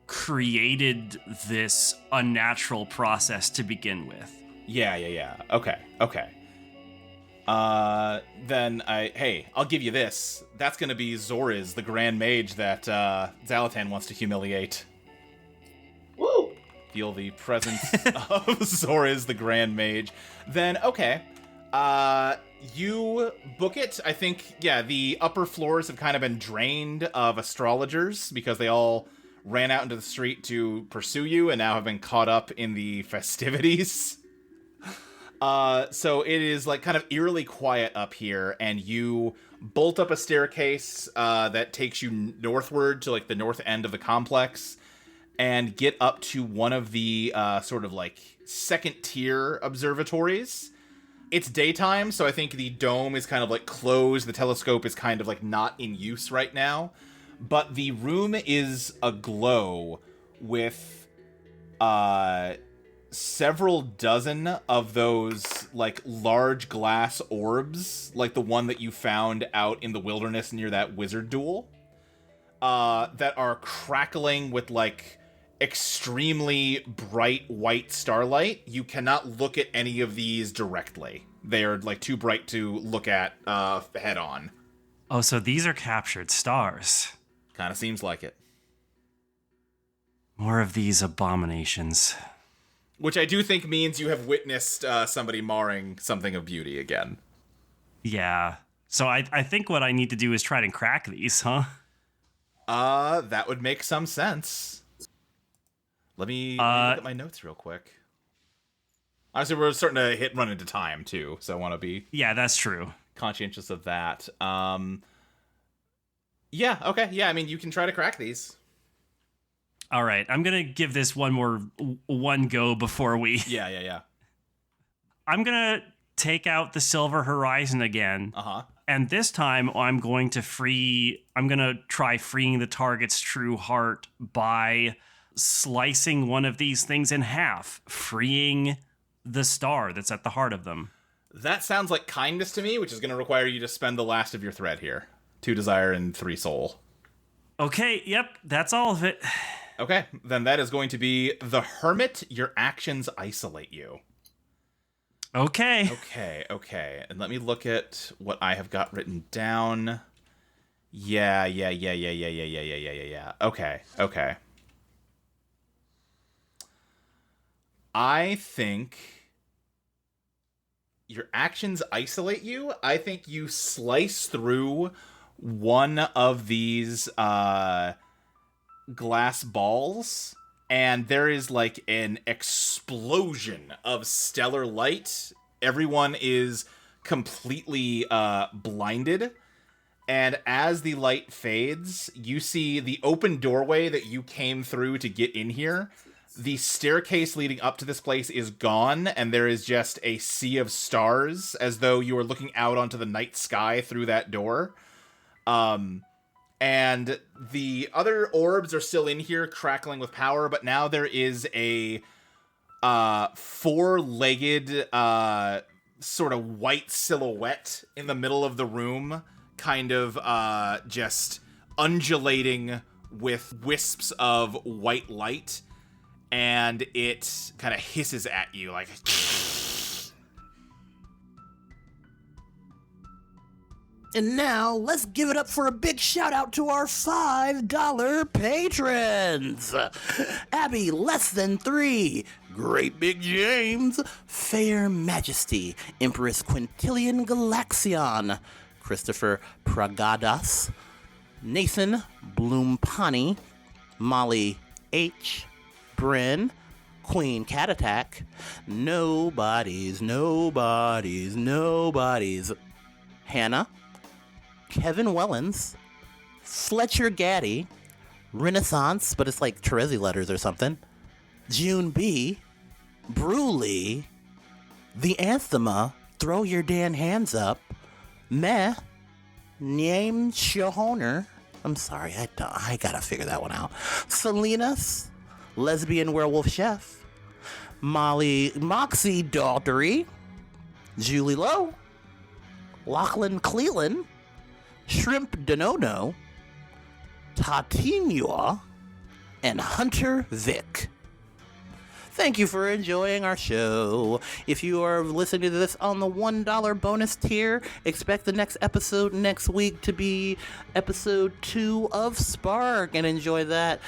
[SPEAKER 4] created this unnatural process to begin with.
[SPEAKER 1] Yeah. Okay. Then I'll give you this. That's gonna be Zoriz, the Grand Mage that Xalatan wants to humiliate.
[SPEAKER 3] Woo!
[SPEAKER 1] Feel the presence of Zoriz, the Grand Mage. Then, okay. You book it. I think, the upper floors have kind of been drained of astrologers because they all ran out into the street to pursue you and now have been caught up in the festivities. So it is, like, kind of eerily quiet up here, and you bolt up a staircase that takes you northward to, like, the north end of the complex and get up to one of the sort of, like, second-tier observatories. It's daytime, so I think the dome is kind of, like, closed. The telescope is kind of, like, not in use right now. But the room is aglow with several dozen of those, like, large glass orbs, like the one that you found out in the wilderness near that wizard duel, that are crackling with, like, extremely bright white starlight. You cannot look at any of these directly. They are, like, too bright to look at head on.
[SPEAKER 4] Oh, so these are captured stars.
[SPEAKER 1] Kind of seems like it.
[SPEAKER 4] More of these abominations.
[SPEAKER 1] Which I do think means you have witnessed somebody marring something of beauty again.
[SPEAKER 4] Yeah. So I think what I need to do is try to crack these, huh?
[SPEAKER 1] That would make some sense. Let me look at my notes real quick. Honestly, we're starting to run into time, too, so I want to be...
[SPEAKER 4] Yeah, that's true.
[SPEAKER 1] ...conscientious of that. Yeah, okay. Yeah, I mean, you can try to crack these.
[SPEAKER 4] All right, I'm going to give this one go before we...
[SPEAKER 1] Yeah.
[SPEAKER 4] I'm going to take out the Silver Horizon again.
[SPEAKER 1] Uh-huh.
[SPEAKER 4] And this time, I'm going to try freeing the target's true heart by slicing one of these things in half, freeing the star that's at the heart of them.
[SPEAKER 1] That sounds like kindness to me, which is going to require you to spend the last of your thread here. 2 desire and 3 soul.
[SPEAKER 4] Okay, yep, that's all of it.
[SPEAKER 1] Okay, then that is going to be the Hermit. Your actions isolate you.
[SPEAKER 4] Okay.
[SPEAKER 1] And let me look at what I have got written down. Yeah. Okay. I think your actions isolate you. I think you slice through one of these glass balls, and there is like an explosion of stellar light. Everyone is completely blinded, and as the light fades, you see the open doorway that you came through to get in here The staircase leading up to this place is gone, and there is just a sea of stars, as though you were looking out onto the night sky through that door. And the other orbs are still in here, crackling with power, but now there is a four-legged sort of white silhouette in the middle of the room, kind of just undulating with wisps of white light, and it kind of hisses at you like...
[SPEAKER 3] And now, let's give it up for a big shout-out to our $5 patrons! Abby, Less Than 3, Great Big James, Fair Majesty, Empress Quintilian Galaxion, Christopher Pragadas, Nathan Bloompani, Molly H., Bryn, Queen Cat Attack, Nobodies, Hannah, Kevin Wellens, Fletcher Gaddy, Renaissance, but it's like Terezi letters or something, June B., Bruley, The Anthema, Throw Your Dan Hands Up, Meh, Name Shahoner, I'm sorry, I gotta figure that one out, Salinas, Lesbian Werewolf Chef, Moxie Daughtery, Julie Lowe, Lachlan Cleland, Shrimp Denono, Tatinua, and Hunter Vic. Thank you for enjoying our show. If you are listening to this on the $1 bonus tier, expect the next episode next week to be episode 2 of Spark, and enjoy that.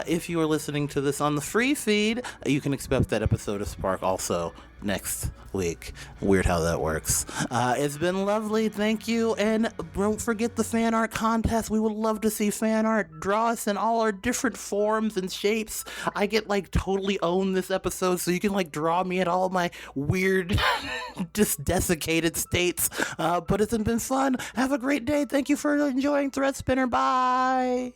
[SPEAKER 3] If you are listening to this on the free feed, you can expect that episode of Spark also next week. Weird how that works. It's been lovely. Thank you. And don't forget the fan art contest. We would love to see fan art. Draw us in all our different forms and shapes. I get totally own this episode, so you can draw me at all my weird just desiccated states. But it's been fun. Have a great day. Thank you for enjoying Threadspinner. Bye.